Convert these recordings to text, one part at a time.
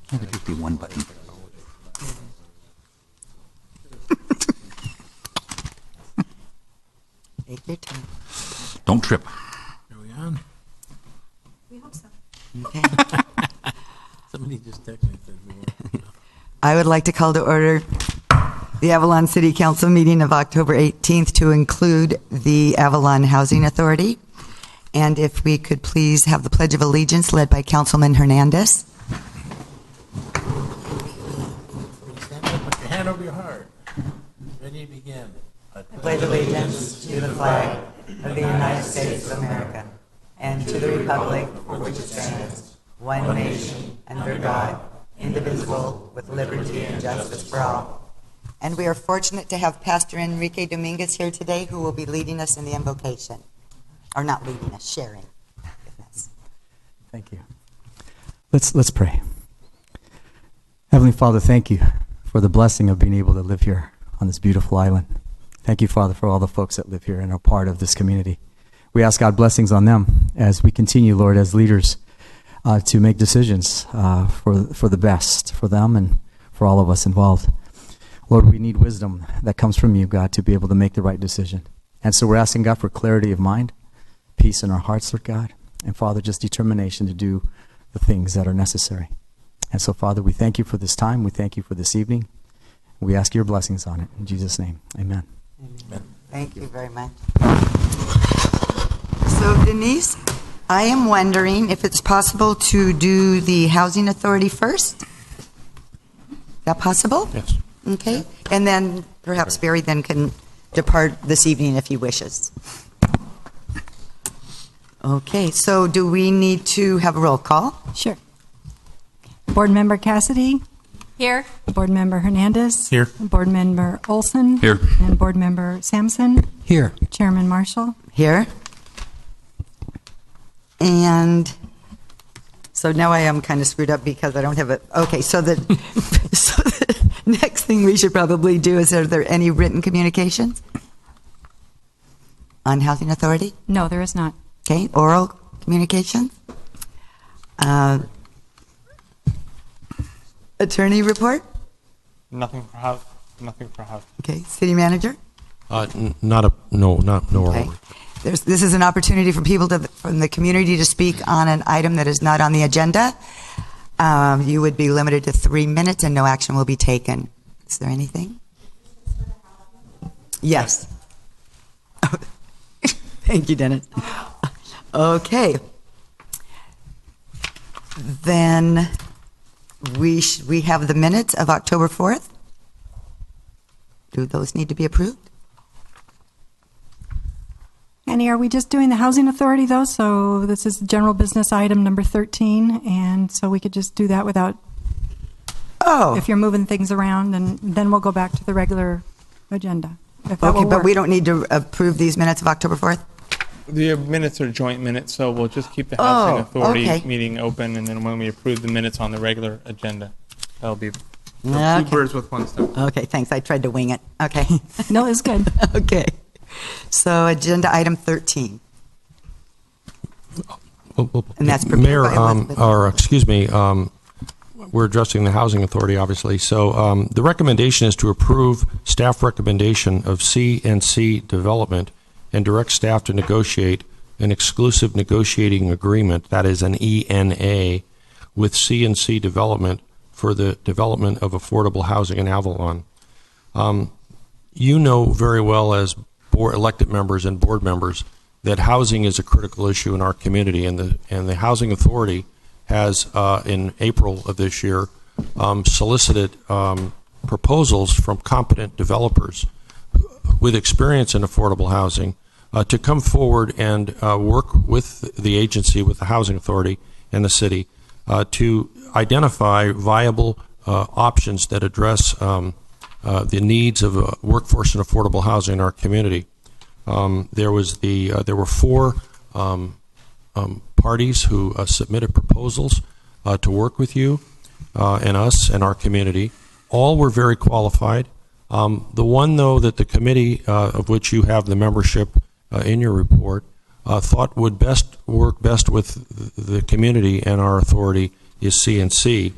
Can't it just be one button? Take your time. Don't trip. Are we on? We hope so. Okay. Somebody just texted me and said we were. I would like to call to order the Avalon City Council meeting of October 18th to include the Avalon Housing Authority. And if we could please have the Pledge of Allegiance led by Councilman Hernandez. Stand up, put your hand over your heart. Ready to begin. I pledge allegiance to the flag of the United States of America and to the republic for which it stands, one nation, under God, indivisible, with liberty and justice for all. And we are fortunate to have Pastor Enrique Dominguez here today, who will be leading us in the invocation. Or not leading us, sharing with us. Thank you. Let's pray. Heavenly Father, thank you for the blessing of being able to live here on this beautiful island. Thank you, Father, for all the folks that live here and are part of this community. We ask God blessings on them as we continue, Lord, as leaders, to make decisions for the best for them and for all of us involved. Lord, we need wisdom that comes from you, God, to be able to make the right decision. And so we're asking God for clarity of mind, peace in our hearts, Lord God, and Father, just determination to do the things that are necessary. And so, Father, we thank you for this time. We thank you for this evening. We ask your blessings on it. In Jesus' name, amen. Amen. Thank you very much. So, Denise, I am wondering if it's possible to do the Housing Authority first? Is that possible? Yes. Okay. And then perhaps Barry then can depart this evening if he wishes. Okay, so do we need to have a roll call? Sure. Board Member Cassidy? Here. Board Member Hernandez? Here. Board Member Olson? Here. And Board Member Sampson? Here. Chairman Marshall? Here. And so now I am kind of screwed up because I don't have it. Okay, so the next thing we should probably do is, are there any written communications on Housing Authority? No, there is not. Okay, oral communications? Attorney report? Nothing for house. Nothing for house. Okay, city manager? No Okay. This is an opportunity for people from the community to speak on an item that is not on the agenda. You would be limited to 3 minutes and no action will be taken. Is there anything? Yes. Thank you, Dennis. Okay. Then we have the minutes of October 4th. Do those need to be approved? Annie, are we just doing the Housing Authority, though? So this is general business item number 13, and so we could just do that without, Oh. if you're moving things around, and then we'll go back to the regular agenda. If that Okay, will but work. we don't need to approve these minutes of October 4th? The minutes are joint minutes, so we'll just keep the housing authority okay. meeting open, and then when we approve the minutes on the regular agenda, that'll be Okay. two birds with one stone. Okay, thanks. I tried to wing it. Okay. No, it's good. Okay. So agenda item 13. And that's prepared Mayor, by Elizabeth. or excuse me, we're addressing the Housing Authority, obviously. So the recommendation is to approve staff recommendation of CNC Development and direct staff to negotiate an exclusive negotiating agreement, that is an ENA, with CNC Development for the development of affordable housing in Avalon. You know very well as elected members and board members that housing is a critical issue in our community, and the Housing Authority has, in April of this year, solicited proposals from competent developers with experience in affordable housing to come forward and work with the agency, with the Housing Authority and the city, to identify viable options that address the needs of workforce and affordable housing in our community. There were 4 parties who submitted proposals to work with you and us and our community. All were very qualified. The one, though, that the committee of which you have the membership in your report thought would work best with the community and our authority is CNC.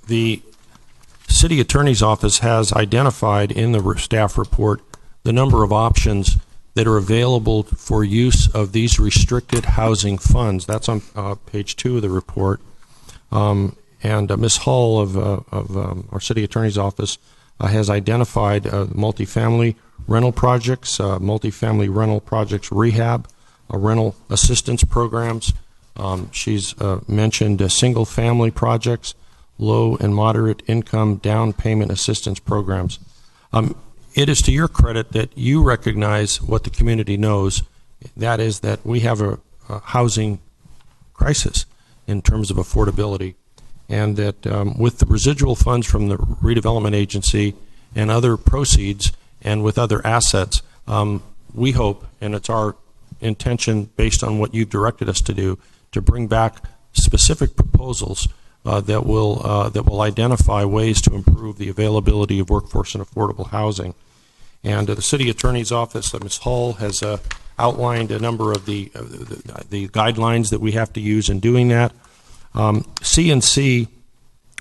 The city attorney's office has identified in the staff report the number of options that are available for use of these restricted housing funds. That's on page 2 of the report. And Ms. Hull of our city attorney's office has identified multifamily rental projects, rehab, rental assistance programs. She's mentioned single-family projects, low and moderate income down payment assistance programs. It is to your credit that you recognize what the community knows, that is that we have a housing crisis in terms of affordability, and that with the residual funds from the redevelopment agency and other proceeds and with other assets, we hope, and it's our intention based on what you've directed us to do, to bring back specific proposals that will identify ways to improve the availability of workforce and affordable housing. And the city attorney's office, Ms. Hull, has outlined a number of the guidelines that we have to use in doing that. CNC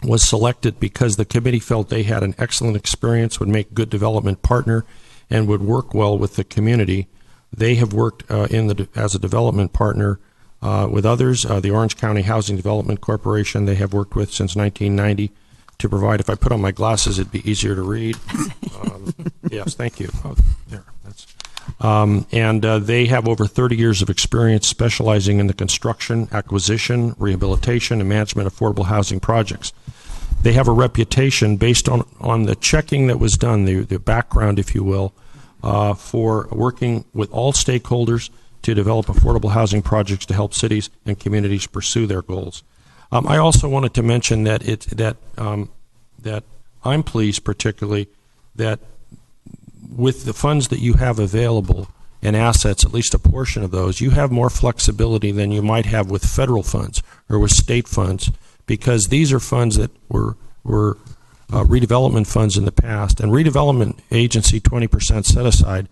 was selected because the committee felt they had an excellent experience, would make a good development partner, and would work well with the community. They have worked as a development partner with others. The Orange County Housing Development Corporation they have worked with since 1990 to provide, if I put on my glasses, it'd be easier to read. Yes, thank you. Oh, there, that's. And they have over 30 years of experience specializing in the construction, acquisition, rehabilitation, and management of affordable housing projects. They have a reputation based on the checking that was done, the background, if you will, for working with all stakeholders to develop affordable housing projects to help cities and communities pursue their goals. I also wanted to mention that that I'm pleased, particularly, that with the funds that you have available and assets, at least a portion of those, you have more flexibility than you might have with federal funds or with state funds, because these are funds that were redevelopment funds in the past, and redevelopment agency 20% set aside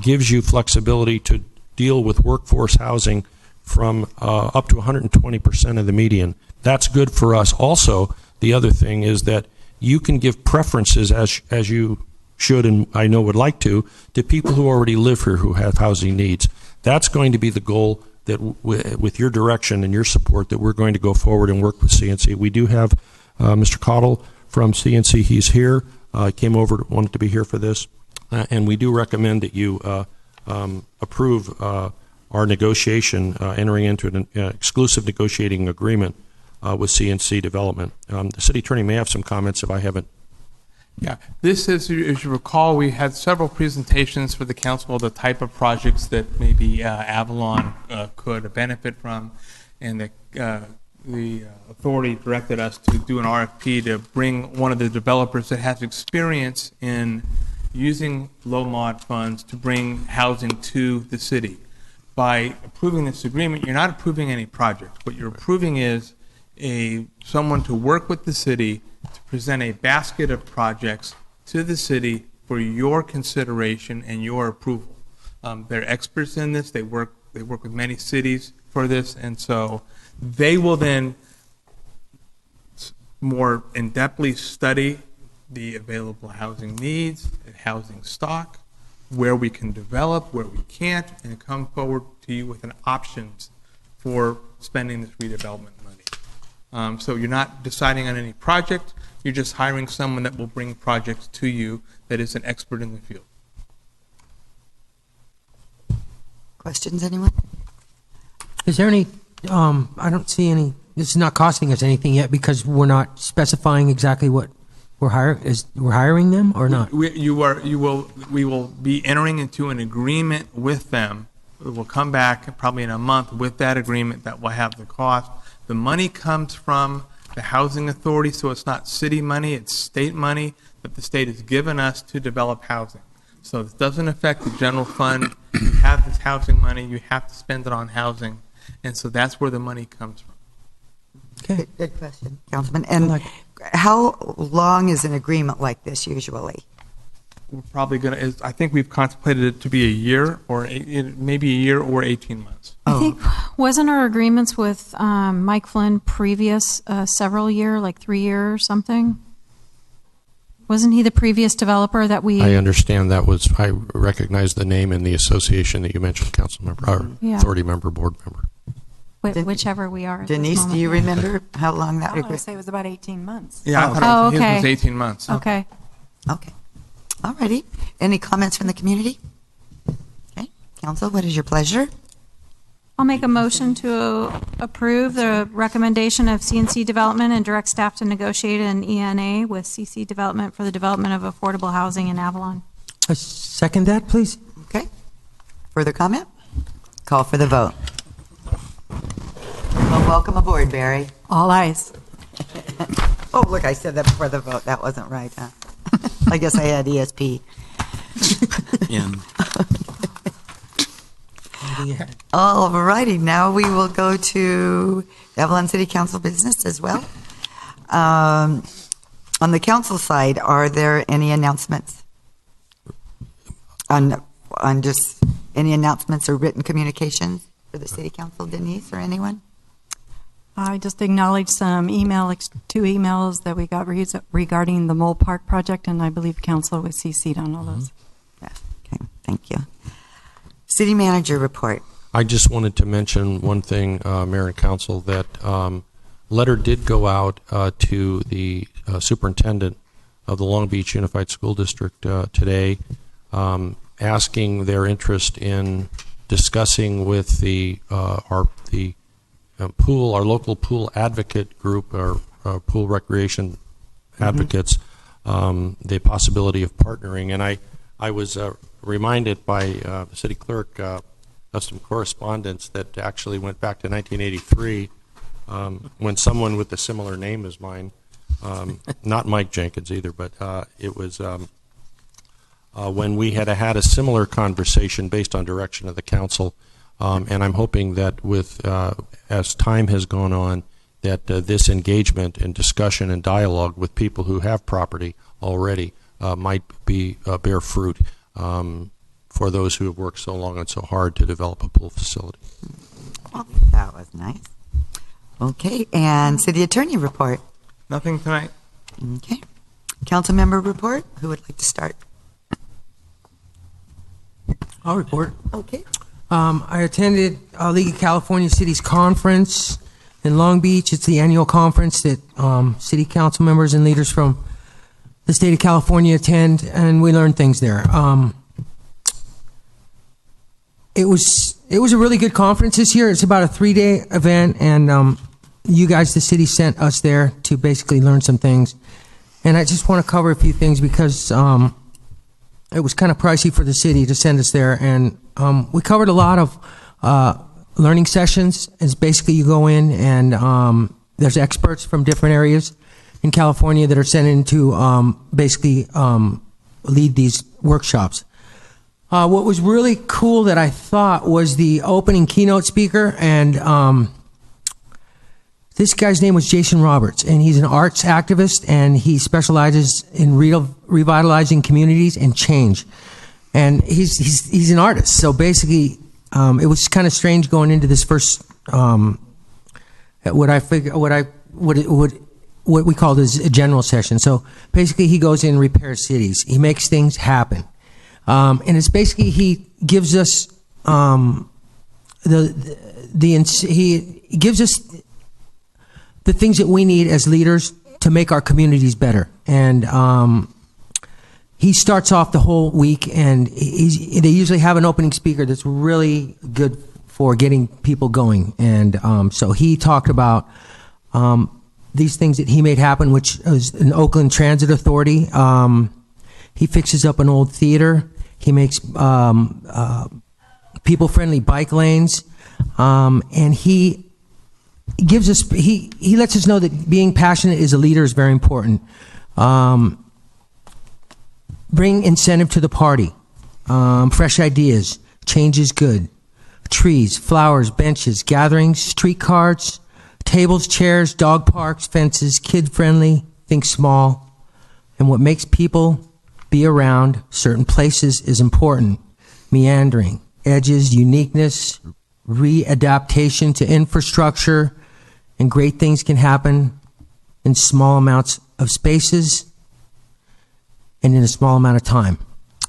gives you flexibility to deal with workforce housing from up to 120% of the median. That's good for us. Also, the other thing is that you can give preferences, as you should and I know would like to people who already live here who have housing needs. That's going to be the goal that with your direction and your support that we're going to go forward and work with CNC. We do have Mr. Cottle from CNC. He's here. Came over, wanted to be here for this. And we do recommend that you approve our negotiation, entering into an exclusive negotiating agreement with CNC Development. The city attorney may have some comments if I haven't. Yeah, this is, as you recall, we had several presentations for the council of the type of projects that maybe Avalon could benefit from, and the authority directed us to do an RFP to bring one of the developers that has experience in using low mod funds to bring housing to the city. By approving this agreement, you're not approving any project. What you're approving is someone to work with the city to present a basket of projects to the city for your consideration and your approval. They're experts in this. They work with many cities for this, and so they will then more in-depthly study the available housing needs, housing stock, where we can develop, where we can't, and come forward to you with an options for spending this redevelopment money. So you're not deciding on any project, you're just hiring someone that will bring projects to you that is an expert in the field. Questions, anyone? Is there any, I don't see any, this is not costing us anything yet because we're not specifying exactly what we're hiring them or not? We will be entering into an agreement with them. We will come back probably in a month with that agreement that will have the cost. The money comes from the housing authority, so it's not city money, it's state money that the state has given us to develop housing. So it doesn't affect the general fund. You have this housing money, you have to spend it on housing, and so that's where the money comes from. Okay. Good question, Councilman. And how long is an agreement like this usually? we're probably going to, I think we've contemplated it to be a year or maybe a year or 18 months. I think, wasn't our agreements with Mike Flynn previous several year, like 3 year or something? Wasn't he the previous developer that we? I understand that was, I recognize the name and the association that you mentioned, council member, or Yeah. authority member, board member. Whichever we are. At this Denise, do moment. you remember how long that I want to agreement? say it was about 18 months. Yeah, I Oh, thought his okay. was 18 months. Okay. Okay. All righty. Any comments from the community? Okay. Council, what is your pleasure? I'll make a motion to approve the recommendation of CNC Development and direct staff to negotiate an ENA with CC Development for the development of affordable housing in Avalon. I second that, please. Okay. Further comment? Call for the vote. Well, welcome aboard, Barry. All ayes. Oh, look, I said that before the vote. That wasn't right, huh? I guess I had ESP. All righty, now we will go to Avalon City Council business as well. On the council side, are there any announcements? On just any announcements or written communications for the city council, Denise, or anyone? I just acknowledged some two emails that we got regarding the Mole Park project, and I believe council was CC'd on all those. Yeah, okay, thank you. City manager report. I just wanted to mention one thing, Mayor and Council, that letter did go out to the superintendent of the Long Beach Unified School District today, asking their interest in discussing with our local pool advocate group, our pool recreation advocates, the possibility of partnering. And I was reminded by the city clerk of some correspondence that actually went back to 1983 when someone with a similar name as mine, not Mike Jenkins either, but it was when we had a similar conversation based on direction of the council. And I'm hoping that as time has gone on, that this engagement and discussion and dialogue with people who have property already might bear fruit for those who have worked so long and so hard to develop a pool facility. Well, that was nice. Okay, and city attorney report. Nothing tonight. Okay. Council member report. Who would like to start? I'll report. Okay. I attended League of California Cities Conference in Long Beach. It's the annual conference that city council members and leaders from the state of California attend, and we learn things there. It was a really good conference this year. It's about a 3-day event, and you guys, the city, sent us there to basically learn some things. And I just want to cover a few things because it was kind of pricey for the city to send us there, and we covered a lot of learning sessions. It's basically you go in and there's experts from different areas in California that are sent in to basically lead these workshops. What was really cool that I thought was the opening keynote speaker, and this guy's name was Jason Roberts, and he's an arts activist, and he specializes in revitalizing communities and change. And he's an artist, so basically, it was kind of strange going into this first what we called as a general session. So basically, he goes in and repairs cities. He makes things happen, and it's basically he gives us he gives us the things that we need as leaders to make our communities better. And he starts off the whole week, and they usually have an opening speaker that's really good for getting people going. And so he talked about these things that he made happen, which is an Oakland Transit Authority. He fixes up an old theater. He makes people-friendly bike lanes. And he gives us, he lets us know that being passionate as a leader is very important. Bring incentive to the party. Fresh ideas. Change is good. Trees, flowers, benches, gatherings, street cards, tables, chairs, dog parks, fences, kid-friendly, think small. And what makes people be around certain places is important. Meandering, edges, uniqueness, readaptation to infrastructure, and great things can happen in small amounts of spaces and in a small amount of time.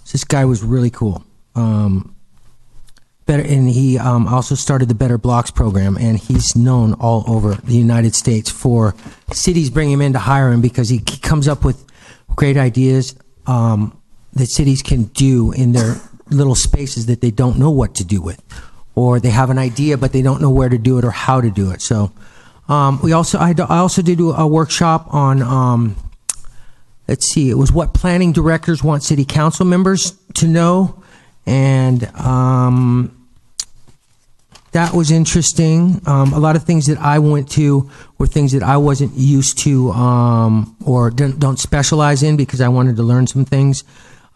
So this guy was really cool. And he also started the Better Blocks program, and he's known all over the United States for cities bring him in to hire him because he comes up with great ideas that cities can do in their little spaces that they don't know what to do with, or they have an idea but they don't know where to do it or how to do it. So I also did a workshop on let's see, it was what planning directors want city council members to know, and that was interesting. A lot of things that I went to were things that I wasn't used to or don't specialize in because I wanted to learn some things,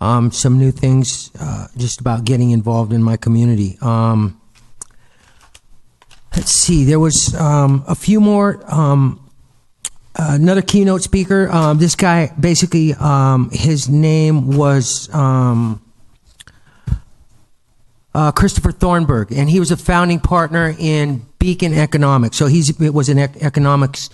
some new things just about getting involved in my community. Let's see, there was a few more. Another keynote speaker. This guy, basically, his name was Christopher Thornburg, and he was a founding partner in Beacon Economics. So he was an economist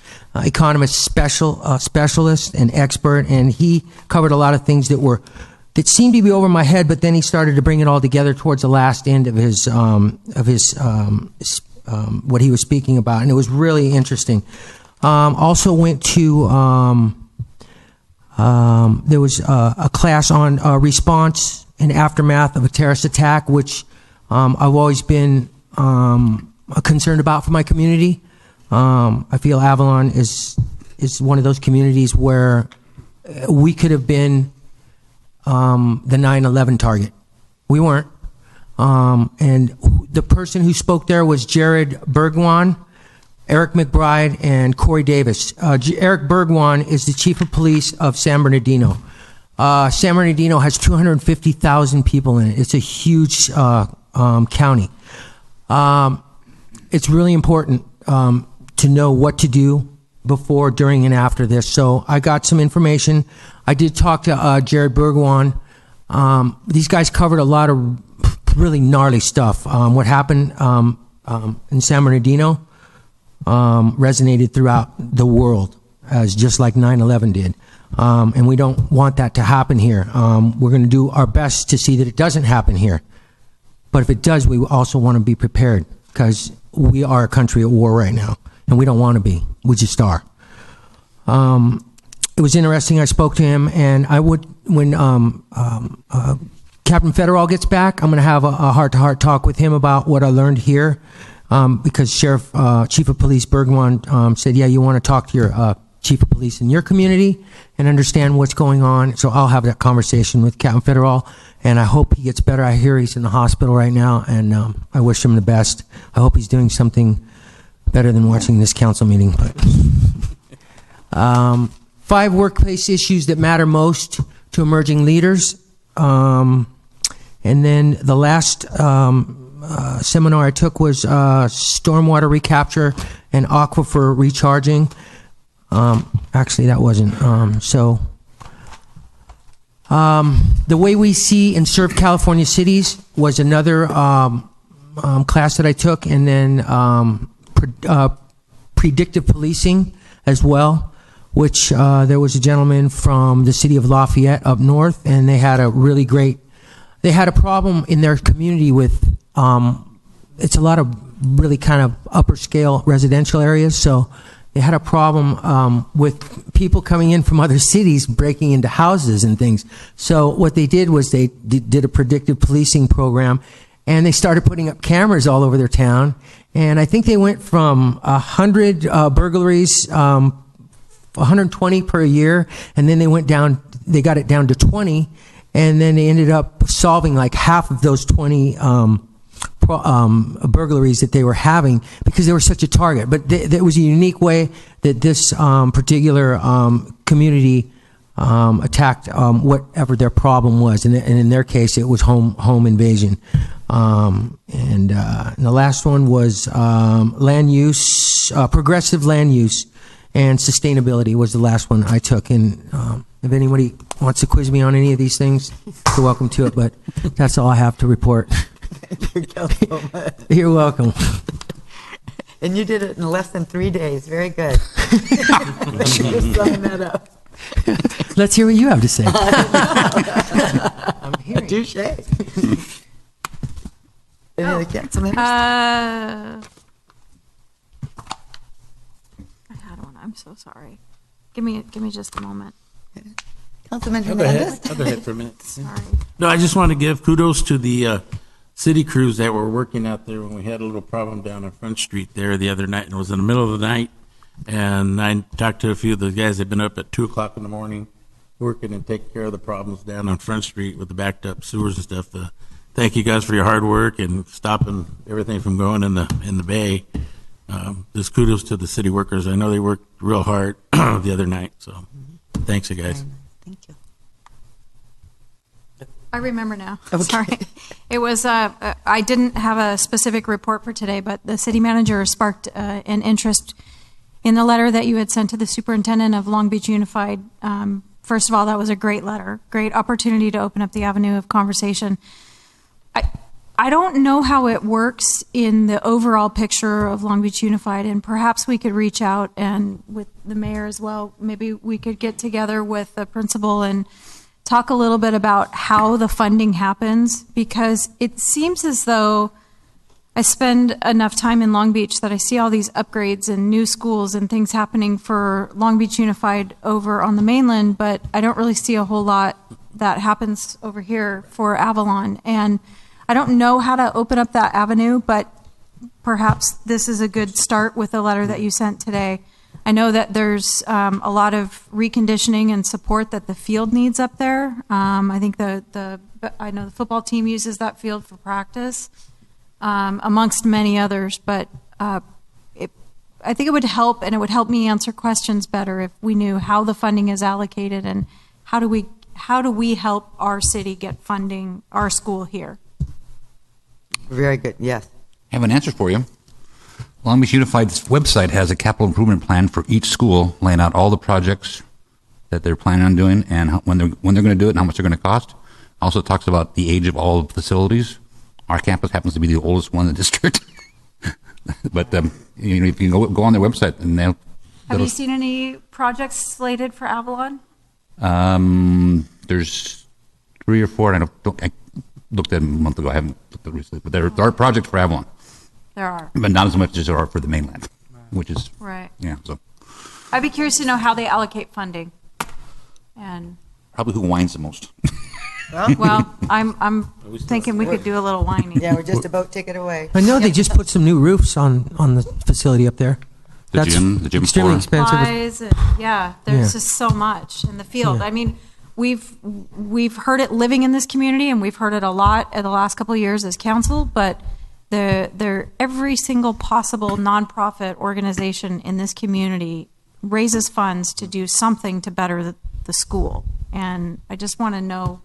specialist and expert, and he covered a lot of things that seemed to be over my head. But then he started to bring it all together towards the last end of his what he was speaking about, and it was really interesting. Also went to there was a class on response and aftermath of a terrorist attack, which I've always been concerned about for my community. I feel Avalon is one of those communities where we could have been the 9/11 target. We weren't. And the person who spoke there was Jared Bergwan, Eric McBride, and Corey Davis. Eric Bergwan is the chief of police of San Bernardino. San Bernardino has 250,000 people in it. It's a huge county. It's really important to know what to do before, during, and after this. So I got some information. I did talk to Jared Bergwan. These guys covered a lot of really gnarly stuff. What happened in San Bernardino resonated throughout the world, as just like 9/11 did. And we don't want that to happen here. We're going to do our best to see that it doesn't happen here. But if it does, we also want to be prepared, because we are a country at war right now, and we don't want to be. We just are. It was interesting. I spoke to him, and I would, when Captain Federal gets back, I'm going to have a heart-to-heart talk with him about what I learned here, because Chief of Police Bergman said, yeah, you want to talk to your Chief of Police in your community and understand what's going on. So I'll have that conversation with Captain Federal, and I hope he gets better. I hear he's in the hospital right now, and I wish him the best. I hope he's doing something better than watching this council meeting. But 5 workplace issues that matter most to emerging leaders. And then the last seminar I took was stormwater recapture and aquifer recharging. Actually, that wasn't. The way we see and serve California cities was another class that I took, and then predictive policing as well, which there was a gentleman from the city of Lafayette up north, and they had a problem in their community with, it's a lot of really kind of upper scale residential areas, so they had a problem with people coming in from other cities breaking into houses and things. So what they did was they did a predictive policing program, and they started putting up cameras all over their town. And I think they went from 100 burglaries, 120 per year, and then they got it down to 20, and then they ended up solving like half of those 20 burglaries that they were having because they were such a target. But there was a unique way that this particular community attacked whatever their problem was, and in their case, it was home invasion. And the last one was land use, progressive land use, and sustainability was the last one I took. And if anybody wants to quiz me on any of these things, you're welcome to it. But that's all I have to report. Thank you, Councilwoman. You're welcome. And you did it in less than 3 days. Very good. Thank you for summing that up. Let's hear what you have to say. I'm hearing. Touche. Any other council members? I had one. I'm so sorry. Give me just a moment. Councilman I'll Hernandez? go ahead for a minute. Sorry. No, I just want to give kudos to the city crews that were working out there when we had a little problem down on Front Street there the other night. And it was in the middle of the night. And I talked to a few of those guys that had been up at 2 o'clock in the morning working and taking care of the problems down on Front Street with the backed up sewers and stuff. Thank you guys for your hard work and stopping everything from going in the bay. Just kudos to the city workers. I know they worked real hard the other night. So thanks, you guys. Thank you. I remember now. Sorry. It was, I didn't have a specific report for today, but the city manager sparked an interest in the letter that you had sent to the superintendent of Long Beach Unified. First of all, that was a great letter, great opportunity to open up the avenue of conversation. I don't know how it works in the overall picture of Long Beach Unified, and perhaps we could reach out and with the mayor as well, maybe we could get together with the principal and talk a little bit about how the funding happens, because it seems as though I spend enough time in Long Beach that I see all these upgrades and new schools and things happening for Long Beach Unified over on the mainland, but I don't really see a whole lot that happens over here for Avalon. And I don't know how to open up that avenue, but perhaps this is a good start with the letter that you sent today. I know that there's a lot of reconditioning and support that the field needs up there. I think I know the football team uses that field for practice, amongst many others. But I think it would help, and it would help me answer questions better if we knew how the funding is allocated and how do we help our city get funding our school here. Very good. Yes. I have an answer for you. Long Beach Unified's website has a capital improvement plan for each school, laying out all the projects that they're planning on doing and when they're going to do it and how much they're going to cost. Also talks about the age of all the facilities. Our campus happens to be the oldest one in the district. But you can go on their website and they'll. Have you seen any projects slated for Avalon? There's 3 or 4, and I looked at them a month ago. I haven't looked at it recently, but there are projects for Avalon. There are. But not as much as there are for the mainland, which is Right. yeah. So I'd be curious to know how they allocate funding. And probably who whines the most. well, I'm thinking we could do a little whining. Yeah, we're just about to take it away. I know they just put some new roofs on the facility up there. The gym extremely floor. expensive. Supplies and, yeah, there's Yeah. just so much in the field. Yeah. I mean, we've heard it living in this community, and we've heard it a lot in the last couple of years as council, but every single possible nonprofit organization in this community raises funds to do something to better the school. And I just want to know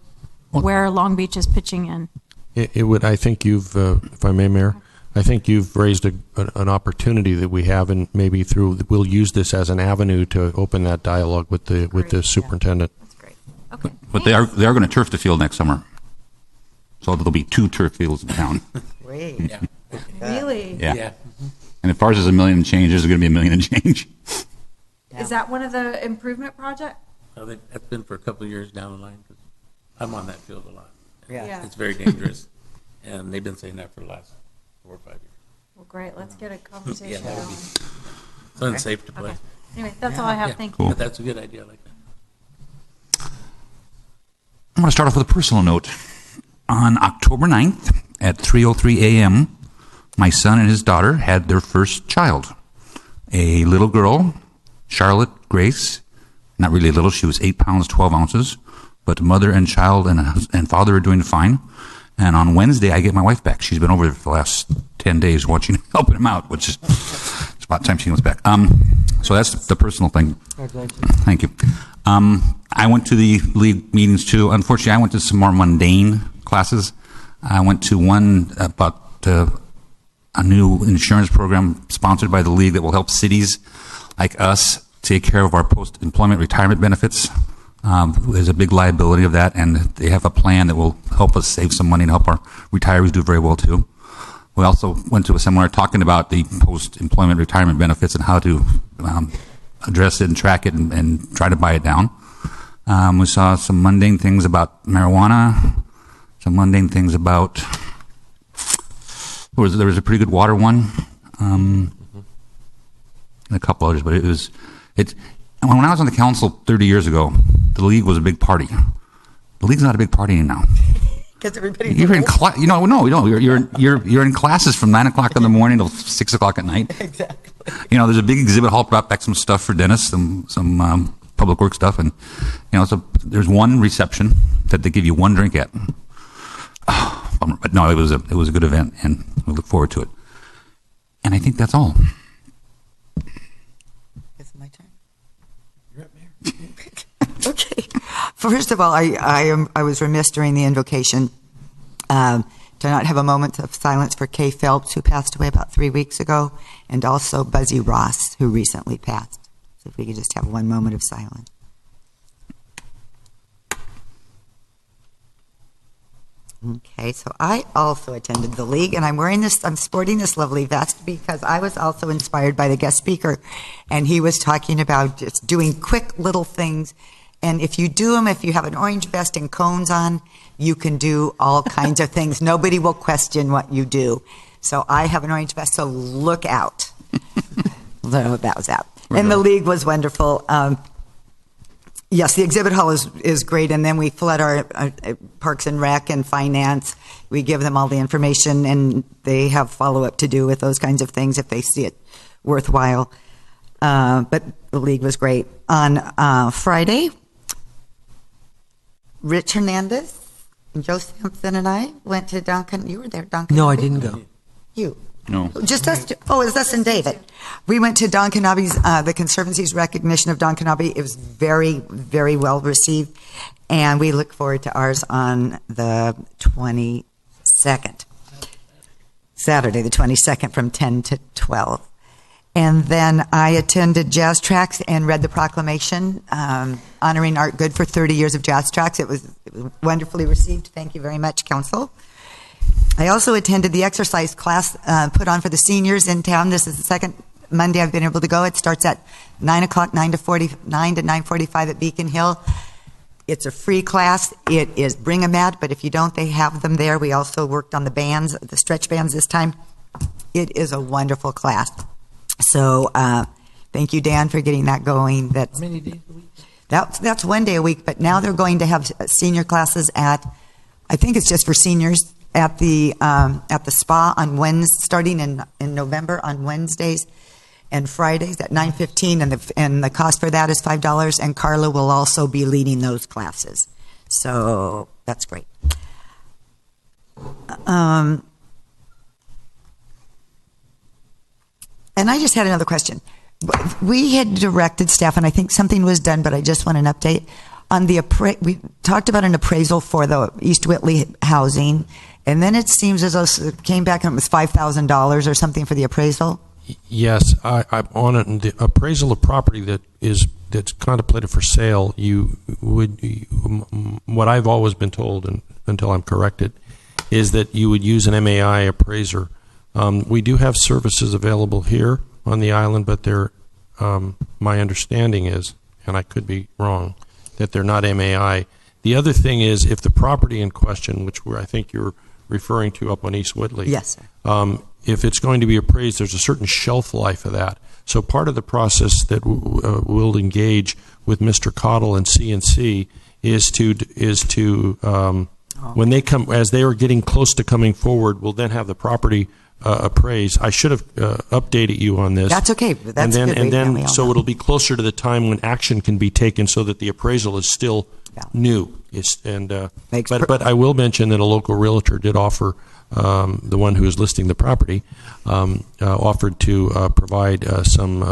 where Long Beach is pitching in. It would. I think you've, if I may, Mayor, I think you've raised an opportunity that we have, and maybe we'll use this as an avenue to open that dialogue with the superintendent. That's great. Okay. But they are going to turf the field next summer. So there'll be 2 turf fields in town. Wait. Yeah. Really? Yeah. And if ours is $1 million and change, there's going to be $1 million and change. Is that one of the improvement projects? Well, that's been for a couple of years down the line, because I'm on that field a lot. Yeah. Yeah. It's very dangerous, and they've been saying that for the last 4 or 5 years. Well, great. Let's get a Yeah, conversation that would going. be, it's unsafe to play. Okay. Anyway, that's all I have. Yeah. Thank you. Cool. But that's a good idea, I like that. I'm going to start off with a personal note. On October 9th at 3:03 a.m., my son and his daughter had their first child, a little girl, Charlotte Grace. Not really little, she was 8 pounds, 12 ounces, but mother and child and father are doing fine. And on Wednesday, I get my wife back. She's been over there for the last 10 days helping him out, which is it's about time she comes back. So that's the personal thing. Thank you. I went to the league meetings too. Unfortunately, I went to some more mundane classes. I went to one about a new insurance program sponsored by the league that will help cities like us take care of our post-employment retirement benefits. There's a big liability of that, and they have a plan that will help us save some money and help our retirees do very well too. We also went to a seminar talking about the post-employment retirement benefits and how to address it and track it and try to buy it down. We saw some mundane things about marijuana, some mundane things about, there was a pretty good water one, and a couple others, but when I was on the council 30 years ago, the league was a big party. The league's not a big party now. Because everybody's You're in you're in classes from 9 o'clock in the morning till 6 o'clock at night. Exactly. There's a big exhibit hall, brought back some stuff for Dennis, some public works stuff, and so there's one reception that they give you one drink at. But no, it was a good event, and we look forward to it. And I think that's all. Is it my turn? You're up, Mayor. Okay. First of all, I was remiss during the invocation to not have a moment of silence for Kay Phelps, who passed away about 3 weeks ago, and also Buzzy Ross, who recently passed. So if we could just have one moment of silence. Okay, so I also attended the league, and I'm sporting this lovely vest because I was also inspired by the guest speaker, and he was talking about just doing quick little things. And if you do them, if you have an orange vest and cones on, you can do all kinds of things. Nobody will question what you do. So I have an orange vest, so look out. So that was that. And the league was wonderful. Yes, the exhibit hall is great, and then we flood our Parks and Rec and Finance. We give them all the information, and they have follow-up to do with those kinds of things if they see it worthwhile. But the league was great. On Friday, Rich Hernandez, and Joe Sampson, and I went to Duncan. You were there, Duncan? No, I didn't go. You? No. Just us. Oh, it was us and David. We went to Don Knabe's, the Conservancy's recognition of Don Knabe. It was very, very well received, and we look forward to ours on the 22nd, Saturday, the 22nd, from 10 to 12. And then I attended Jazz Tracks and read the proclamation honoring Art Good for 30 years of Jazz Tracks. It was wonderfully received. Thank you very much, Council. I also attended the exercise class put on for the seniors in town. This is the second Monday I've been able to go. It starts at 9 o'clock, 9 to 9:45 at Beacon Hill. It's a free class. It is bring a mat, but if you don't, they have them there. We also worked on the bands, the stretch bands this time. It is a wonderful class. So thank you, Dan, for getting that going. How many days a week? That's 1 day a week, but now they're going to have senior classes at, I think it's just for seniors, at the spa on Wednesdays, starting in November on Wednesdays and Fridays at 9:15, and the cost for that is $5. And Carla will also be leading those classes, so that's great. And I just had another question. We had directed staff, and I think something was done, but I just want an update on the we talked about an appraisal for the East Whitley housing, and then it seems as though it came back and it was $5,000 or something for the appraisal. Yes, I'm on it. And the appraisal of property that's contemplated for sale, what I've always been told, and until I'm corrected, is that you would use an MAI appraiser. We do have services available here on the island, but my understanding is, and I could be wrong, that they're not MAI. The other thing is, if the property in question, which I think you're referring to up on East Whitley, yes, sir. If it's going to be appraised, there's a certain shelf life of that. So part of the process that we'll engage with Mr. Cottle and CNC is to when they come, as they are getting close to coming forward, we'll then have the property appraised. I should have updated you on this. That's okay. That's good. And then so it'll be closer to the time when action can be taken, so that the appraisal is still new. But I will mention that a local realtor did offer, the one who is listing the property, offered to provide some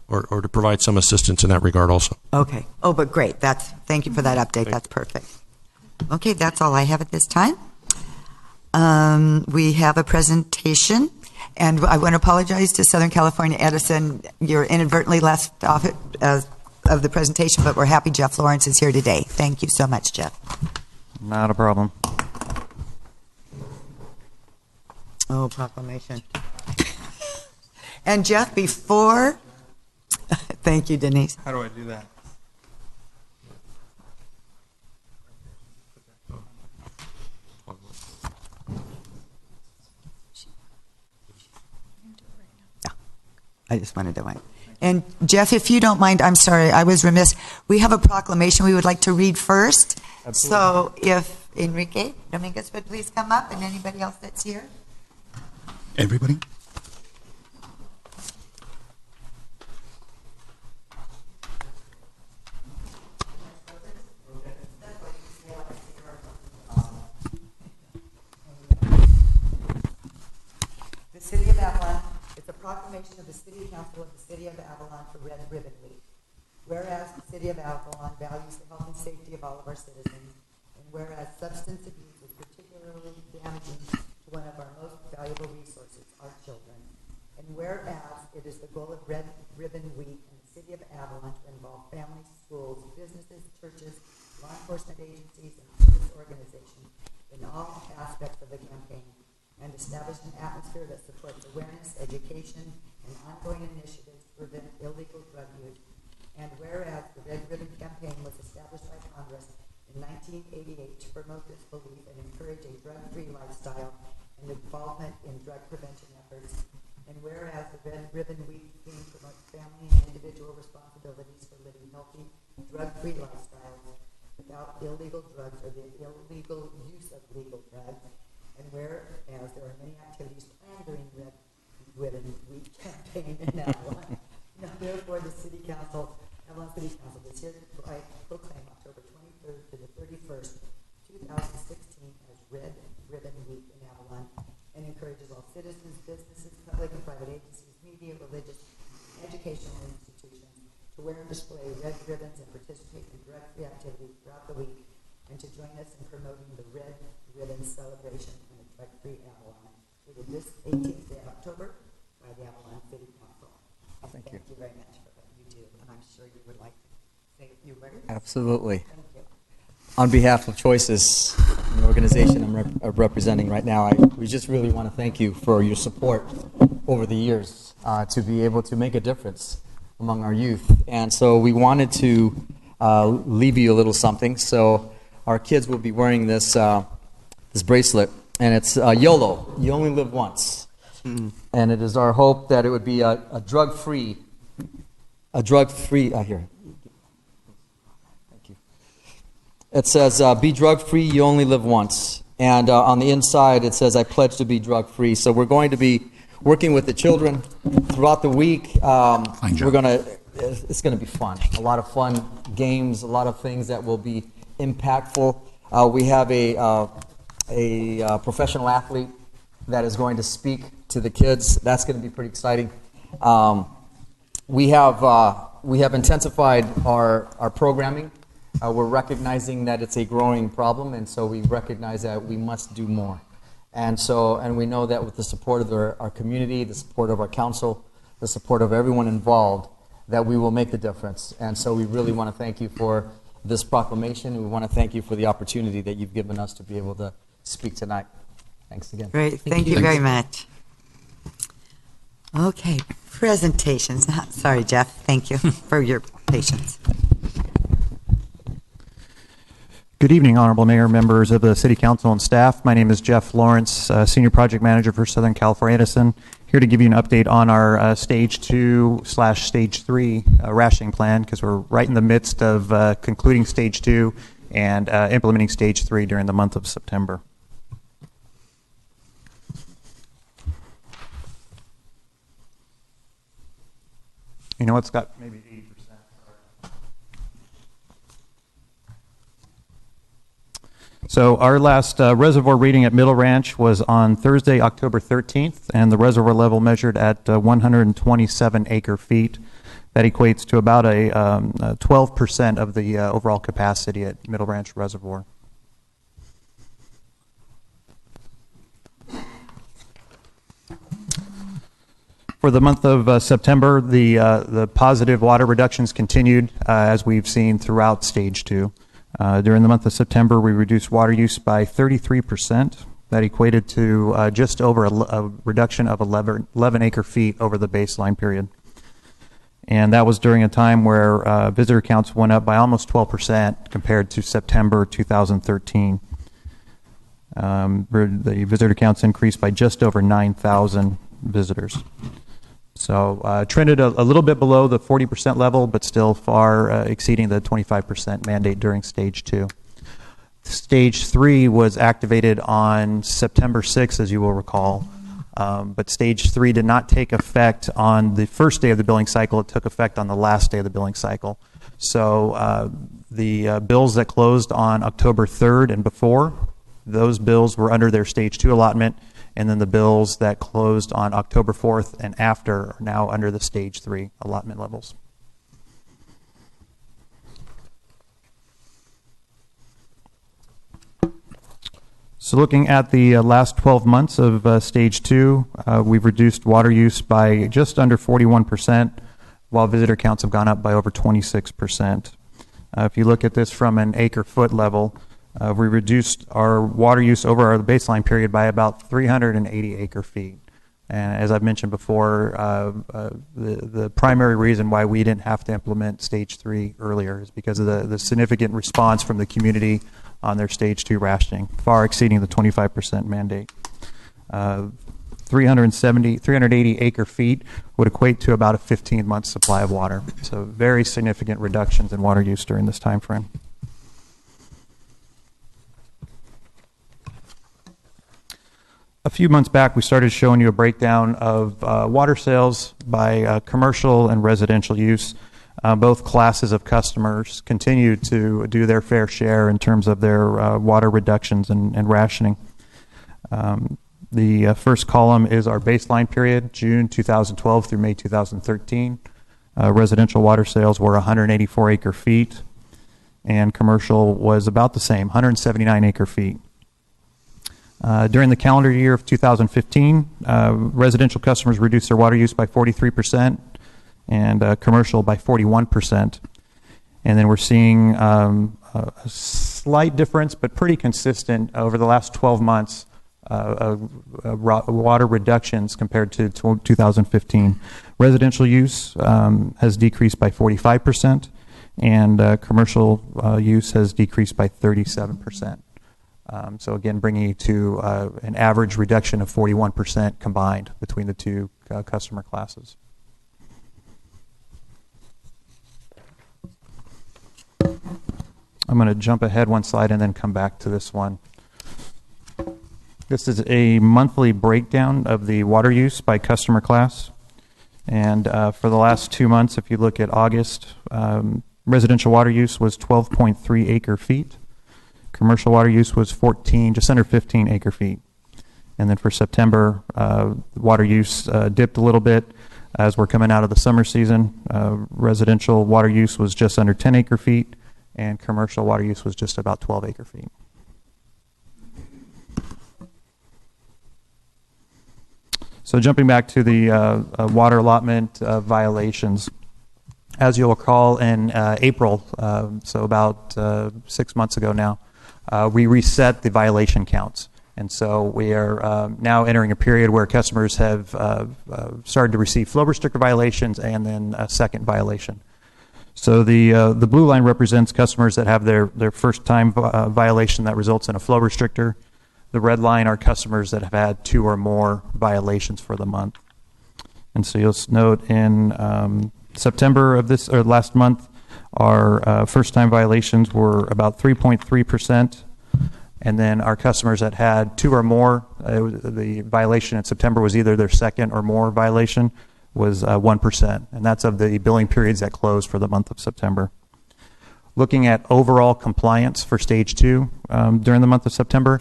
or to provide some assistance in that regard also. Okay. Oh, but great. Thank you for that update. That's perfect. Okay, that's all I have at this time. We have a presentation, And I want to apologize to Southern California Edison. You're inadvertently left off it of the presentation, but we're happy Jeff Lawrence is here today. Thank you so much, Jeff. Not a problem. Oh, proclamation. And Jeff, before, thank you, Denise. How do I do that? I just wanted to wait. And Jeff, if you don't mind, I'm sorry, I was remiss. We have a proclamation we would like to read first. Absolutely. So if Enrique Dominguez would please come up, and anybody else that's here. Everybody? The City of Avalon, it's a proclamation of the City Council of the City of Avalon for Red Ribbon Week. Whereas the City of Avalon values the health and safety of all of our citizens, and whereas substance abuse is particularly damaging to one of our most valuable resources, our children, and whereas it is the goal of Red Ribbon Week in the City of Avalon to involve families, schools, businesses, churches, law enforcement agencies, and service organizations in all aspects of the campaign, and establish an atmosphere that supports awareness, education, and ongoing initiatives to prevent illegal drug use. And whereas the Red Ribbon Campaign was established by Congress in 1988 to promote this belief and encourage a drug-free lifestyle and involvement in drug prevention efforts. And whereas the Red Ribbon Week theme promotes family and individual responsibilities for living healthy, drug-free lifestyles without illegal drugs or the illegal use of legal drugs. And whereas there are many activities planned during Red Ribbon Week campaign in Avalon, now therefore the City Council, Avalon City Council, is here to proclaim October 23rd to the 31st, 2016 as Red Ribbon Week in Avalon, and encourages all citizens, businesses, public and private agencies, media, religious, educational institutions to wear and display red ribbons and participate in drug-free activities throughout the week, and to join us in promoting the Red Ribbon celebration in the drug-free Avalon, dated this 18th day of October by the Avalon City Council. Thank you very much for what you do, and I'm sure you would like to say a few words. Absolutely. Thank you. On behalf of Choices, an organization I'm representing right now, we just really want to thank you for your support over the years to be able to make a difference among our youth. And so we wanted to leave you a little something. So our kids will be wearing this this bracelet, and it's YOLO, you only live once. And it is our hope that it would be a drug-free, here. Thank you. It says, be drug-free, you only live once. And on the inside, it says, I pledge to be drug-free. So we're going to be working with the children throughout the week. Fine job. It's going to be fun. A lot of fun games, a lot of things that will be impactful. We have a professional athlete that is going to speak to the kids. That's going to be pretty exciting. We have intensified our programming. We're recognizing that it's a growing problem, and so we recognize that we must do more. And we know that with the support of our community, the support of our council, the support of everyone involved, that we will make the difference. And so we really want to thank you for this proclamation, and we want to thank you for the opportunity that you've given us to be able to speak tonight. Thanks again. Great. Thank you very much. Okay, presentations. Sorry, Jeff. Thank you for your patience. Good evening, Honorable Mayor, members of the City Council and staff. My name is Jeff Lawrence, Senior Project Manager for Southern California Edison, here to give you an update on our Stage 2/Stage 3 rationing plan, because we're right in the midst of concluding Stage 2 and implementing Stage 3 during the month of September. You know, it's got maybe 80%. So our last reservoir reading at Middle Ranch was on Thursday, October 13th, and the reservoir level measured at 127 acre feet. That equates to about a 12% of the overall capacity at Middle Ranch Reservoir. For the month of September, the positive water reductions continued as we've seen throughout Stage 2. During the month of September, we reduced water use by 33%. That equated to just over a reduction of 11 acre-feet over the baseline period. And that was during a time where visitor counts went up by almost 12% compared to September 2013. The visitor counts increased by just over 9,000 visitors. So trended a little bit below the 40% level, but still far exceeding the 25% mandate during Stage 2. Stage 3 was activated on September 6th, as you will recall. But Stage 3 did not take effect on the first day of the billing cycle. It took effect on the last day of the billing cycle. So the bills that closed on October 3rd and before, those bills were under their Stage 2 allotment, and then the bills that closed on October 4th and after are now under the Stage 3 allotment levels. So looking at the last 12 months of Stage 2, we've reduced water use by just under 41%, while visitor counts have gone up by over 26%. If you look at this from an acre-foot level, we reduced our water use over our baseline period by about 380 acre-feet. And as I've mentioned before, the primary reason why we didn't have to implement Stage 3 earlier is because of the significant response from the community on their Stage 2 rationing, far exceeding the 25% mandate. 380 acre-feet would equate to about a 15-month supply of water. So very significant reductions in water use during this time frame. A few months back, we started showing you a breakdown of water sales by commercial and residential use. Both classes of customers continue to do their fair share in terms of their water reductions and rationing. The first column is our baseline period, June 2012 through May 2013. Residential water sales were 184 acre-feet, and commercial was about the same, 179 acre-feet. During the calendar year of 2015, residential customers reduced their water use by 43% and commercial by 41%. And then we're seeing a slight difference, but pretty consistent over the last 12 months water reductions compared to 2015. Residential use has decreased by 45%, and commercial use has decreased by 37%. So again, bringing you to an average reduction of 41% combined between the two customer classes. I'm going to jump ahead one slide and then come back to this one. This is a monthly breakdown of the water use by customer class. And for the last 2 months, if you look at August, residential water use was 12.3 acre-feet. Commercial water use was just under 15 acre-feet. And then for September, water use dipped a little bit as we're coming out of the summer season. Residential water use was just under 10 acre-feet, and commercial water use was just about 12 acre-feet. So jumping back to the water allotment violations, as you'll recall in April, so about 6 months ago now, we reset the violation counts. And so we are now entering a period where customers have started to receive flow restrictor violations and then a second violation. So the blue line represents customers that have their first time violation that results in a flow restrictor. The red line are customers that have had 2 or more violations for the month. And so you'll note in September of this or last month, our first time violations were about 3.3%. And then our customers that had 2 or more, the violation in September was either their second or more violation, was 1%. And that's of the billing periods that closed for the month of September. Looking at overall compliance for Stage 2 during the month of September,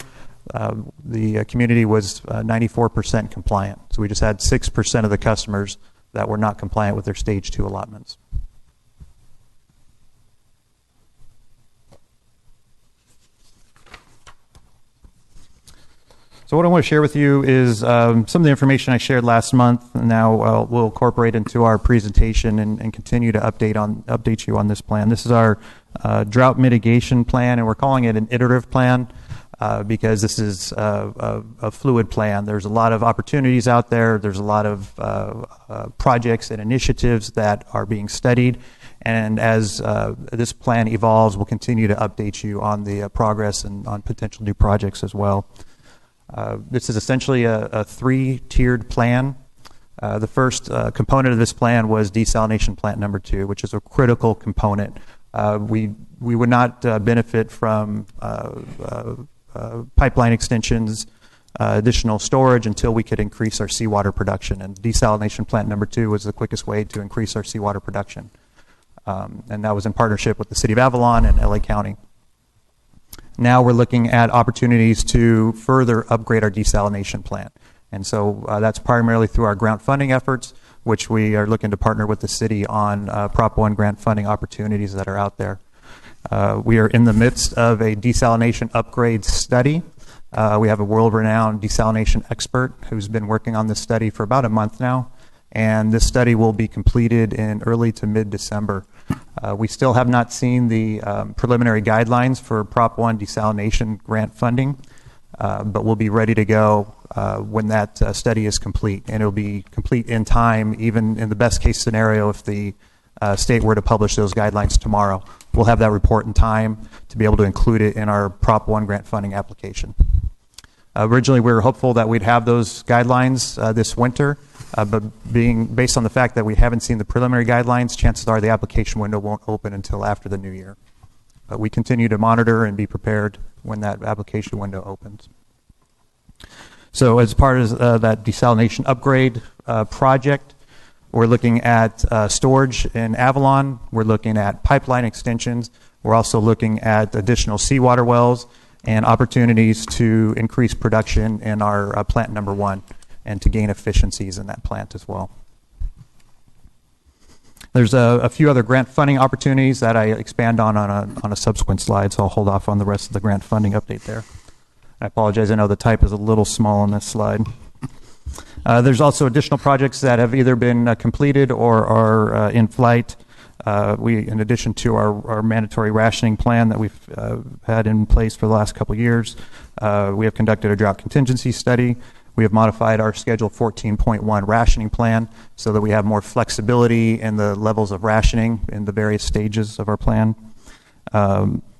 the community was 94% compliant. So we just had 6% of the customers that were not compliant with their Stage 2 allotments. So So what I want to share with you is some of the information I shared last month. Now we'll incorporate into our presentation and continue to update you on this plan. This is our drought mitigation plan, and we're calling it an iterative plan because this is a fluid plan. There's a lot of opportunities out there. There's a lot of projects and initiatives that are being studied. And as this plan evolves, we'll continue to update you on the progress and on potential new projects as well. This is essentially a three-tiered plan. The first component of this plan was desalination plant number 2, which is a critical component. We would not benefit from pipeline extensions, additional storage until we could increase our seawater production. And desalination plant number 2 was the quickest way to increase our seawater production. And that was in partnership with the City of Avalon and LA County. Now we're looking at opportunities to further upgrade our desalination plant. And so that's primarily through our grant funding efforts, which we are looking to partner with the city on Prop 1 grant funding opportunities that are out there. We are in the midst of a desalination upgrade study. We have a world-renowned desalination expert who's been working on this study for about a month now. And this study will be completed in early to mid-December. We still have not seen the preliminary guidelines for Prop 1 desalination grant funding, but we'll be ready to go when that study is complete. And it'll be complete in time, even in the best case scenario, if the state were to publish those guidelines tomorrow. We'll have that report in time to be able to include it in our Prop 1 grant funding application. Originally, we were hopeful that we'd have those guidelines this winter, but based on the fact that we haven't seen the preliminary guidelines, chances are the application window won't open until after the new year. But we continue to monitor and be prepared when that application window opens. So as part of that desalination upgrade project, we're looking at storage in Avalon. We're looking at pipeline extensions. We're also looking at additional seawater wells and opportunities to increase production in our plant number 1 and to gain efficiencies in that plant as well. There's a few other grant funding opportunities that I expand on a subsequent slide, so I'll hold off on the rest of the grant funding update there. I apologize, I know the type is a little small on this slide. There's also additional projects that have either been completed or are in flight. In addition to our mandatory rationing plan that we've had in place for the last couple of years, we have conducted a drought contingency study. We have modified our Schedule 14.1 rationing plan so that we have more flexibility in the levels of rationing in the various stages of our plan.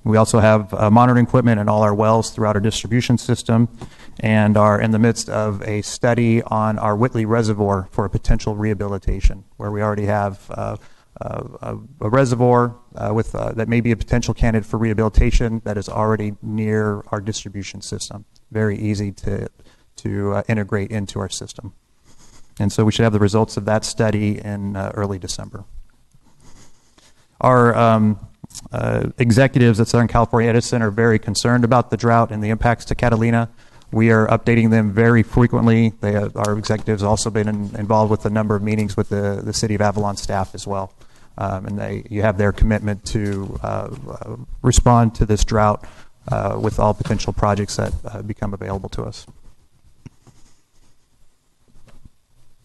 We also have monitoring equipment in all our wells throughout our distribution system and are in the midst of a study on our Whitley Reservoir for a potential rehabilitation, where we already have a reservoir that may be a potential candidate for rehabilitation that is already near our distribution system. Very easy to integrate into our system. And so we should have the results of that study in early December. Our executives at Southern California Edison are very concerned about the drought and the impacts to Catalina. We are updating them very frequently. Our executives have also been involved with a number of meetings with the City of Avalon staff as well. And you have their commitment to respond to this drought with all potential projects that become available to us.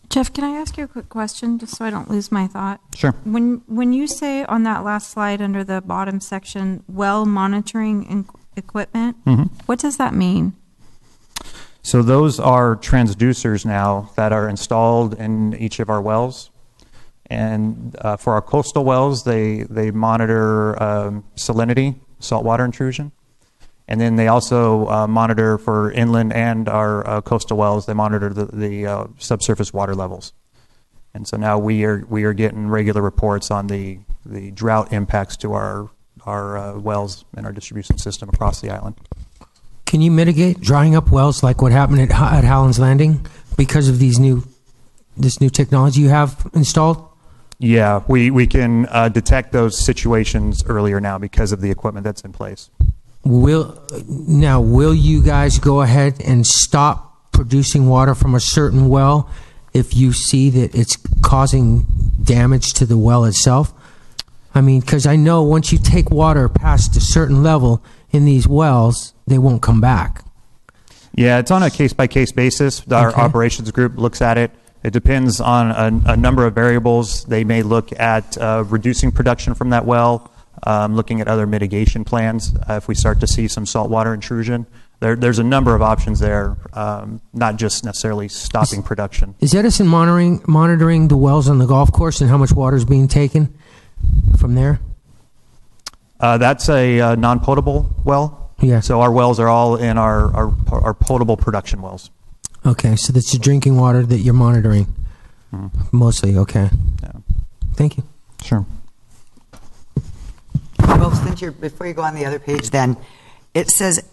Jeff, can I ask you a quick question, just so I don't lose my thought? Sure. When you say on that last slide under the bottom section, well monitoring equipment, what does that mean? So those are transducers now that are installed in each of our wells. And for our coastal wells, they monitor salinity, saltwater intrusion. And then they also monitor for inland and our coastal wells. They monitor the subsurface water levels. And so now we are getting regular reports on the drought impacts to our wells and our distribution system across the island. Can you mitigate drying up wells like what happened at Howland's Landing because of this new technology you have installed? Yeah, we can detect those situations earlier now because of the equipment that's in place. Will you guys go ahead and stop producing water from a certain well if you see that it's causing damage to the well itself? I mean, because I know once you take water past a certain level in these wells, they won't come back. Yeah, it's on a case-by-case basis. Our Okay. operations group looks at it. It depends on a number of variables. They may look at reducing production from that well, looking at other mitigation plans if we start to see some saltwater intrusion. There's a number of options there, not just necessarily stopping production. Is Edison monitoring the wells on the golf course and how much water is being taken from there? That's a non-potable well. Yeah. So our wells are all in our potable production wells. Okay, so that's the drinking water that you're monitoring, mostly. Okay. Yeah. Thank you. Sure. Well, since before you go on the other page, then, it says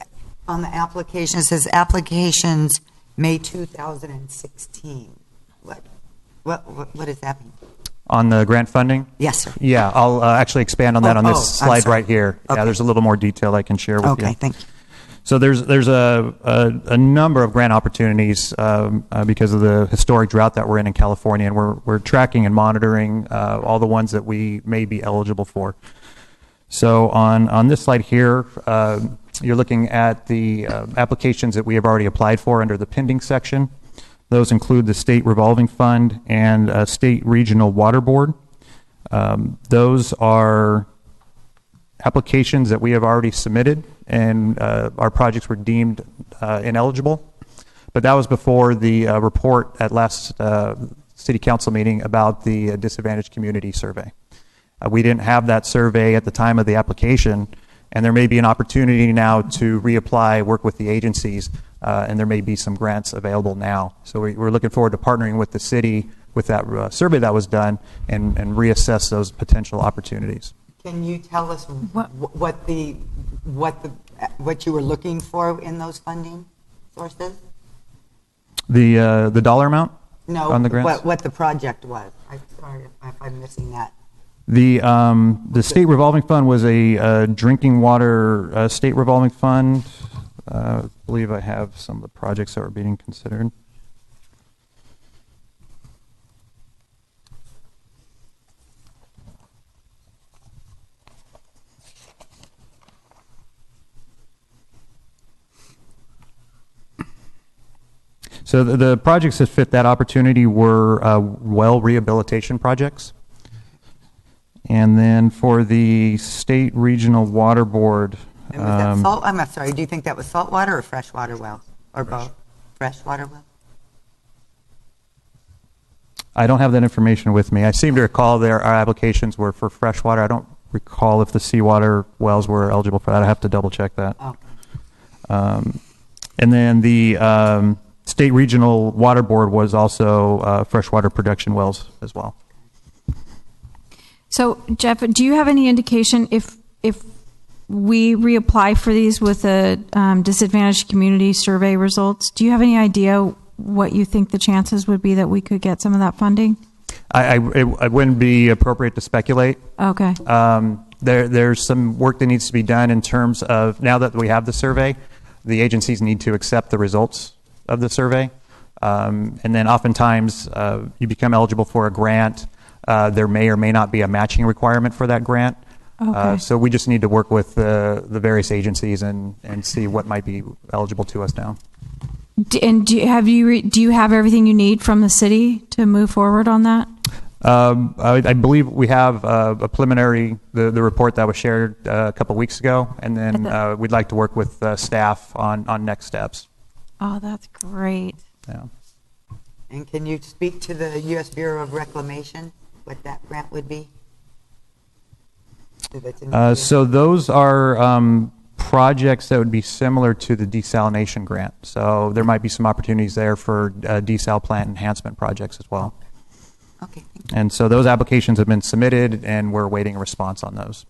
on the application, it says applications May 2016. What does that mean? On the grant funding? Yes, sir. Yeah, I'll actually expand on that on this I'm slide sorry. right here. Okay. Yeah, there's a little more detail I can share with you. Okay, thank you. So there's a number of grant opportunities because of the historic drought that we're in California, and we're tracking and monitoring all the ones that we may be eligible for. So on this slide here, you're looking at the applications that we have already applied for under the pending section. Those include the State Revolving Fund and State Regional Water Board. Those are applications that we have already submitted, and our projects were deemed ineligible. But that was before the report at last City Council meeting about the Disadvantaged Community Survey. We didn't have that survey at the time of the application, and there may be an opportunity now to reapply, work with the agencies, and there may be some grants available now. So we're looking forward to partnering with the city with that survey that was done and reassess those potential opportunities. Can you tell us what you were looking for in those funding sources? The dollar amount No, on the grants? what the project was. I'm sorry if I'm missing that. The state revolving fund was a drinking water state revolving fund. I believe I have some of the projects that were being considered. So the projects that fit that opportunity were well rehabilitation projects. And then for the State Regional Water Board, And was that salt? I'm sorry. Do you think that was saltwater or freshwater wells, or both? Freshwater wells. I don't have that information with me. I seem to recall our applications were for freshwater. I don't recall if the seawater wells were eligible for that. I have to double check that. Oh. And then the State Regional Water Board was also freshwater production wells as well. So, Jeff, do you have any indication if we reapply for these with the disadvantaged community survey results? Do you have any idea what you think the chances would be that we could get some of that funding? It wouldn't be appropriate to speculate. Okay. There's some work that needs to be done in terms of, now that we have the survey, the agencies need to accept the results of the survey. And then oftentimes you become eligible for a grant. There may or may not be a matching requirement for that grant. Okay. So we just need to work with the various agencies and see what might be eligible to us now. And do you have everything you need from the city to move forward on that? I believe we have a preliminary, the report that was shared a couple of weeks ago, and then we'd like to work with staff on next steps. Oh, that's great. Yeah. And can you speak to the U.S. Bureau of Reclamation, what that grant would be? So those are projects that would be similar to the desalination grant. So there might be some opportunities there for desal plant enhancement projects as well. Okay. Thank And so those applications have been submitted, and we're awaiting a response on those.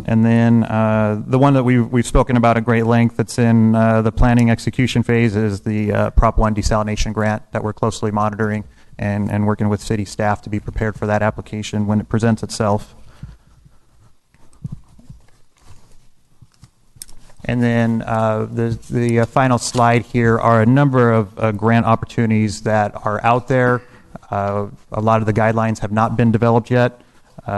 And then the one that we've spoken about at great length that's in the planning execution phase is the Prop 1 desalination grant that we're closely monitoring and working with city staff to be prepared for that application when it presents itself. And then the final slide here are a number of grant opportunities that are out there. A lot of the guidelines have not been developed yet.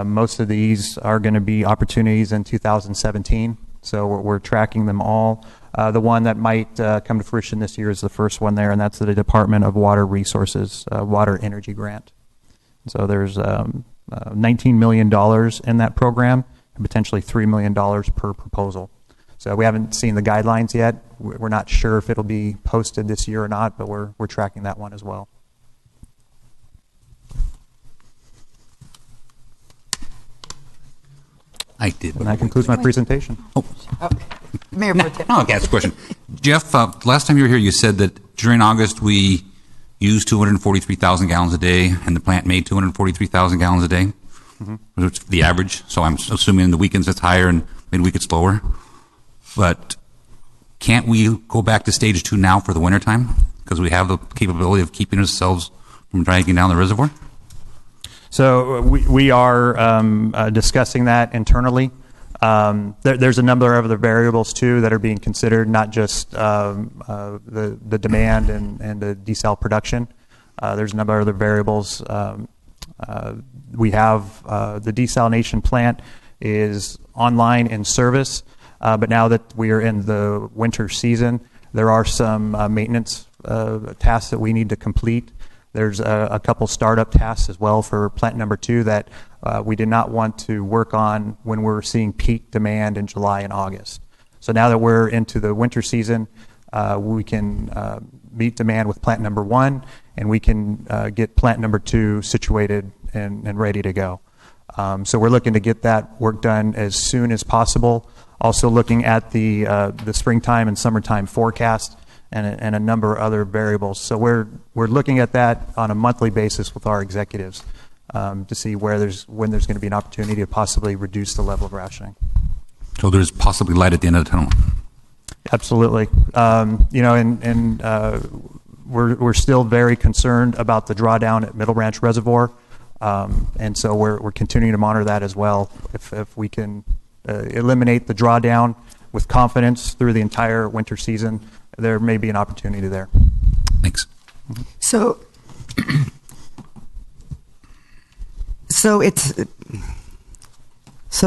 Most of these are going to be opportunities in 2017, so we're tracking them all. The one that might come to fruition this year is the first one there, and that's the Department of Water Resources Water Energy Grant. So there's $19 million in that program, and potentially $3 million per proposal. So we haven't seen the guidelines yet. We're not sure if it'll be posted this year or not, but we're tracking that one as well. I did. And that concludes my presentation. Mayor Pro Tem. I'll ask a question. Jeff, last time you were here, you said that during August we used 243,000 gallons a day, and the plant made 243,000 gallons a day. It's the average. So I'm assuming in the weekends it's higher and midweek it's lower. But can't we go back to stage 2 now for the wintertime? Because we have the capability of keeping ourselves from dragging down the reservoir? So we are discussing that internally. There's a number of other variables too that are being considered, not just the demand and the desal production. There's a number of other variables. We have the desalination plant is online in service, but now that we are in the winter season, there are some maintenance tasks that we need to complete. There's a couple startup tasks as well for plant number 2 that we did not want to work on when we're seeing peak demand in July and August. So now that we're into the winter season, we can meet demand with plant number 1, and we can get plant number 2 situated and ready to go. So we're looking to get that work done as soon as possible. Also looking at the springtime and summertime forecast and a number of other variables. So we're looking at that on a monthly basis with our executives to see when there's going to be an opportunity to possibly reduce the level of rationing. So there's possibly light at the end of the tunnel. Absolutely. We're still very concerned about the drawdown at Middle Ranch Reservoir, and so we're continuing to monitor that as well. If we can eliminate the drawdown with confidence through the entire winter season, there may be an opportunity there. Thanks. So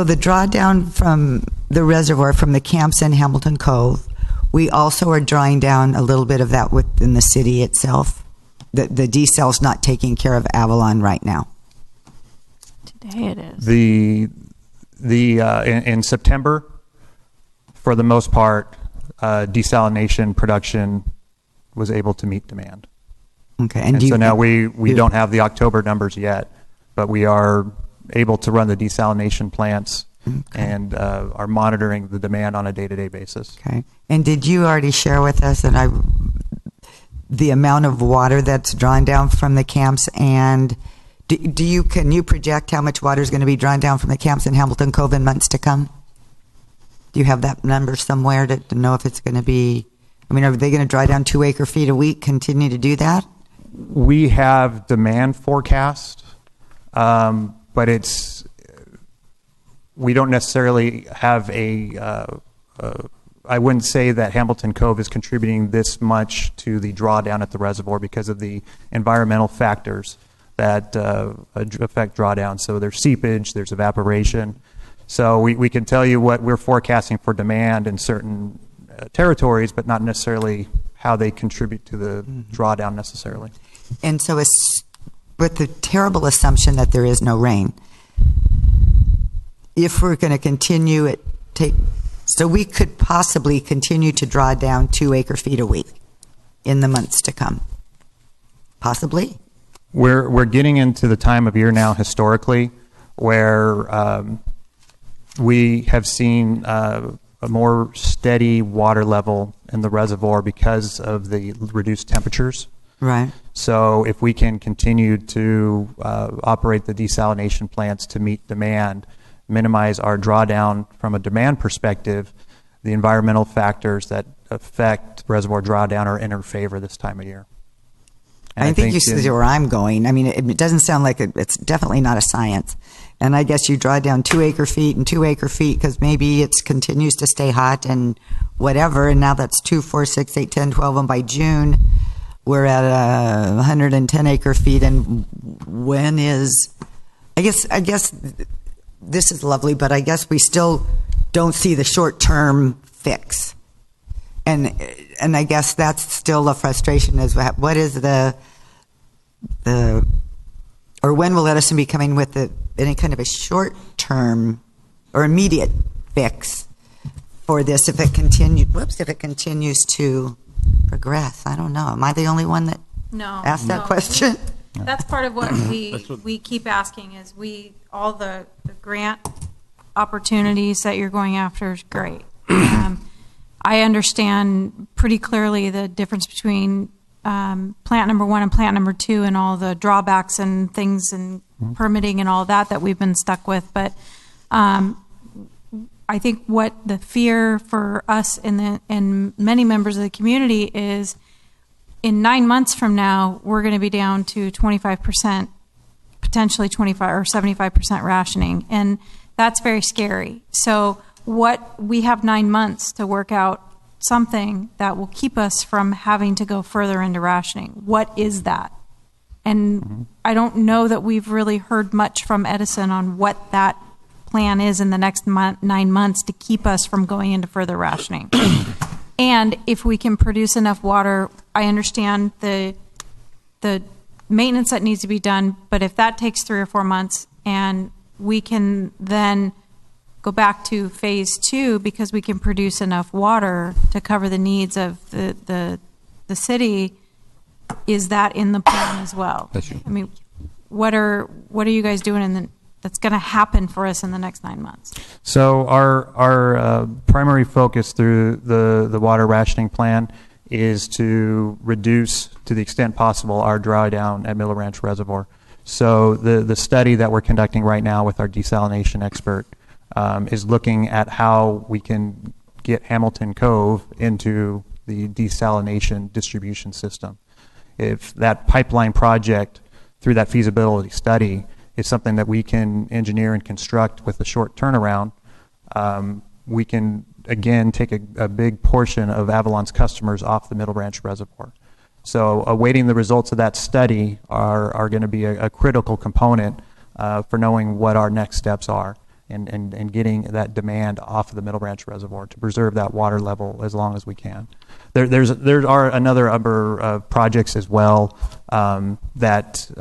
the drawdown from the reservoir from the camps in Hamilton Cove, we also are drawing down a little bit of that within the city itself. The desal's not taking care of Avalon right now. Today it is. In September, for the most part, desalination production was able to meet demand. Okay, And so now we don't have the October numbers yet, but we are able to run the desalination plants and are monitoring the demand on a day-to-day basis. Okay, and did you already share with us the amount of water that's drawn down from the camps, and can you project how much water is going to be drawn down from the camps in Hamilton Cove in months to come? Do you have that number somewhere to know if it's going to be, are they going to draw down 2 acre-feet a week, continue to do that? We have demand forecast, but we don't necessarily have I wouldn't say that Hamilton Cove is contributing this much to the drawdown at the reservoir because of the environmental factors that affect drawdown. So there's seepage, there's evaporation. So we can tell you what we're forecasting for demand in certain territories, but not necessarily how they contribute to the drawdown necessarily. And so with the terrible assumption that there is no rain, if we're going to continue so we could possibly continue to draw down 2 acre-feet a week in the months to come. Possibly. We're getting into the time of year now historically where we have seen a more steady water level in the reservoir because of the reduced temperatures. Right. So if we can continue to operate the desalination plants to meet demand, minimize our drawdown from a demand perspective, the environmental factors that affect reservoir drawdown are in our favor this time of year. And I think you see where I'm going. It doesn't sound like it's definitely not a science. And I guess you draw down 2 acre-feet and 2 acre-feet because maybe it continues to stay hot and whatever. And now that's 2, 4, 6, 8, 10, 12. And by June, we're at 110 acre-feet. And when is I guess this is lovely, but I guess we still don't see the short-term fix. And I guess that's still a frustration, is what is the or when will Edison be coming with any kind of a short-term or immediate fix for this if it continues to progress? I don't know. Am I the only one that asked that question? That's part of what we keep asking is all the grant opportunities that you're going after is great. I understand pretty clearly the difference between plant number 1 and plant number 2 and all the drawbacks and things and permitting and all that we've been stuck with. But I think what the fear for us and many members of the community is in 9 months from now, we're going to be down to 25%, potentially 25 or 75% rationing. And that's very scary. So we have 9 months to work out something that will keep us from having to go further into rationing. What is that? And I don't know that we've really heard much from Edison on what that plan is in the next 9 months to keep us from going into further rationing. And if we can produce enough water, I understand the maintenance that needs to be done, but if that takes 3 or 4 months and we can then go back to phase 2 because we can produce enough water to cover the needs of the city, is that in the plan as well? I mean, what are you guys doing that's going to happen for us in the next 9 months? So our primary focus through the water rationing plan is to reduce, to the extent possible, our drawdown at Miller Ranch Reservoir. So the study that we're conducting right now with our desalination expert is looking at how we can get Hamilton Cove into the desalination distribution system. If that pipeline project, through that feasibility study, is something that we can engineer and construct with a short turnaround, we can, again, take a big portion of Avalon's customers off the Middle Branch Reservoir. So awaiting the results of that study are going to be a critical component for knowing what our next steps are and getting that demand off of the Middle Branch Reservoir to preserve that water level as long as we can. There are another number of projects as well that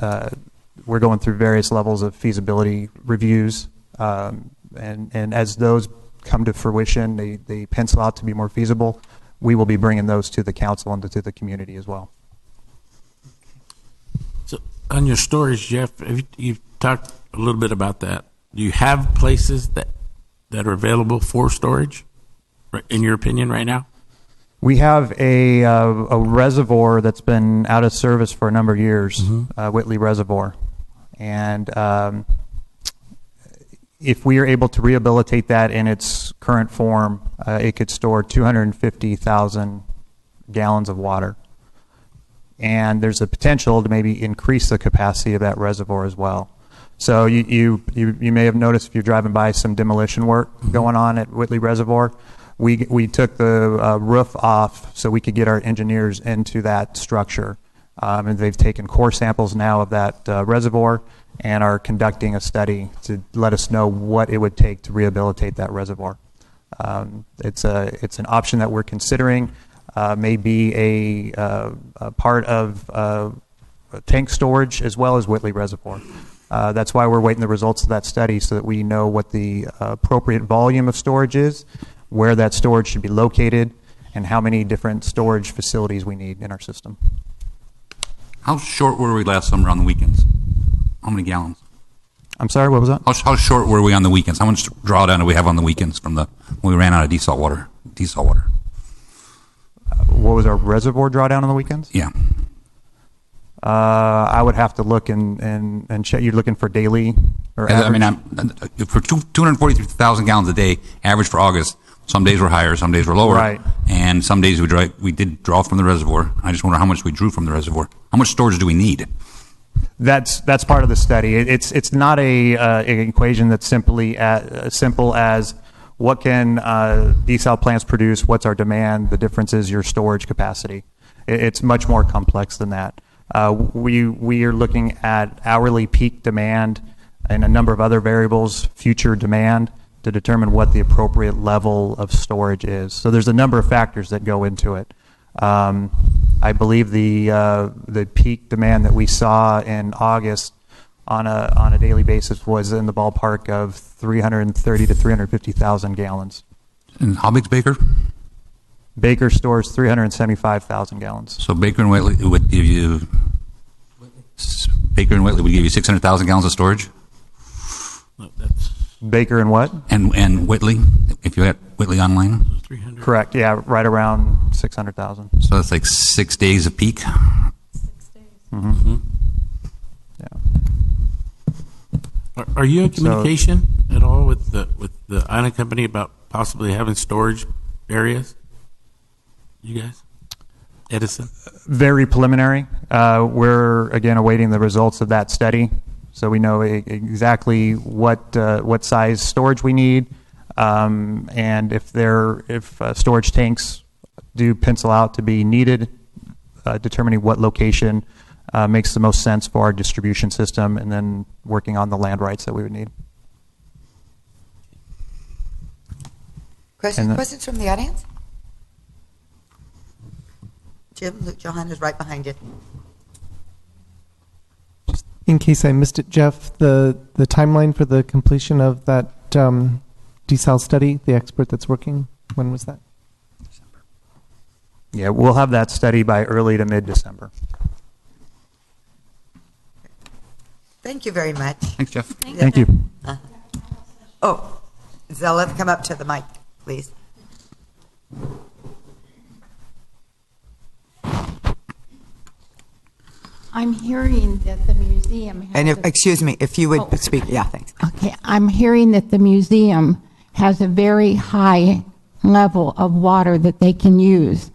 we're going through various levels of feasibility reviews, and as those come to fruition, they pencil out to be more feasible, we will be bringing those to the council and to the community as well. So on your storage, Jeff, you've talked a little bit about that. Do you have places that are available for storage, in your opinion, right now? We have a reservoir that's been out of service for a number of years, Whitley Reservoir. And if we are able to rehabilitate that in its current form, it could store 250,000 gallons of water. And there's a potential to maybe increase the capacity of that reservoir as well. So you may have noticed if you're driving by some demolition work going on at Whitley Reservoir. We took the roof off so we could get our engineers into that structure. And they've taken core samples now of that reservoir and are conducting a study to let us know what it would take to rehabilitate that reservoir. It's an option that we're considering. May be a part of tank storage as well as Whitley Reservoir. That's why we're waiting the results of that study so that we know what the appropriate volume of storage is, where that storage should be located, and how many different storage facilities we need in our system. How short were we last summer on the weekends? How many gallons? I'm sorry, what was that? How short were we on the weekends? How much drawdown do we have on the weekends from when we ran out of desal water? What was our reservoir drawdown on the weekends? Yeah. I would have to look and check. You're looking for daily or average? I mean, for 243,000 gallons a day, average for August, some days were higher, some days were lower. Right. And some days we did draw from the reservoir. I just wonder how much we drew from the reservoir. How much storage do we need? That's part of the study. It's not an equation that's simply as simple as what can desal plants produce, what's our demand, the difference is your storage capacity. It's much more complex than that. We are looking at hourly peak demand and a number of other variables, future demand, to determine what the appropriate level of storage is. So there's a number of factors that go into it. I believe the peak demand that we saw in August on a daily basis was in the ballpark of 330 to 350,000 gallons. And how big's Baker? Baker stores 375,000 gallons. So Baker and Whitley would give you 600,000 gallons of storage. No, that's Baker and what? And Whitley, if you had Whitley online, 300. Correct. Yeah, right around 600,000. so that's like 6 days of peak. 6 days. Mm-hmm. Yeah. Are you in communication at all with the island company about possibly having storage areas? You guys, Edison. Very preliminary. We're again awaiting the results of that study, so we know exactly what size storage we need, and if storage tanks do pencil out to be needed, determining what location makes the most sense for our distribution system, and then working on the land rights that we would need. Questions from the audience? Jim, Luke Johan is right behind you. In case I missed it, Jeff, the timeline for the completion of that desal study, the expert that's working, when was that? Yeah, we'll have that study by early to mid-December. Thank you very much. Thanks, Jeff. Thank you. Oh, Zella, come up to the mic, please. I'm hearing that the museum has And a- excuse me, if you would speak. Yeah, thanks. okay, I'm hearing that the museum has a very high level of water that they can use.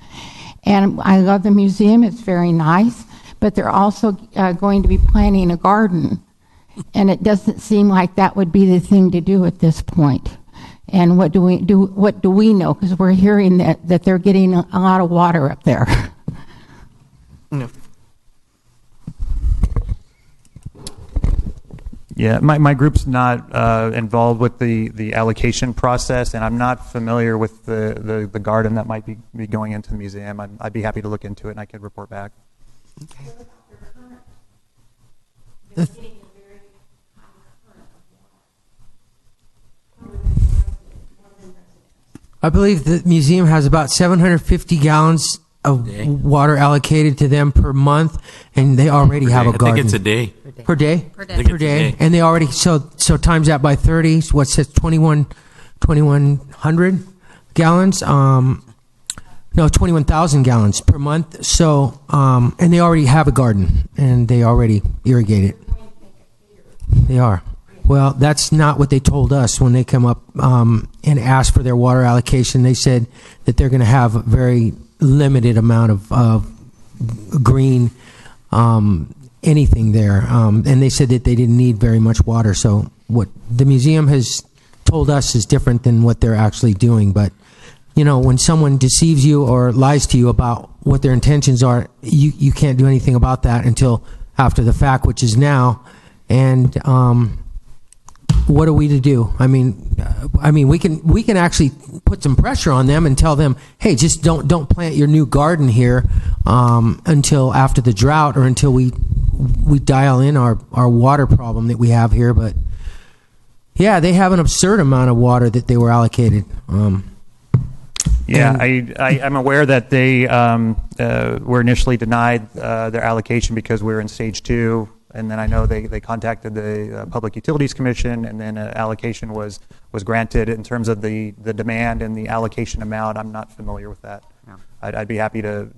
And I love the museum, it's very nice, but they're also going to be planting a garden. And it doesn't seem like that would be the thing to do at this point. And what do we know? Because we're hearing that they're getting a lot of water up there. No. Yeah, my group's not involved with the allocation process, and I'm not familiar with the garden that might be going into the museum. I'd be happy to look into it, and I could report back. Okay. I believe the museum has about 750 gallons of water allocated to them per month, and they already have a I garden. think it's a day. Per day? I think it's a day. And they already, so times that by 30, so what says 2,100 gallons? No, 21,000 gallons per month. So, and they already have a garden, and they already irrigate it. They are. Well, that's not what they told us when they come up and asked for their water allocation. They said that they're going to have a very limited amount of green anything there. And they said that they didn't need very much water. So what the museum has told us is different than what they're actually doing. But, you know, when someone deceives you or lies to you about what their intentions are, you can't do anything about that until after the fact, which is now. And what are we to do? I mean, we can actually put some pressure on them and tell them, hey, just don't plant your new garden here until after the drought or until we dial in our water problem that we have here. But yeah, they have an absurd amount of water that they were allocated. Yeah, I'm aware that they were initially denied their allocation because we were in stage 2. And then I know they contacted the Public Utilities Commission, and then an allocation was granted. In terms of the demand and the allocation amount, I'm not familiar with that. Yeah. I'd be happy to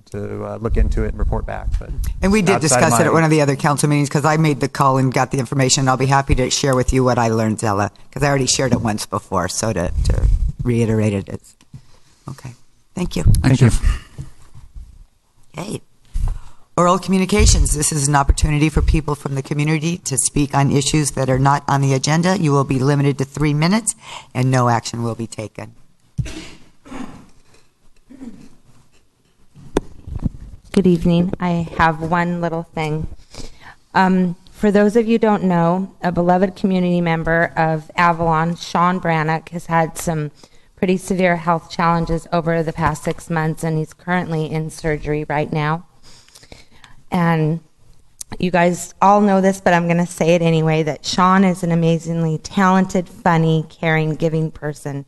look into it and report back. But And we did discuss it at one of the other council meetings because I made the call and got the information. I'll be happy to share with you what I learned, Zella, because I already shared it once before. So to reiterate it, it's okay. Thank you. Thank you. Okay. Oral communications. This is an opportunity for people from the community to speak on issues that are not on the agenda. You will be limited to 3 minutes, and no action will be taken. Good evening. I have one little thing. For those of you who don't know, a beloved community member of Avalon, Sean Brannock, has had some pretty severe health challenges over the past 6 months, and he's currently in surgery right now. And you guys all know this, but I'm going to say it anyway, that Sean is an amazingly talented, funny, caring, giving person.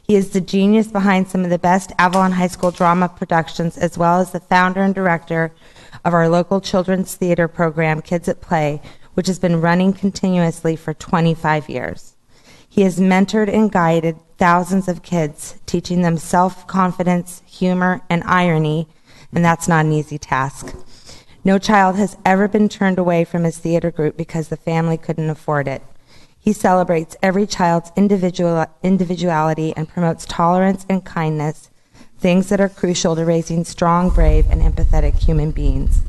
He is the genius behind some of the best Avalon High School drama productions, as well as the founder and director of our local children's theater program, Kids at Play, which has been running continuously for 25 years. He has mentored and guided thousands of kids, teaching them self-confidence, humor, and irony, and that's not an easy task. No child has ever been turned away from his theater group because the family couldn't afford it. He celebrates every child's individuality and promotes tolerance and kindness, things that are crucial to raising strong, brave, and empathetic human beings.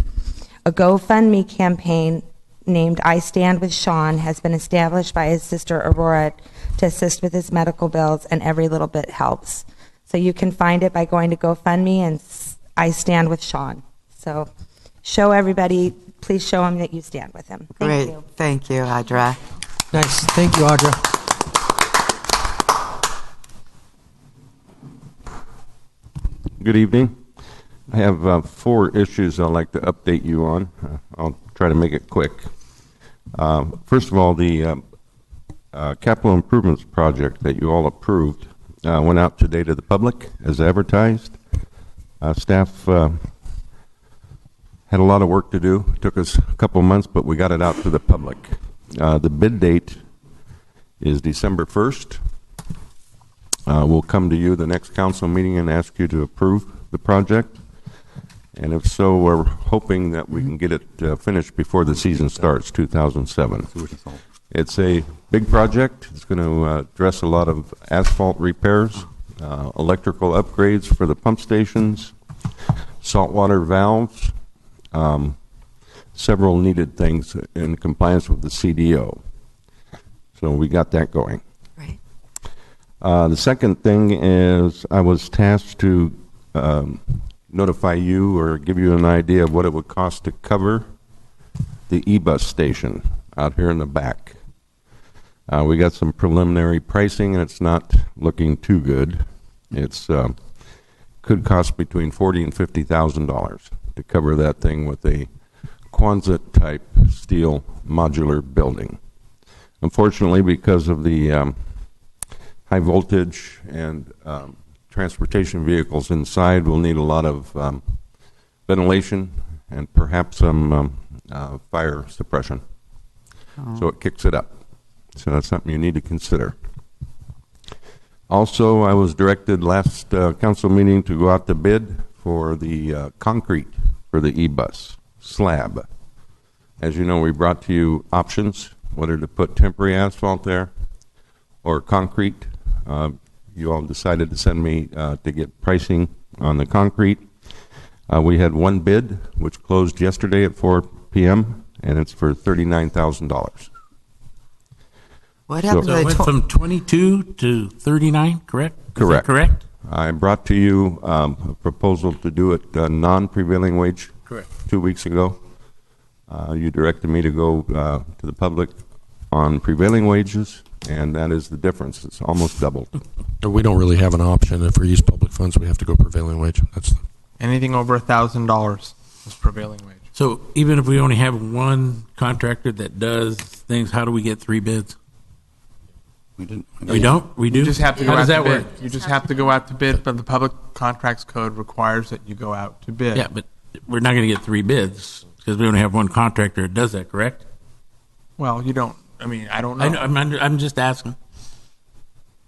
A GoFundMe campaign named I Stand With Sean has been established by his sister Aurora to assist with his medical bills, and every little bit helps. So you can find it by going to GoFundMe and I Stand With Sean. So show everybody, please show him that you stand with him. Thank you. Thank you, Audra. Nice. Thank you, Audra. Good evening. I have 4 issues I'd like to update you on. I'll try to make it quick. First of all, the capital improvements project that you all approved went out today to the public as advertised. Staff had a lot of work to do. It took us a couple months, but we got it out to the public. The bid date is December 1st. We'll come to you the next council meeting and ask you to approve the project. And if so, we're hoping that we can get it finished before the season starts, 2007. It's a big project. It's going to address a lot of asphalt repairs, electrical upgrades for the pump stations, saltwater valves, several needed things in compliance with the CDO. So we got that going. Right. The second thing is I was tasked to notify you or give you an idea of what it would cost to cover the e-bus station out here in the back. We got some preliminary pricing, and it's not looking too good. It's could cost between $40,000 and $50,000 to cover that thing with a Quonset type steel modular building. Unfortunately, because of the high voltage and transportation vehicles inside, we'll need a lot of ventilation and perhaps some fire suppression. So it kicks it up. So that's something you need to consider. Also, I was directed last council meeting to go out to bid for the concrete for the e-bus slab. As you know, we brought to you options, whether to put temporary asphalt there or concrete. You all decided to send me to get pricing on the concrete. We had one bid, which closed yesterday at 4 p.m., and it's for $39,000. What happened So it went from 22 to 39, correct? Is that Correct. correct? I brought to you a proposal to do it non-prevailing wage Correct. 2 weeks ago. You directed me to go to the public on prevailing wages, and that is the difference. It's almost doubled. We don't really have an option. If we use public funds, we have to go prevailing wage. That's Anything over $1,000 is prevailing wage. So even if we only have one contractor that does things, how do we get 3 bids? We didn't. We don't? We do? You just have to go How out does to that bid. work? You just have to go out to bid, but the Public Contracts Code requires that you go out to bid. Yeah, but we're not going to get 3 bids because we only have one contractor that does that, correct? Well, you don't. I mean, I don't know. I'm just asking.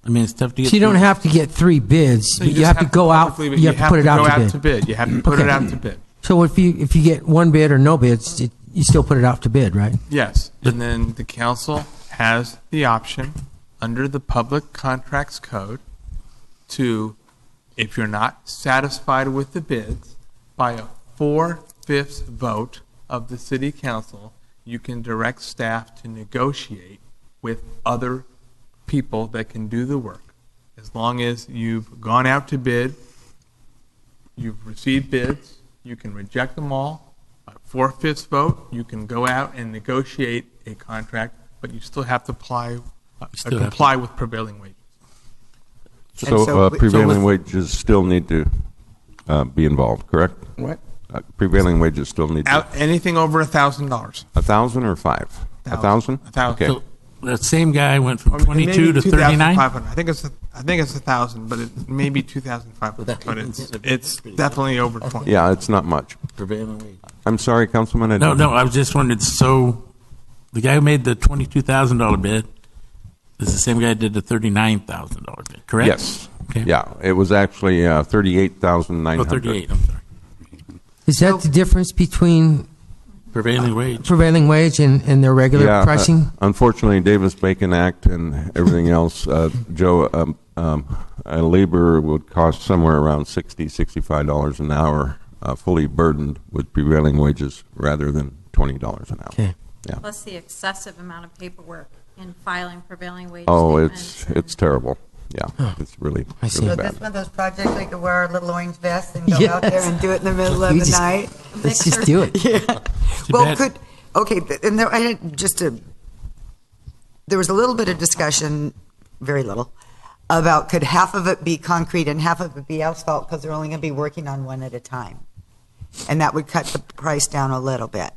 I mean, it's tough to get. So you don't 3. have to get 3 bids, So but you just have to go out. publicly- You have to put it out to bid. You have to put it out to bid. So if you get 1 bid or no bids, you still put it out to bid, right? Yes, and then the council has the option under the Public Contracts Code to, if you're not satisfied with the bids, by a 4/5 vote of the city council, you can direct staff to negotiate with other people that can do the work. As long as you've gone out to bid, you've received bids, you can reject them all, 4/5 vote, you can go out and negotiate a contract, but you still have to comply with prevailing wages. So prevailing wages still need to be involved, correct? What? Prevailing wages still need to. Anything over $1,000. 1,000 or 5? 1,000? 1,000. Okay. So that same guy went from Or maybe 22 to 39? 2,500. I think it's 1,000, but it may be 2,500. But it's definitely over 20. Yeah, it's not much. Prevailing wage. I'm sorry, Councilman. No, I was just wondering, so the guy who made the $22,000 bid is the same guy who did the $39,000 bid, correct? Yes. Okay. Yeah, it was actually $38,900. Oh, 38, I'm sorry. Is that the difference between Prevailing wage. prevailing wage and their regular pricing? Unfortunately, Davis-Bacon Act and everything else, Joe, a laborer would cost somewhere around $60, $65 an hour, fully burdened with prevailing wages rather than $20 an hour. Okay. Yeah. Plus the excessive amount of paperwork in filing prevailing wage Oh, statements. it's terrible. Yeah, it's really, I see. really So bad. this one of those projects we could wear our little orange vests and go Yes. out there and do it in the middle of We the just- night? Let's just do it. Yeah. Too Well, bad. and there, I had there was a little bit of discussion, very little, about could half of it be concrete and half of it be asphalt because they're only going to be working on one at a time. And that would cut the price down a little bit.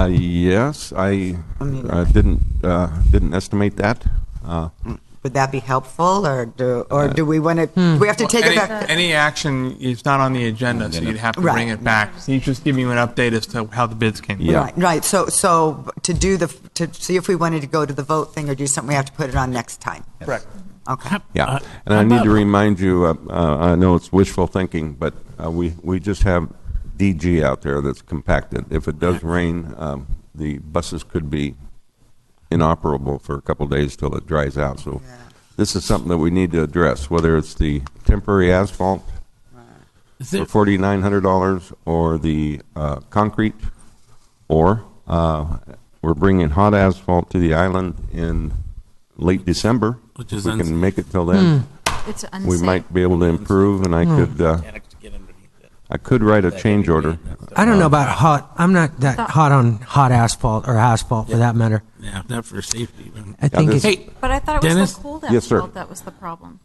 Yes, I didn't estimate that. Would that be helpful, or do we want to? Do we have to take it back? Any action is not on the agenda, so you'd have to bring Right. it back. So he's just giving you an update as to how the bids came. Yeah. Right. So to see if we wanted to go to the vote thing or do something, we have to put it on next time. Correct. Okay. Yeah, and I need to remind you, I know it's wishful thinking, but we just have DG out there that's compacted. If it does rain, the buses could be inoperable for a couple of days till it dries out. So this is something that we need to address, whether it's the temporary asphalt Is for there, $4,900 or the concrete, or we're bringing hot asphalt to the island in late December. Which is If we unsafe. can make it till then. It's unsafe. We might be able to improve, and I could write a change order. I don't know about hot. I'm not that hot on hot asphalt or asphalt for that matter. yeah, not for safety. But I think this- it's. Hey, But I thought it was Dennis? the cold Yes, sir. asphalt that was the problem.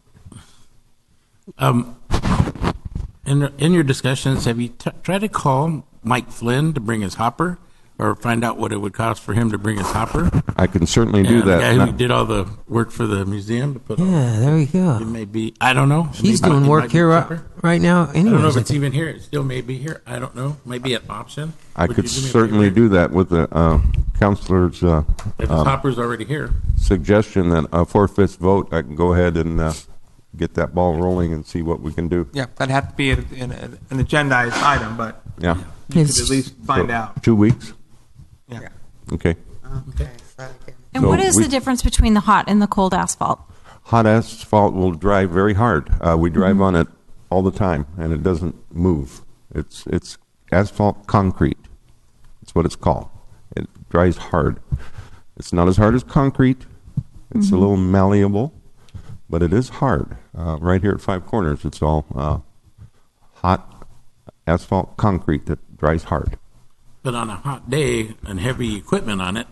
in your discussions, have you tried to call Mike Flynn to bring his hopper, or find out what it would cost for him to bring his hopper? I can certainly do The guy that. who did all the work for the museum to put. Yeah, there you go. It may be. I don't know. He's Maybe doing it work might be here cheaper. right now. I don't know if Anyways, it's even here. It still may be here. I don't know. Maybe an option. I Would could you do me a certainly favor? do that with the councilor's If his hopper's already here. suggestion that a 4/5 vote, I can go ahead and get that ball rolling and see what we can do. Yeah, that'd have to be an agendized item, but Yeah. you could at least find So, out. 2 weeks? Yeah. Okay. Okay. And So what is we- the difference between the hot and the cold asphalt? Hot asphalt will dry very hard. We drive on it all the time, and it doesn't move. It's asphalt concrete. That's what it's called. It dries hard. It's not as hard as concrete. It's a little malleable, but it is hard. Right here at Five Corners, it's all hot asphalt concrete that dries hard. But on a hot day and heavy equipment on it,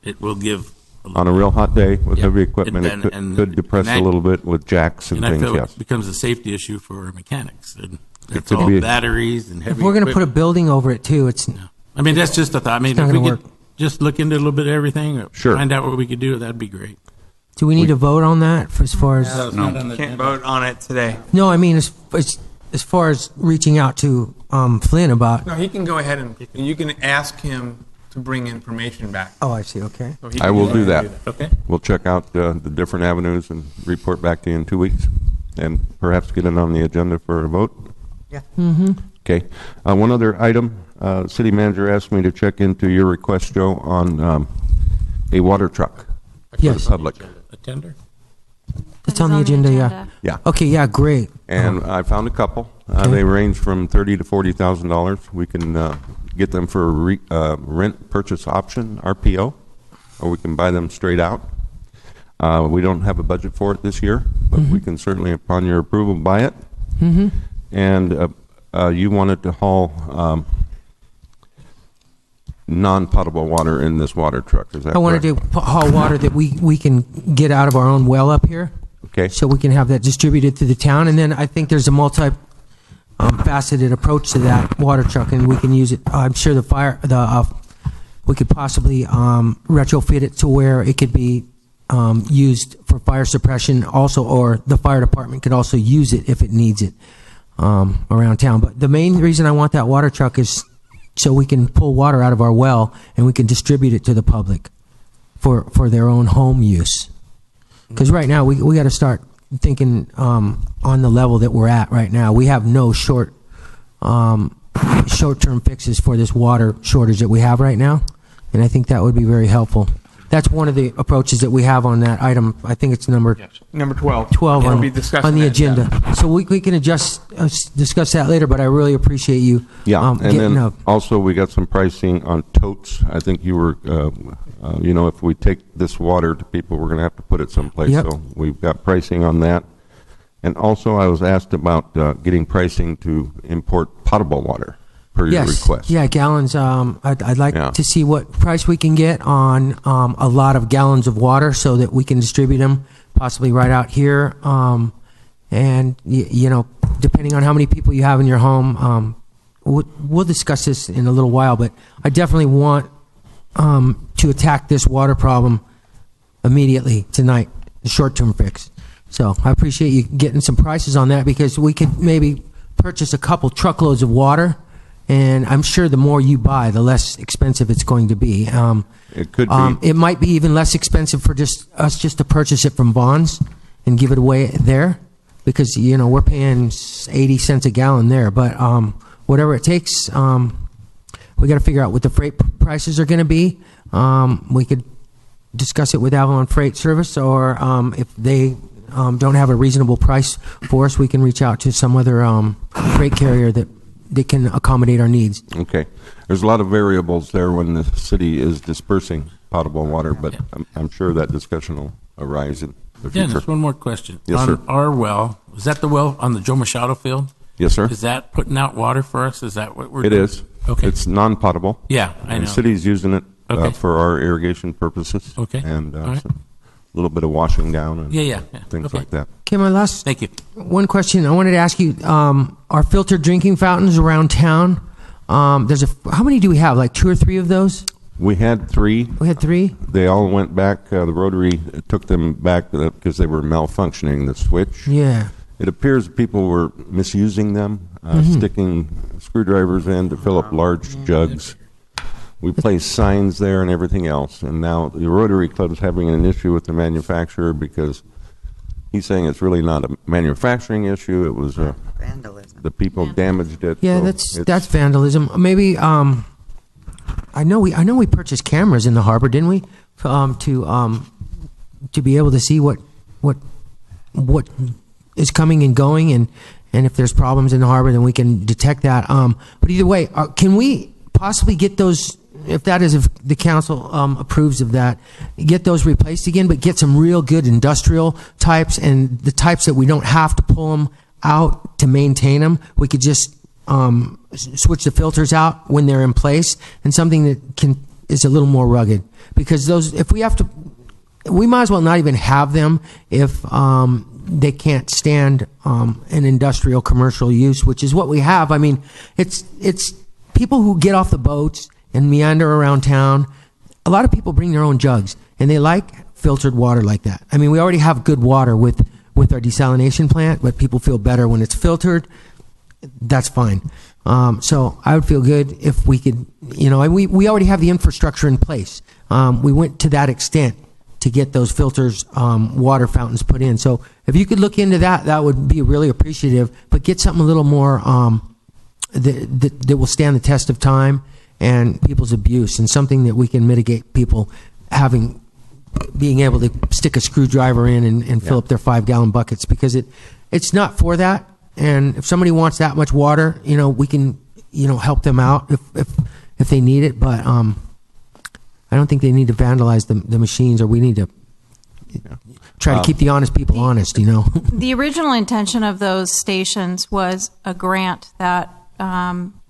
it will give. On a real hot day with Yeah. heavy equipment, And- it and- could depress and that- a little bit with jacks and And I things, feel yes. it becomes a safety issue for mechanics. And that's could all be. batteries and heavy if we're going to put a equipment. building over it too, it's I mean, that's just a thought. I mean, It's not if we gonna could work. just look into a little bit of everything, Sure. find out what we could do, that'd be great. Do we need to vote on that for as far as? Can't vote on it today. No, I mean as far as reaching out to Flynn about. No, he can go ahead and you can ask him to bring information back. Oh, I see. Okay. So he I can will go do ahead that. and Okay. We'll check out the different avenues and report back to you in 2 weeks, and perhaps get it on the agenda for a vote. Yeah. Okay. One other item, city manager asked me to check into your request, Joe, on a water truck for Yes. the public. A tender? It's on the agenda. Yeah. Yeah. Okay. Yeah. Great. And I found a couple. They range from $30,000 to $40,000. We can get them for a rent purchase option, RPO, or we can buy them straight out. We don't have a budget for it this year, but we can certainly, upon your approval, buy it. And you wanted to haul non-potable water in this water truck. Is that I wanted correct? to haul water that we can get out of our own well up here. Okay. So we can have that distributed through the town. And then I think there's a multi-faceted approach to that water truck, and we can use it. I'm sure we could possibly retrofit it to where it could be used for fire suppression also, or the fire department could also use it if it needs it around town. But the main reason I want that water truck is so we can pull water out of our well and we can distribute it to the public for their own home use. Because right now we got to start thinking on the level that we're at right now. We have no short-term fixes for this water shortage that we have right now, and I think that would be very helpful. That's one of the approaches that we have on that item. I think it's number 12. 12 We'll on, be discussing on the that, agenda. yeah. So we can discuss that later, but I really appreciate you And getting then up. also we got some pricing on totes. I think you were, if we take this water to people, we're going to have to put it someplace. Yep. So we've got pricing on that. And also I was asked about getting pricing to import potable water per your request. Yeah, gallons. I'd like Yeah. to see what price we can get on a lot of gallons of water so that we can distribute them possibly right out here. And, depending on how many people you have in your home, we'll discuss this in a little while, but I definitely want to attack this water problem immediately tonight, the short-term fix. So I appreciate you getting some prices on that, because we could maybe purchase a couple truckloads of water, and I'm sure the more you buy, the less expensive it's going to be. It could be. It might be even less expensive for us to purchase it from Bonds and give it away there, because we're paying 80 cents a gallon there. But whatever it takes, we got to figure out what the freight prices are going to be. We could discuss it with Avalon Freight Service, or if they don't have a reasonable price for us, we can reach out to some other freight carrier that they can accommodate our needs. Okay. There's a lot of variables there when the city is dispersing potable water, but I'm sure that discussion will arise in the future. Dennis, one more question. Yes, on sir. Our well, is that the well on the Joe Machado field? Yes, sir. Is that putting out water for us? Is that what we're It doing? is. Okay. It's non-potable. Yeah, I know. The city's using it Okay. for our irrigation purposes. Okay. And All right. a little bit of washing down and Yeah. things Okay. like that. Okay, my last Thank you. one question I wanted to ask you: our filtered drinking fountains around town. How many do we have? Like 2 or 3 of those? We had 3. We had 3. They all went back. The Rotary took them back because they were malfunctioning, the switch. Yeah. It appears people were misusing them, sticking screwdrivers in to fill up large jugs. We placed signs there and everything else, and now the Rotary Club is having an issue with the manufacturer because he's saying it's really not a manufacturing issue. It was Vandalism. the people damaged it. Yeah, so that's vandalism. Maybe I know we purchased cameras in the harbor, didn't we? To be able to see what is coming and going, and if there's problems in the harbor, then we can detect that. But either way, can we possibly get those? If the council approves of that, get those replaced again, but get some real good industrial types, and the types that we don't have to pull them out to maintain them. We could just switch the filters out when they're in place, and something that is a little more rugged. Because those, if we have to, we might as well not even have them if they can't stand an industrial commercial use, which is what we have. I mean, it's people who get off the boats and meander around town. A lot of people bring their own jugs, and they like filtered water like that. I mean, we already have good water with our desalination plant, but people feel better when it's filtered. That's fine. So I would feel good if we could, and we already have the infrastructure in place. We went to that extent to get those filters, water fountains put in. So if you could look into that, that would be really appreciative. But get something a little more that will stand the test of time and people's abuse, and something that we can mitigate people being able to stick a screwdriver in and fill up their 5-gallon buckets, because it's not for that. And if somebody wants that much water, we can help them out if they need it. But I don't think they need to vandalize the machines, or we need to try to keep the honest people honest. The original intention of those stations was a grant that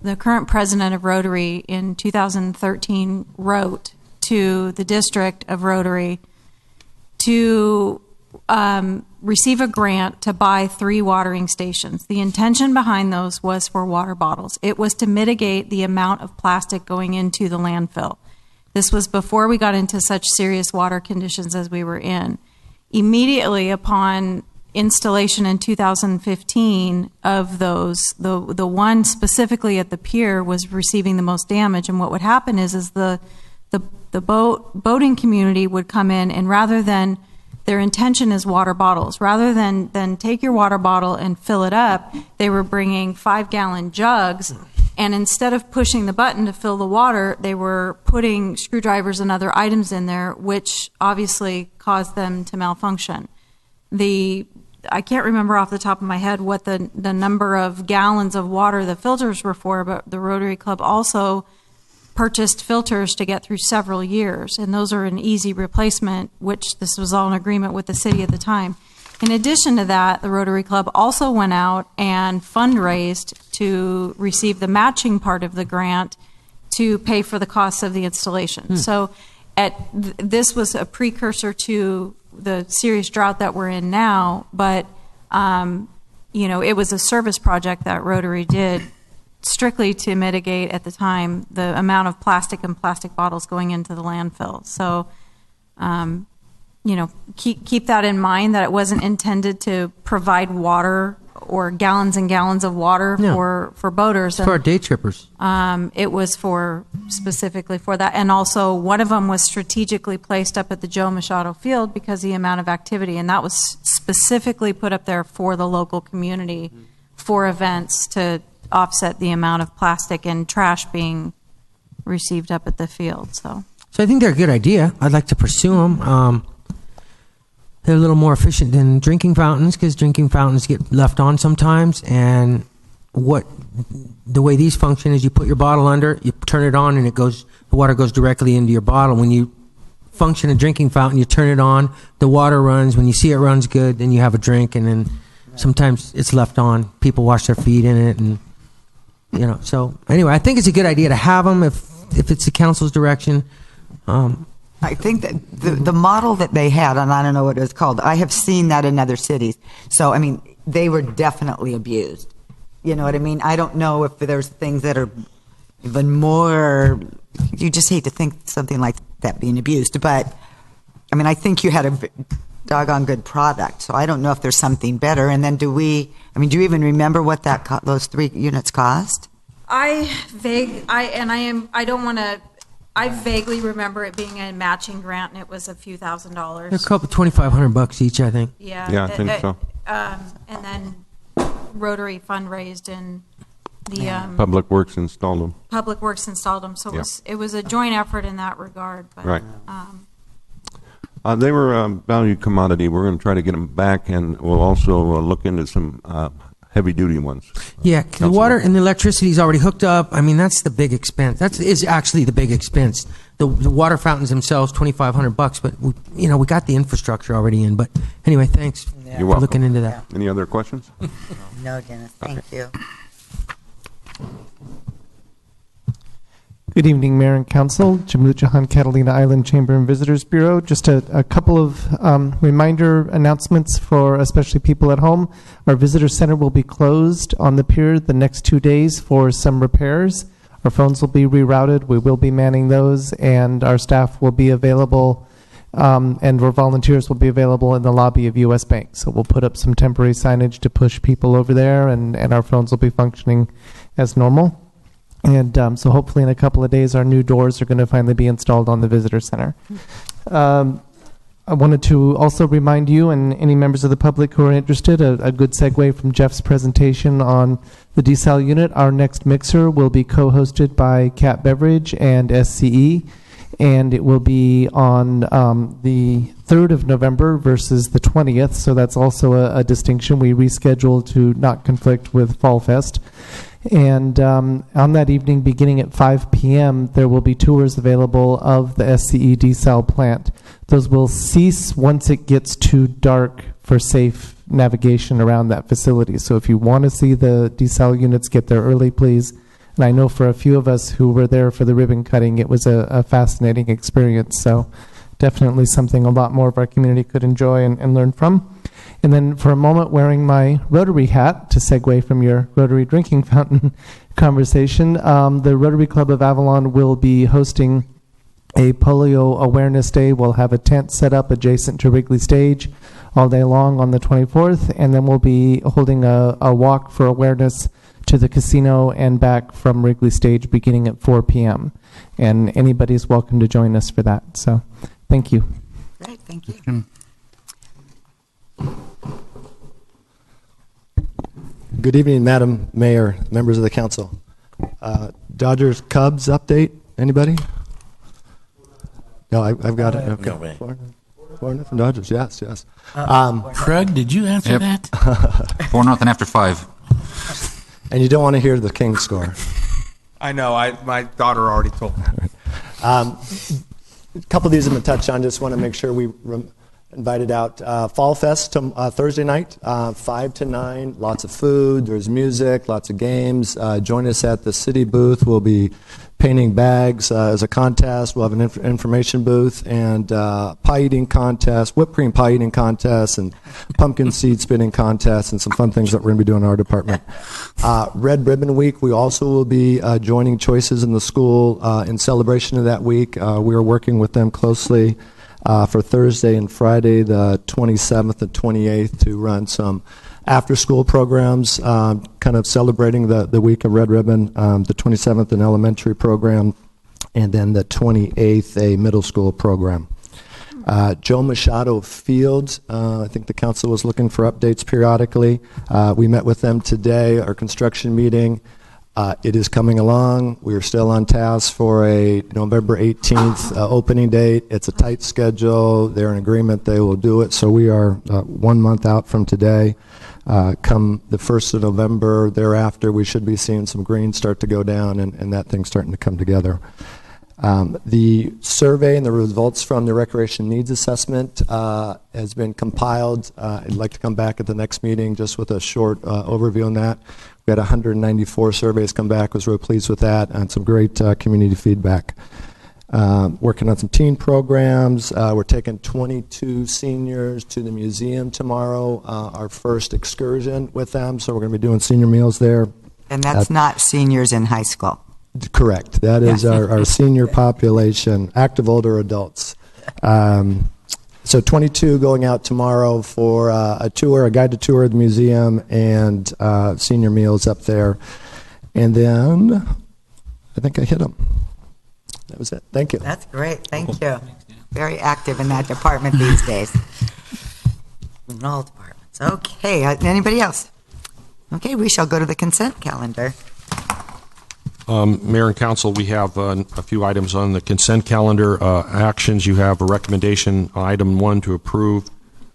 the current president of Rotary in 2013 wrote to the district of Rotary to receive a grant to buy 3 watering stations. The intention behind those was for water bottles. It was to mitigate the amount of plastic going into the landfill. This was before we got into such serious water conditions as we were in. Immediately upon installation in 2015 of those, the one specifically at the pier was receiving the most damage. And what would happen is the boating community would come in, and rather than, their intention is water bottles. Rather than take your water bottle and fill it up, they were bringing 5-gallon jugs, and instead of pushing the button to fill the water, they were putting screwdrivers and other items in there, which obviously caused them to malfunction. I can't remember off the top of my head what the number of gallons of water the filters were for, but the Rotary Club also purchased filters to get through several years, and those are an easy replacement, which this was all in agreement with the city at the time. In addition to that, the Rotary Club also went out and fundraised to receive the matching part of the grant to pay for the costs of the installation. So this was a precursor to the serious drought that we're in now, but it was a service project that Rotary did strictly to mitigate at the time the amount of plastic and plastic bottles going into the landfill. So, keep that in mind, that it wasn't intended to provide water or gallons and gallons of water for boaters. It's for our day trippers. It was specifically for that. And also one of them was strategically placed up at the Joe Machado Field because of the amount of activity. And that was specifically put up there for the local community for events to offset the amount of plastic and trash being received up at the field. So I think they're a good idea. I'd like to pursue them. They're a little more efficient than drinking fountains because drinking fountains get left on sometimes. And the way these function is you put your bottle under, you turn it on, and the water goes directly into your bottle. When you function a drinking fountain, you turn it on, the water runs. When you see it runs good, then you have a drink, and then sometimes it's left on. People wash their feet in it, and So anyway, I think it's a good idea to have them if it's the council's direction. I think that the model that they had, and I don't know what it was called, I have seen that in other cities. So, I mean, they were definitely abused. You know what I mean? I don't know if there's things that are even more, you just hate to think something like that being abused. But, I mean, I think you had a doggone good product. So I don't know if there's something better. And then do you even remember what those 3 units cost? I vaguely remember it being a matching grant, and it was a few $1,000s. They're a couple $2,500 each, I think. Yeah, I think so. And then Rotary fundraised, and the Public Works installed them. Public Works installed them. So it was a joint effort in that regard. But, right. They were a value commodity. We're going to try to get them back, and we'll also look into some heavy-duty ones. Yeah, the water and the electricity is already hooked up. I mean, that's the big expense. That is actually the big expense. The water fountains themselves, $2,500, but we got the infrastructure already in. But anyway, thanks for looking into that. Any other questions? No, Dennis. Thank you. Good evening, Mayor and Council. Jim Luchahan, Catalina Island Chamber and Visitors Bureau. Just a couple of reminder announcements for especially people at home. Our visitor center will be closed on the pier the next 2 days for some repairs. Our phones will be rerouted. We will be manning those, and our staff will be available, and our volunteers will be available in the lobby of U.S. Bank. So we'll put up some temporary signage to push people over there, and our phones will be functioning as normal. And so hopefully in a couple of days, our new doors are going to finally be installed on the visitor center. I wanted to also remind you and any members of the public who are interested, a good segue from Jeff's presentation on the desal unit. Our next mixer will be co-hosted by Cat Beverage and SCE, and it will be on the 3rd of November versus the 20th, so that's also a distinction. We rescheduled to not conflict with Fall Fest. And on that evening, beginning at 5 p.m., there will be tours available of the SCE desal plant. Those will cease once it gets too dark for safe navigation around that facility. So if you want to see the desal units, get there early, please. And I know for a few of us who were there for the ribbon cutting, it was a fascinating experience. So definitely something a lot more of our community could enjoy and learn from. And then for a moment, wearing my Rotary hat, to segue from your Rotary drinking fountain conversation, the Rotary Club of Avalon will be hosting a Polio Awareness Day. We'll have a tent set up adjacent to Wrigley Stage all day long on the 24th, and then we'll be holding a walk for awareness to the casino and back from Wrigley Stage beginning at 4 p.m. And anybody's welcome to join us for that. So thank you. Great, thank you. Good evening, Madam Mayor, members of the council. Dodgers Cubs update. Anybody? No, I've got it. Okay. No way. 4-0 Dodgers. Yes, yes. Craig, did you answer Yep. that? 4-0 after 5. And you don't want to hear the Kings score. I know. My daughter already told me. A couple of these have been touched on. Just want to make sure we invited out Fall Fest Thursday night, 5 to 9. Lots of food. There's music. Lots of games. Join us at the city booth. We'll be painting bags as a contest. We'll have an information booth and pie eating contest, whipped cream pie eating contest, and pumpkin seed spinning contest, and some fun things that we're going to be doing in our department. Red Ribbon Week, we also will be joining Choices in the School in celebration of that week. We are working with them closely for Thursday and Friday, the 27th and 28th, to run some after-school programs, kind of celebrating the week of Red Ribbon, the 27th an elementary program, and then the 28th a middle school program. Joe Machado Fields, I think the council was looking for updates periodically. We met with them today, our construction meeting. It is coming along. We are still on task for a November 18th opening date. It's a tight schedule. They're in agreement they will do it. So we are 1 month out from today. Come the 1st of November, thereafter, we should be seeing some green start to go down and that thing's starting to come together. The survey and the results from the Recreation Needs Assessment has been compiled. I'd like to come back at the next meeting just with a short overview on that. We had 194 surveys come back. Was really pleased with that, and some great community feedback. Working on some teen programs. We're taking 22 seniors to the museum tomorrow, our first excursion with them, so we're going to be doing senior meals there. And that's not seniors in high school. Correct. That is our senior population, active older adults. So 22 going out tomorrow for a tour, a guided tour of the museum, and senior meals up there. And then I think I hit them. That was it. Thank you. That's great. Thank you. Very active in that department these days. In all departments. Okay. Anybody else? Okay, we shall go to the consent calendar. Mayor and Council, we have a few items on the consent calendar. Actions, you have a recommendation, item 1, to approve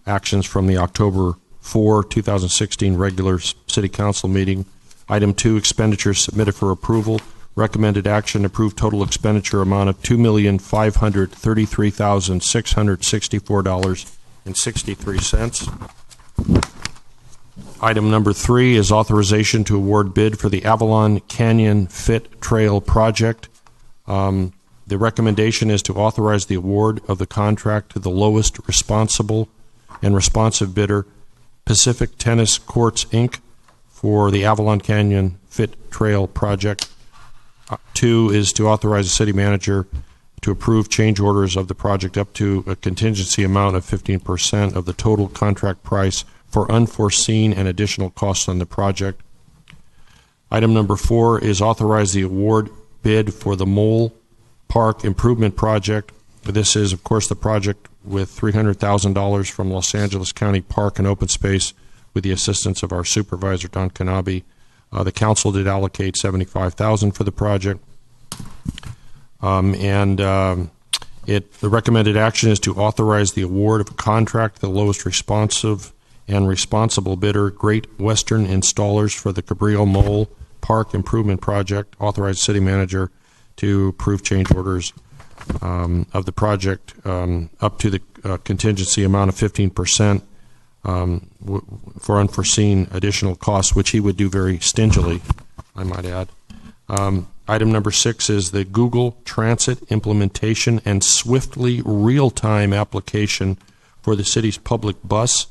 actions from the October 4, 2016 regular City Council meeting. Item 2, expenditures submitted for approval. Recommended action, approve total expenditure amount of $2,533,664.63. Item number 3 is authorization to award bid for the Avalon Canyon Fit Trail project. The recommendation is to authorize the award of the contract to the lowest responsible and responsive bidder, Pacific Tennis Courts, Inc., for the Avalon Canyon Fit Trail project. 2 is to authorize the city manager to approve change orders of the project up to a contingency amount of 15% of the total contract price for unforeseen and additional costs on the project. Item number 4 is authorize the award bid for the Mole Park Improvement Project. This is, of course, the project with $300,000 from Los Angeles County Park and Open Space with the assistance of our supervisor, Don Kanabe. The council did allocate $75,000 for the project. The recommended action is to authorize the award of a contract to the lowest responsive and responsible bidder, Great Western Installers, for the Cabrillo Mole Park Improvement Project. Authorize city manager to approve change orders of the project up to the contingency amount of 15% for unforeseen additional costs, which he would do very stingily, I might add. Item number 6 is the Google Transit implementation and Swiftly real-time application for the city's public bus.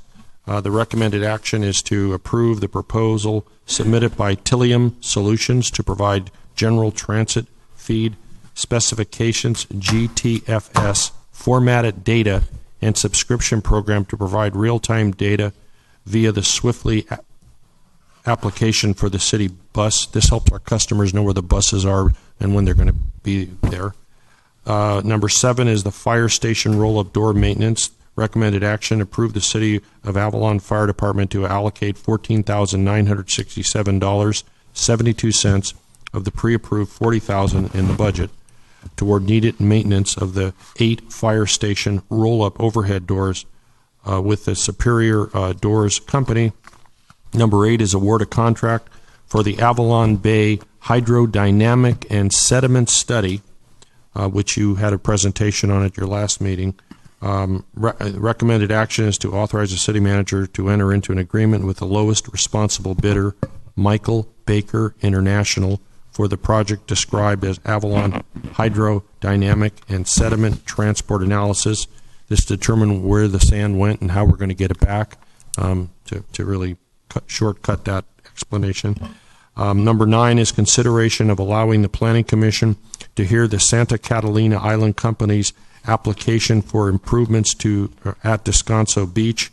The recommended action is to approve the proposal submitted by Tilium Solutions to provide general transit feed specifications, GTFS, formatted data, and subscription program to provide real-time data via the Swiftly application for the city bus. This helps our customers know where the buses are and when they're going to be there. Number 7 is the fire station roll-up door maintenance. Recommended action, approve the City of Avalon Fire Department to allocate $14,967.72 of the pre-approved $40,000 in the budget toward needed maintenance of the 8 fire station roll-up overhead doors with the Superior Doors Company. Number 8 is award a contract for the Avalon Bay Hydrodynamic and Sediment Study, which you had a presentation on at your last meeting. Recommended action is to authorize the city manager to enter into an agreement with the lowest responsible bidder, Michael Baker International, for the project described as Avalon Hydrodynamic and Sediment Transport Analysis. This determine where the sand went and how we're going to get it back, to really shortcut that explanation. Number 9 is consideration of allowing the Planning Commission to hear the Santa Catalina Island Company's application for improvements at Descanso Beach,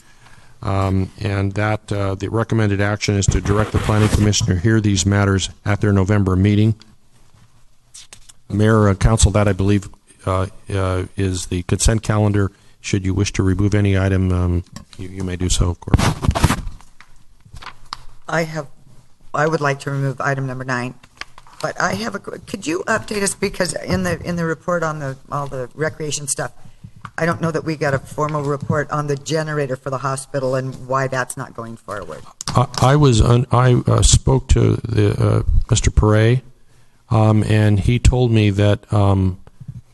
and that the recommended action is to direct the Planning Commission to hear these matters at their November meeting. Mayor, Council, that I believe is the consent calendar. Should you wish to remove any item, you may do so, of course. I would like to remove item number 9. But I have could you update us, because in the report on all the recreation stuff, I don't know that we got a formal report on the generator for the hospital and why that's not going forward. I spoke to Mr. Perret, and he told me that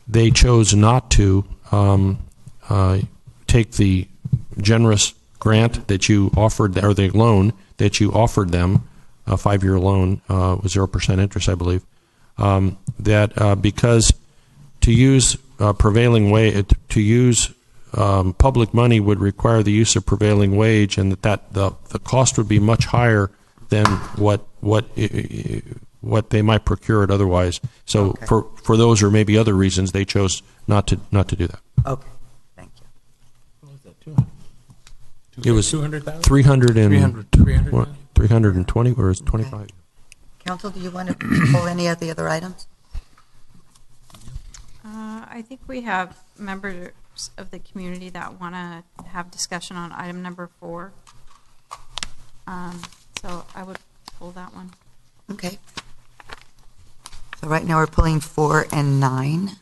they chose not to take the generous grant that you offered, or the loan that you offered them, a 5-year loan with 0% interest, I believe. Because to use public money would require the use of prevailing wage, and that the cost would be much higher than what they might procure it otherwise. So okay. for those or maybe other reasons, they chose not to do that. Okay, thank you. What was that? 200? It was 200,000. 320, or is it 25? Okay. Council, do you want to pull any of the other items? I think we have members of the community that want to have discussion on item number 4. So I would pull that one. Okay. So right now we're pulling 4 and 9.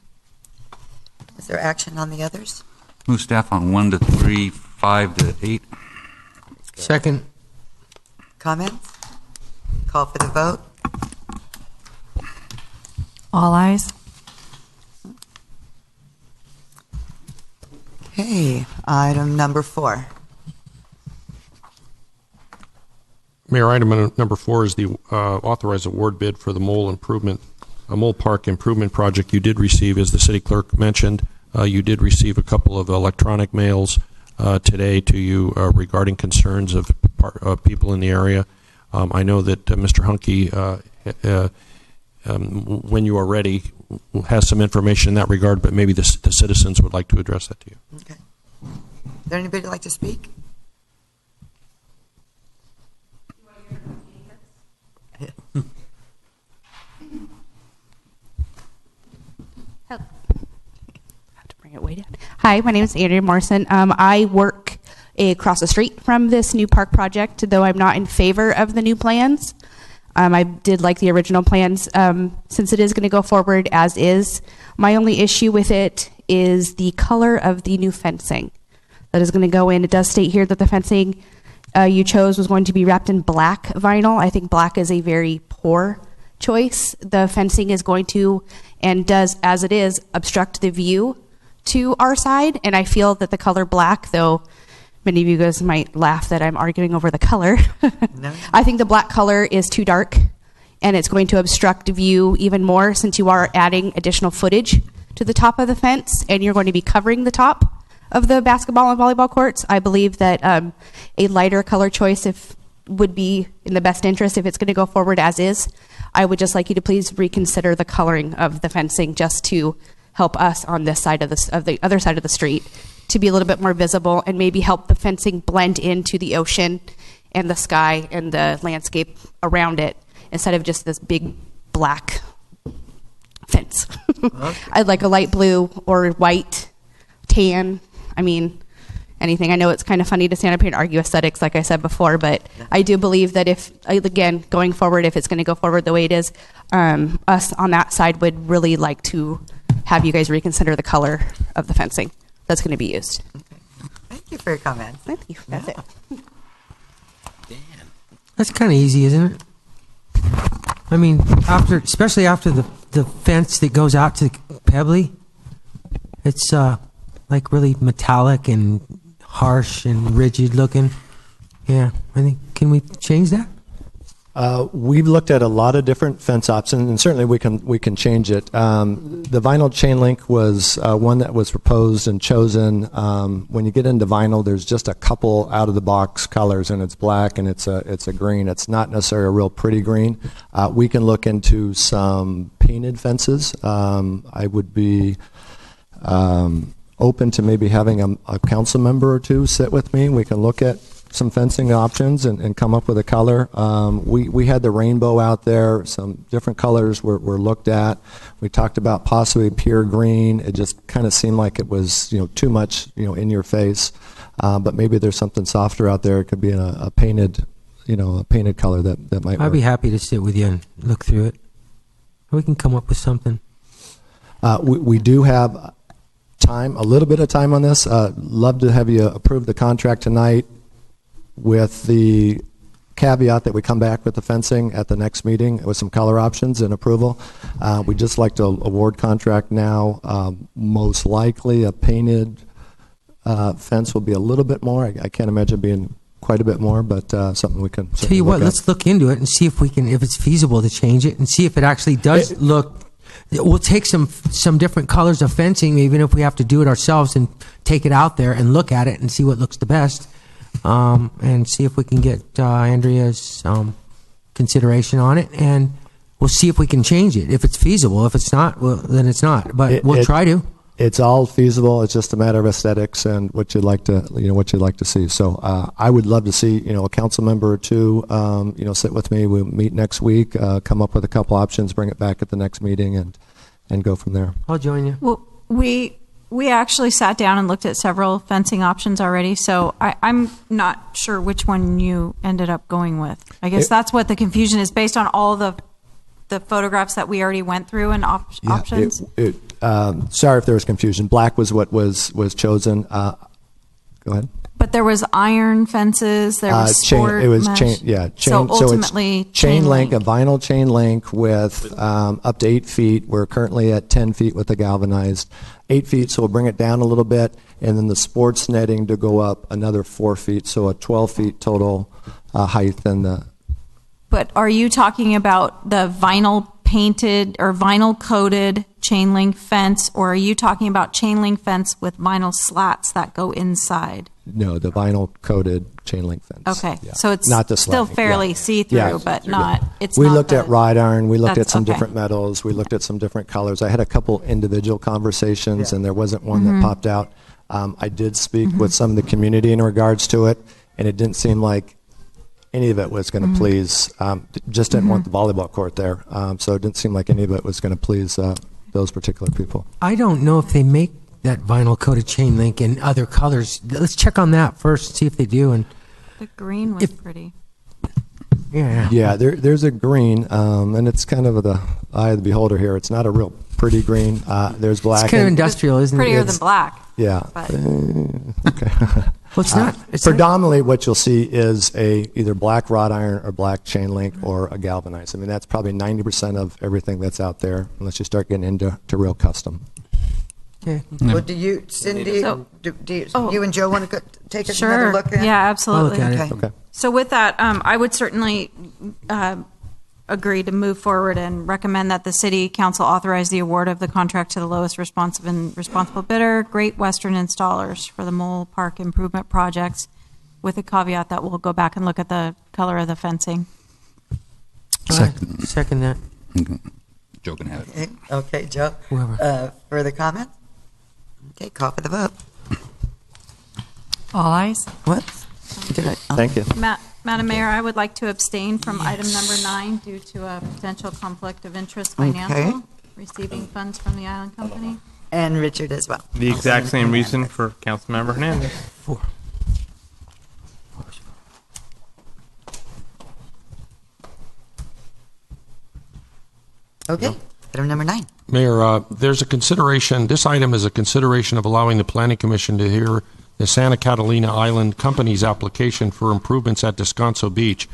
Is there action on the others? Move staff on 1 to 3, 5 to 8. Second. Comments? Call for the vote. All ayes. Okay, item number 4. Mayor, item number 4 is the authorized award bid for the Mole Park Improvement Project. You did receive, as the city clerk mentioned, you did receive a couple of electronic mails today to you regarding concerns of people in the area. I know that Mr. Hunke, when you are ready, has some information in that regard, but maybe the citizens would like to address that to you. Okay. Is there anybody like to speak? Hi, my name is Andrea Morrison. I work across the street from this new park project, though I'm not in favor of the new plans. I did like the original plans. Since it is going to go forward as is, my only issue with it is the color of the new fencing that is going to go in. It does state here that the fencing you chose was going to be wrapped in black vinyl. I think black is a very poor choice. The fencing is going to, and does as it is, obstruct the view to our side, and I feel that the color black, though many of you guys might laugh that I'm arguing over the color, No. I think the black color is too dark, and it's going to obstruct view even more since you are adding additional footage to the top of the fence, and you're going to be covering the top of the basketball and volleyball courts. I believe that a lighter color choice would be in the best interest if it's going to go forward as is. I would just like you to please reconsider the coloring of the fencing just to help us on this side of the other side of the street to be a little bit more visible, and maybe help the fencing blend into the ocean and the sky and the landscape around it instead of just this big black fence. I'd like a light blue or white, tan, I mean, anything. I know it's kind of funny to stand up here and argue aesthetics, like I said before, but I do believe that if, again, going forward, if it's going to go forward the way it is, us on that side would really like to have you guys reconsider the color of the fencing that's going to be used. Thank you for your comments. Thank you. That's it. That's kind of easy, isn't it? I mean, especially after the fence that goes out to Pebbly, it's like really metallic and harsh and rigid looking. Yeah, I think, can we change that? We've looked at a lot of different fence options, and certainly we can change it. The vinyl chain link was one that was proposed and chosen. When you get into vinyl, there's just a couple out of the box colors, and it's black and it's a green. It's not necessarily a real pretty green. We can look into some painted fences. I would be open to maybe having a council member or two sit with me. We can look at some fencing options and come up with a color. We had the rainbow out there. Some different colors were looked at. We talked about possibly pure green. It just kind of seemed like it was too much in your face. But maybe there's something softer out there. It could be a painted color that might work. I'd be happy to sit with you and look through it. We can come up with something. We do have time, a little bit of time on this. Love to have you approve the contract tonight, with the caveat that we come back with the fencing at the next meeting with some color options and approval. We'd just like to award contract now. Most likely a painted fence will be a little bit more. I can't imagine being quite a bit more, but something we can tell you what, let's look into it and see if it's feasible to change it, and see if it actually does look. We'll take some different colors of fencing, even if we have to do it ourselves, and take it out there and look at it and see what looks the best. And see if we can get Andrea's consideration on it, and we'll see if we can change it. If it's feasible, if it's not, well, then it's not. But we'll try to. It's all feasible. It's just a matter of aesthetics and what you'd like to see. So I would love to see a council member or two sit with me. We'll meet next week, come up with a couple options, bring it back at the next meeting, and go from there. I'll join you. Well, we actually sat down and looked at several fencing options already, so I'm not sure which one you ended up going with. I guess that's what the confusion is, based on all the photographs that we already went through and options. Sorry if there was confusion. Black was what was chosen. Go ahead. But there was iron fences. There was sport mesh. Chain. Yeah, chain. So ultimately, it's chain link, a vinyl chain link with up to 8 feet. We're currently at 10 feet with the galvanized. 8 feet, so we'll bring it down a little bit, and then the sports netting to go up another 4 feet, so a 12 feet total height. But are you talking about the vinyl painted or vinyl coated chain link fence, or are you talking about chain link fence with vinyl slats that go inside? No, the vinyl coated chain link fence. Okay, yeah. so it's not the still fairly see-through, but not. It's we not looked at wrought iron. We looked at some okay. different metals. We looked at some different colors. I had a couple individual conversations, and there wasn't one that popped out. I did speak with some of the community in regards to it, and it didn't seem like any of it was going to please. Just didn't want the volleyball court there, so it didn't seem like any of it was going to please those particular people. I don't know if they make that vinyl coated chain link in other colors. Let's check on that first, see if they do. And the green was pretty. Yeah, there's a green, and it's kind of the eye of the beholder here. It's not a real pretty green. There's black. It's kind of industrial, isn't it? Prettier than black. Yeah. Okay. Well, it's not. It's predominantly, what you'll see is either black wrought iron or black chain link or a galvanized. I mean, that's probably 90% of everything that's out there, unless you start getting into real custom. Okay. Well, do you, Cindy, you and Joe want to take another look at it? Yeah, absolutely. I'll look at it. Okay. So with that, I would certainly agree to move forward and recommend that the city council authorize the award of the contract to the lowest responsive and responsible bidder, Great Western Installers, for the Mole Park improvement projects, with a caveat that we'll go back and look at the color of the fencing. Second that. Joe can have it. Okay, Joe. Whoever. Further comments? Okay, call for the vote. All ayes. What? Did I? Thank you. Madam Mayor, I would like to abstain from item number 9 due to a potential conflict of interest financial, receiving funds from the Island Company. And Richard as well. The exact same reason for Councilmember Hernandez. 4. Okay, item number 9. Mayor, there's a consideration, this item is a consideration of allowing the Planning Commission to hear the Santa Catalina Island Company's application for improvements at Descanso Beach.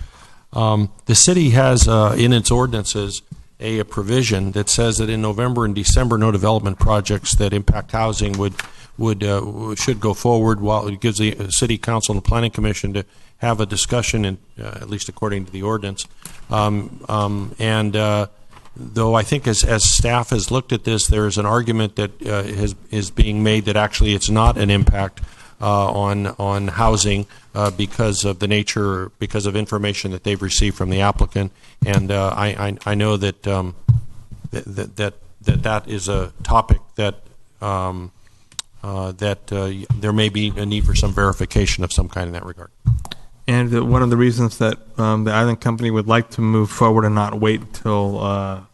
The city has in its ordinances a provision that says that in November and December, no development projects that impact housing should go forward, while it gives the City Council and the Planning Commission to have a discussion, at least according to the ordinance. Though I think as staff has looked at this, there is an argument that is being made that actually it's not an impact on housing because of the nature, because of information that they've received from the applicant. And I know that that is a topic that there may be a need for some verification of some kind in that regard. And one of the reasons that the Island Company would like to move forward and not wait till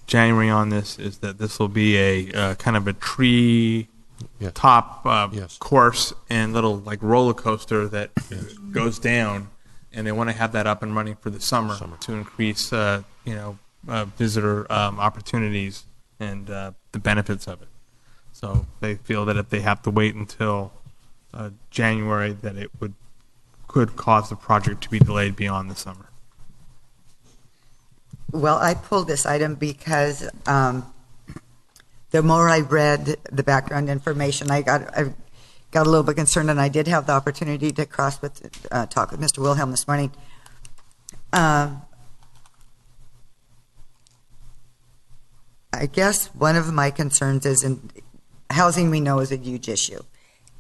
January on this is that this will be a kind of a tree top course and little like roller coaster that goes down, and they want to have that up and running for the summer. To increase visitor opportunities and the benefits of it. So they feel that if they have to wait until January, that it could cause the project to be delayed beyond the summer. Well, I pulled this item because the more I read the background information, I got a little bit concerned, and I did have the opportunity to talk with Mr. Wilhelm this morning. I guess one of my concerns is housing. We know is a huge issue,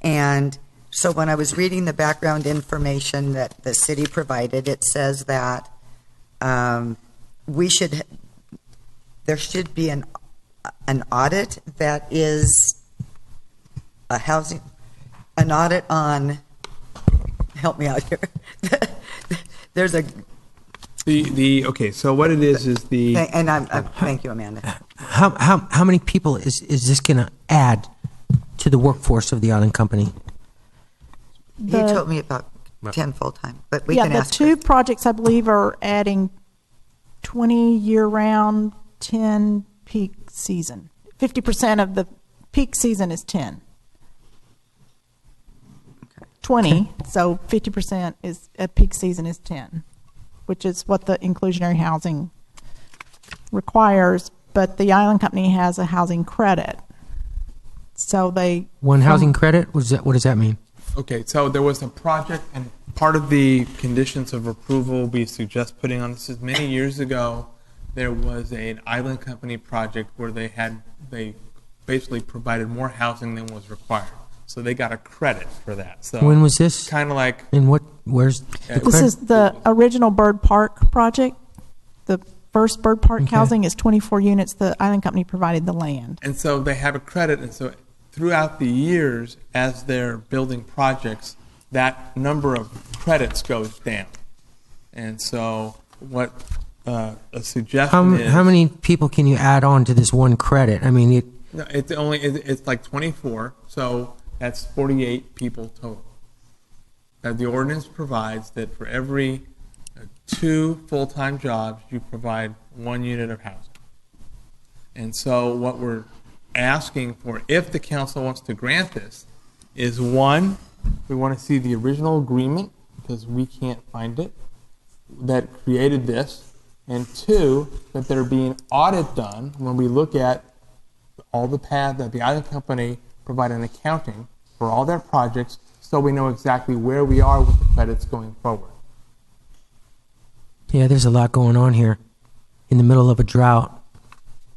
and so when I was reading the background information that the city provided, it says that there should be an audit that is an audit on, help me out here. There's a okay. So what it is the and thank you, Amanda. How many people is this going to add to the workforce of the Island Company? He told me about 10 full-time, but we can ask. The two projects, I believe, are adding 20 year-round, 10 peak season. 50% of the peak season is 10. 20, so 50% is a peak season is 10, which is what the inclusionary housing requires. But the Island Company has a housing credit, so they housing credit. What does that mean? Okay, so there was a project, and part of the conditions of approval we suggest putting on this is many years ago, there was an Island Company project where they basically provided more housing than was required. So they got a credit for that. So when was this? Kind of like where's the this is the original Bird Park project. The first Bird Park housing is 24 units. The Island Company provided the land. And so they have a credit, and so throughout the years, as they're building projects, that number of credits goes down. And so what a suggestion is... How many people can you add on to this one credit? I mean, it's like 24, so that's 48 people total. The ordinance provides that for every 2 full-time jobs, you provide 1 unit of housing. And so what we're asking for, if the council wants to grant this, is 1, we want to see the original agreement, because we can't find it, that created this, and 2, that there be an audit done when we look at all the paths that the Island Company provide an accounting for all their projects, so we know exactly where we are with the credits going forward. Yeah, there's a lot going on here. in the middle of a drought.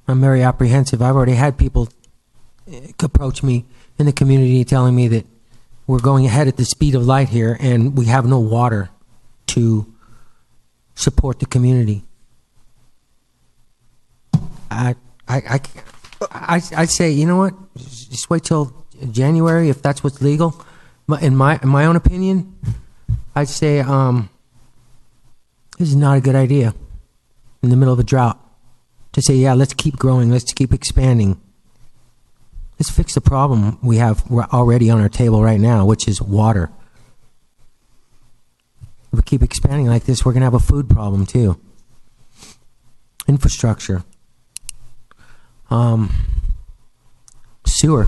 I'm very apprehensive. I've already had people approach me in the community telling me that we're going ahead at the speed of light here and we have no water to support the community. I say, you know what? Just wait till January if that's what's legal. In my own opinion, I'd say this is not a good idea in the middle of a drought to say, yeah, let's keep growing, let's keep expanding. Let's fix the problem we have already on our table right now, which is water. If we keep expanding like this, we're going to have a food problem too. Infrastructure. Sewer.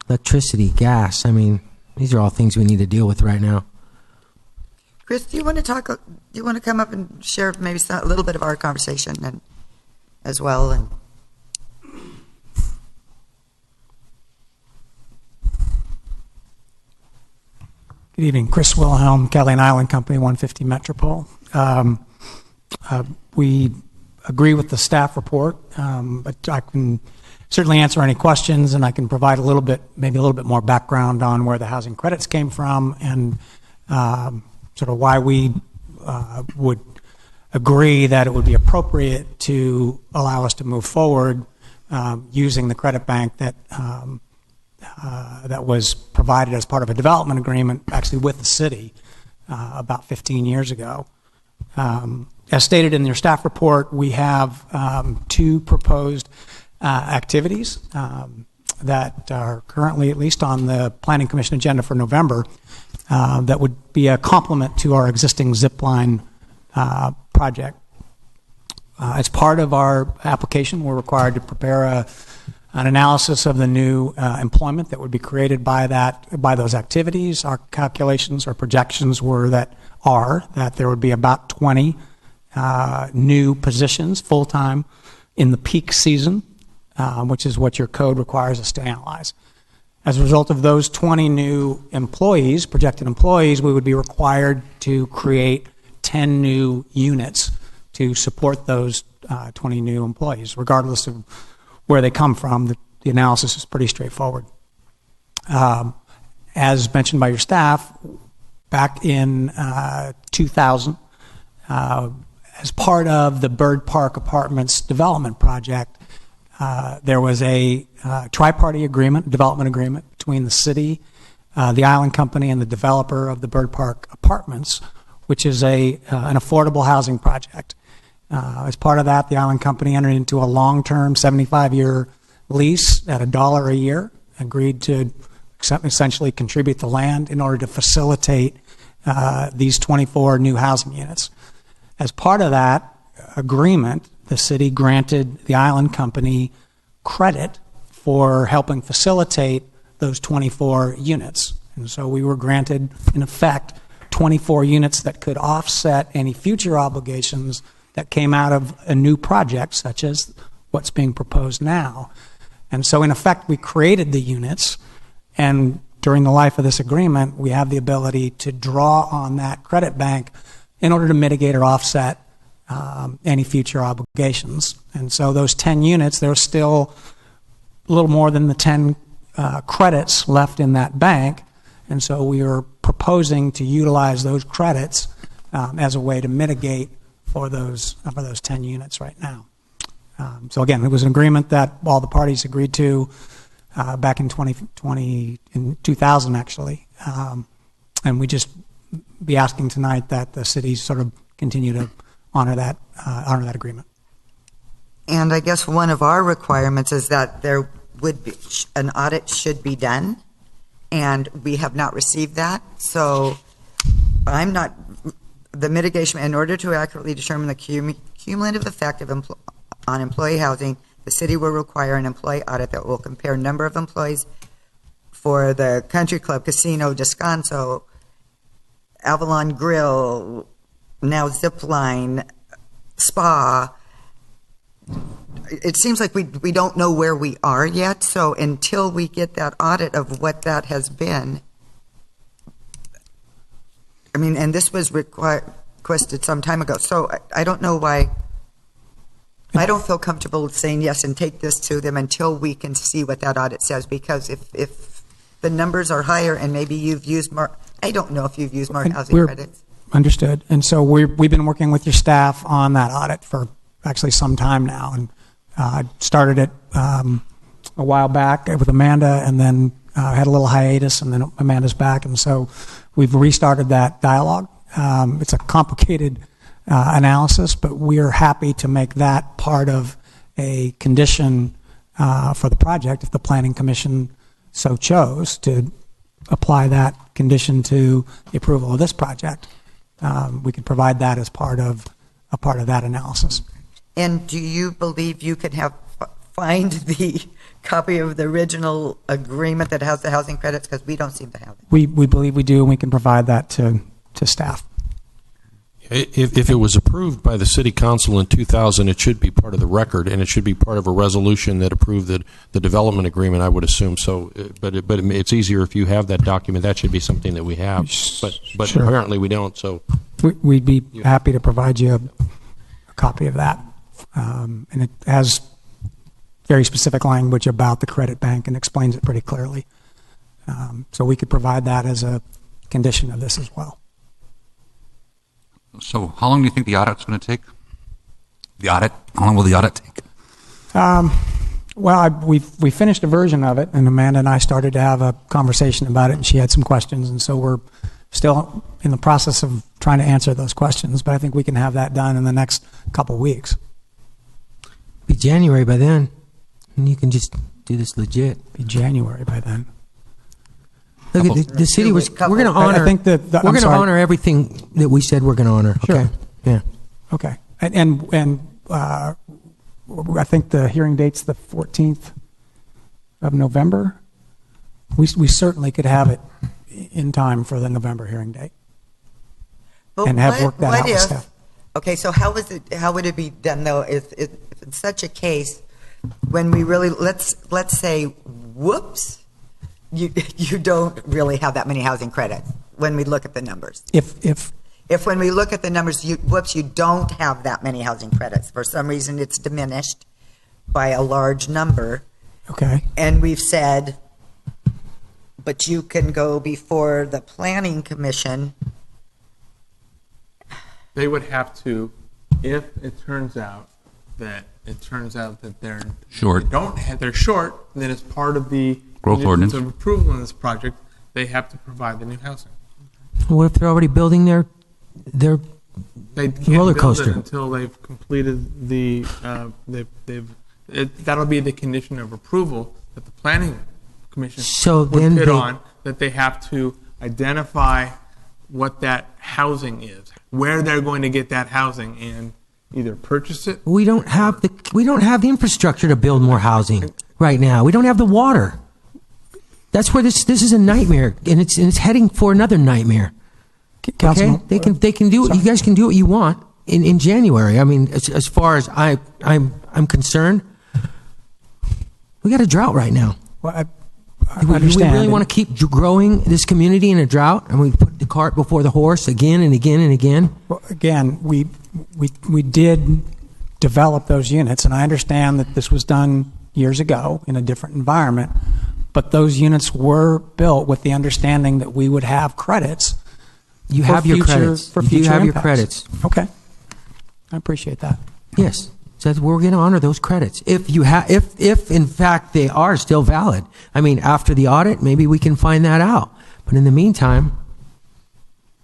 Electricity, gas. I mean, these are all things we need to deal with right now. Chris, do you want to talk? Do you want to come up and share maybe a little bit of our conversation and as well? And good evening, Chris Wilhelm, Kelly and Island Company, 150 Metropole. We agree with the staff report, but I can certainly answer any questions, and I can provide maybe a little bit more background on where the housing credits came from and sort of why we would agree that it would be appropriate to allow us to move forward using the credit bank that was provided as part of a development agreement, actually with the city, about 15 years ago. As stated in your staff report, we have two proposed activities that are currently at least on the Planning Commission agenda for November that would be a complement to our existing zipline project. As part of our application, we're required to prepare an analysis of the new employment that would be created by those activities. Our calculations or projections were that there would be about 20 new positions full-time in the peak season, which is what your code requires us to analyze. As a result of those 20 new employees, projected employees, we would be required to create 10 new units to support those 20 new employees, regardless of where they come from. The analysis is pretty straightforward. As mentioned by your staff, back in 2000, as part of the Bird Park Apartments development project, there was a tri-party agreement, development agreement between the city, the Island Company, and the developer of the Bird Park Apartments, which is an affordable housing project. As part of that, the Island Company entered into a long-term 75-year lease at $1 a year, agreed to essentially contribute the land in order to facilitate these 24 new housing units. As part of that agreement, the city granted the Island Company credit for helping facilitate those 24 units. And so we were granted, in effect, 24 units that could offset any future obligations that came out of a new project, such as what's being proposed now. And so, in effect, we created the units, and during the life of this agreement, we have the ability to draw on that credit bank in order to mitigate or offset any future obligations. And so those 10 units, there's still a little more than the 10 credits left in that bank, and so we are proposing to utilize those credits as a way to mitigate for those 10 units right now. So again, it was an agreement that all the parties agreed to back in 2000 actually, and we just be asking tonight that the city sort of continue to honor that agreement. And I guess one of our requirements is that there would be an audit should be done, and we have not received that. So I'm not the mitigation in order to accurately determine the cumulative effect on employee housing. The city will require an employee audit that will compare number of employees for the Country Club, Casino, Descanso, Avalon Grill, now Zipline, Spa. It seems like we don't know where we are yet, so until we get that audit of what that has been, I mean, and this was requested some time ago, so I don't know why I don't feel comfortable saying yes and take this to them until we can see what that audit says, because if the numbers are higher and maybe you've used more, I don't know if you've used more housing credits. Understood. And so we've been working with your staff on that audit for actually some time now. And I started it a while back with Amanda, and then had a little hiatus, and then Amanda's back. And so we've restarted that dialogue. It's a complicated analysis, but we are happy to make that part of a condition for the project if the Planning Commission so chose to apply that condition to the approval of this project. We could provide that as part of that analysis. And do you believe you could find the copy of the original agreement that has the housing credits? Because we don't seem to have it. We believe we do, and we can provide that to staff. If it was approved by the City Council in 2000, it should be part of the record, and it should be part of a resolution that approved the development agreement, I would assume. So, but it's easier if you have that document. That should be something that we have. But Sure. apparently we don't. So We'd be happy to provide you a copy of that. And it has very specific language about the credit bank and explains it pretty clearly. So we could provide that as a condition of this as well. So how long do you think the audit's going to take? The audit? How long will the audit take? Well, we finished a version of it, and Amanda and I started to have a conversation about it, and she had some questions, and so we're still in the process of trying to answer those questions, but I think we can have that done in the next couple weeks. Be January by then, and you can just do this legit. Be January by then. Look at the city was. We're going to honor. I think that we're going to honor everything that we said we're going to honor. Sure. Okay. Yeah. Okay. And I think the hearing date's the 14th of November. We certainly could have it in time for the November hearing date. But and have worked that out with if, staff. Okay, so how would it be done though if in such a case, when we really let's say, whoops, you don't really have that many housing credits when we look at the numbers. If when we look at the numbers, you don't have that many housing credits. For some reason, it's diminished by a large number. Okay. And we've said, but you can go before the Planning Commission. They would have to, if it turns out that they're short. They're short. Then as part of the growth ordinance of approval in this project, they have to provide the new housing. What if they're already building their They can't roller build coaster it until they've completed the. That'll be the condition of approval that the Planning Commission So would then put they- on, that they have to identify what that housing is, where they're going to get that housing, and either purchase it. We don't have the infrastructure to build more housing right now. We don't have the water. That's where this is a nightmare, and it's heading for another nightmare. Okay, Councilman- they can do it. You guys can do what you want in January. I mean, as far as I'm concerned, we got a drought right now. Well, I Do we understand. really want to keep growing this community in a drought, and we put the cart before the horse again and again and again? Well, again, we did develop those units, and I understand that this was done years ago in a different environment, but those units were built with the understanding that we would have credits. You for have your future- credits. For You do future have your impacts. credits. Okay, I appreciate that. Yes, so we're going to honor those credits if in fact they are still valid. I mean, after the audit, maybe we can find that out. But in the meantime,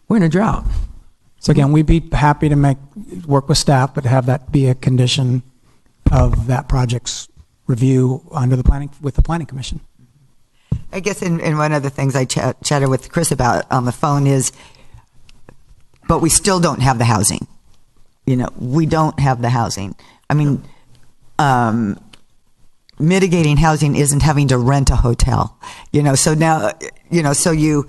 we're in a drought. So again, we'd be happy to work with staff, but have that be a condition of that project's review with the Planning Commission. I guess in one of the things I chatted with Chris about on the phone is, but we still don't have the housing. We don't have the housing. I mean, mitigating housing isn't having to rent a hotel. So now, so you,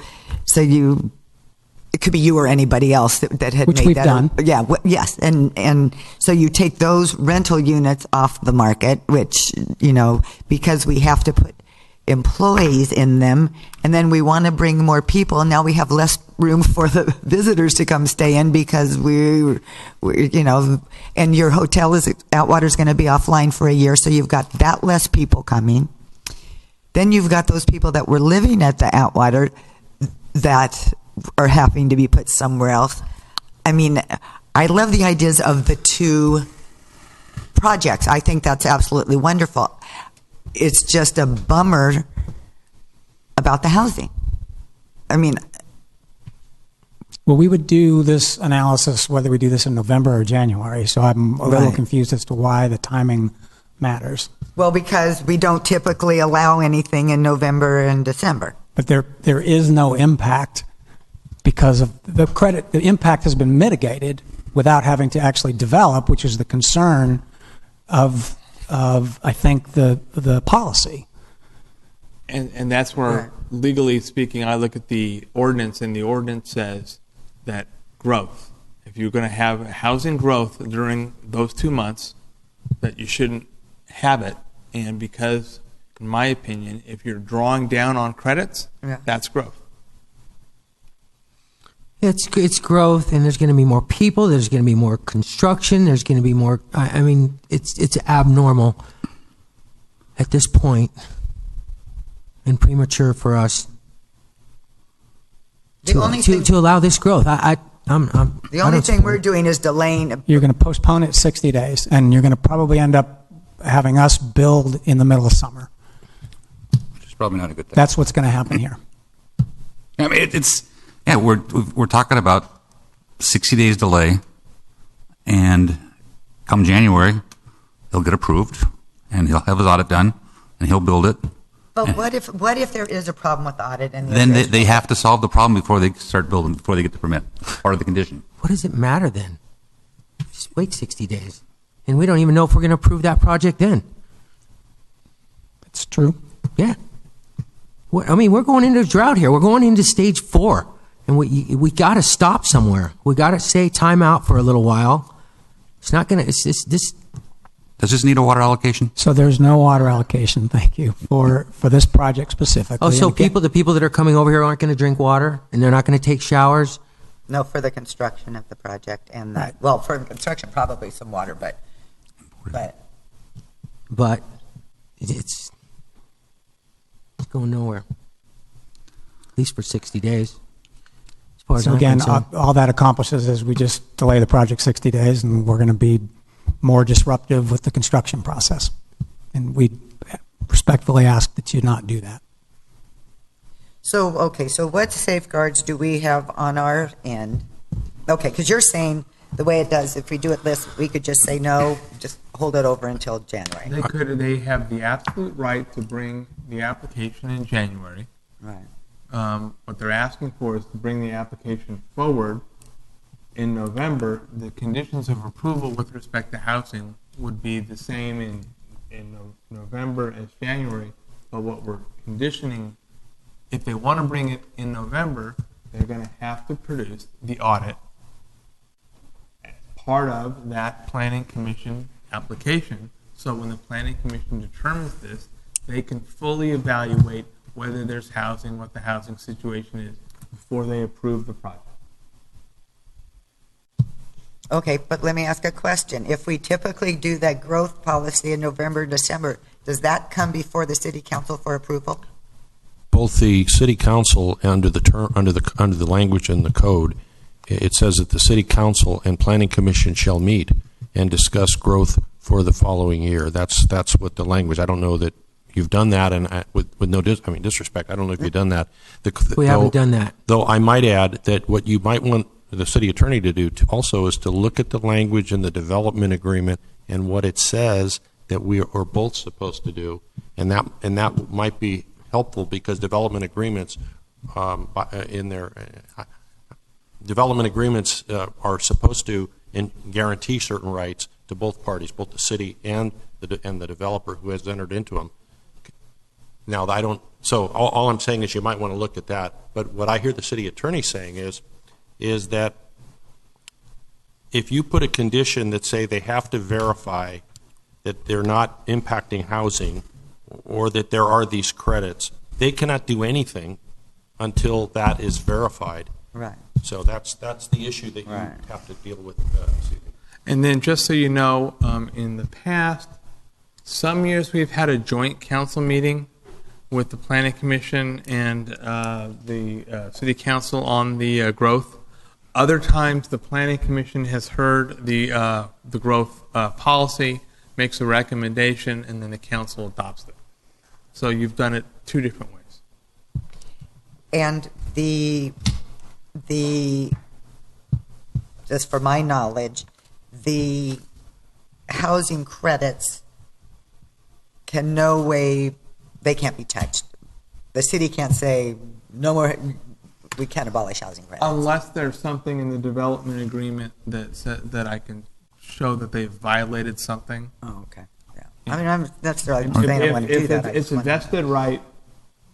it could be you or anybody else that had Which made we've that. done. Yeah. Yes. And so you take those rental units off the market, which, because we have to put employees in them, and then we want to bring more people. Now we have less room for the visitors to come stay in because we and your hotel Atwater is going to be offline for a year, so you've got that less people coming. Then you've got those people that were living at the Atwater that are having to be put somewhere else. I mean, I love the ideas of the two projects. I think that's absolutely wonderful. It's just a bummer about the housing. I mean, well, we would do this analysis whether we do this in November or January, so I'm a little Right. confused as to why the timing matters. well, because we don't typically allow anything in November and December. But there is no impact because of the credit. The impact has been mitigated without having to actually develop, which is the concern of I think the policy. And that's where, legally speaking, I look at the ordinance, and the ordinance says that growth, if you're going to have housing growth during those 2 months, that you shouldn't have it. And because, in my opinion, if you're drawing down on credits, that's growth. It's growth, and there's going to be more people. There's going to be more construction. There's going to be more. I mean, it's abnormal at this point and premature for us to allow this growth. The only thing we're doing is delaying. You're going to postpone it 60 days, and you're going to probably end up having us build in the middle of summer. Which is probably not a good thing. That's what's going to happen here. I mean, we're talking about 60 days delay, and come January, he'll get approved, and he'll have his audit done, and he'll build it. But what if there is a problem with the audit? And Then they have to solve the problem before they start building, before they get the permit, part of the condition. What does it matter then? Just wait 60 days. And we don't even know if we're going to approve that project then. It's true. Yeah. I mean, we're going into a drought here. We're going into stage 4. And we got to stop somewhere. We got to say time out for a little while. It's not going to, it's this. Does this need a water allocation? So there's no water allocation, thank you, for this project specifically. Oh, so And again, the people that are coming over here aren't going to drink water, and they're not going to take showers? No, for the construction of the project and Right. well, for the construction, probably some water, but it's going nowhere. At least for 60 days. As far as So I'm again, concerned. all that accomplishes is we just delay the project 60 days, and we're going to be more disruptive with the construction process. And we respectfully ask that you not do that. So, okay, so what safeguards do we have on our end? Okay, because you're saying the way it does, if we do it this, we could just say no, just hold it over until January. They have the absolute right to bring the application in January. Right. What they're asking for is to bring the application forward in November. The conditions of approval with respect to housing would be the same in November as January, but what we're conditioning, if they want to bring it in November, they're going to have to produce the audit as part of that Planning Commission application. So when the Planning Commission determines this, they can fully evaluate whether there's housing, what the housing situation is, before they approve the project. Okay, but let me ask a question. If we typically do that growth policy in November, December, does that come before the city council for approval? Both the city council under the language in the code, it says that the city council and planning commission shall meet and discuss growth for the following year. That's what the language. I don't know that you've done that, and with no disrespect, I don't know if you've done that. We haven't done that. Though I might add that what you might want the city attorney to do also is to look at the language in the development agreement and what it says that we are both supposed to do, and that might be helpful, because development agreements development agreements are supposed to guarantee certain rights to both parties, both the city and the developer who has entered into them. Now, so all I'm saying is you might want to look at that. But what I hear the city attorney saying is that if you put a condition that say they have to verify that they're not impacting housing or that there are these credits, they cannot do anything until that is verified. Right. So that's the issue that you have to deal with. And then just so you know, in the past, some years we've had a joint council meeting with the Planning Commission and the City Council on the growth. Other times, the Planning Commission has heard the growth policy, makes a recommendation, and then the council adopts it. So you've done it two different ways. And the just for my knowledge, the housing credits can no way, they can't be touched. The city can't say, no more, we can't abolish housing credits. Unless there's something in the development agreement that I can show that they've violated something. Oh, okay. Yeah. I mean, I'm saying I want to do that. It's a vested right,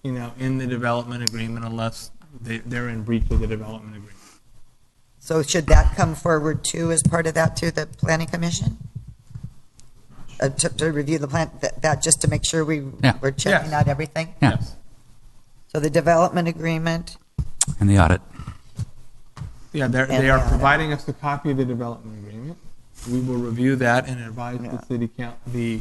in the development agreement unless they're in breach of the development agreement. So should that come forward too as part of that to the Planning Commission? To review the plan, that just to make sure we're checking out everything? Yes. So the development agreement. And the audit. Yeah, they are providing us a copy of the development agreement. We will review that and advise the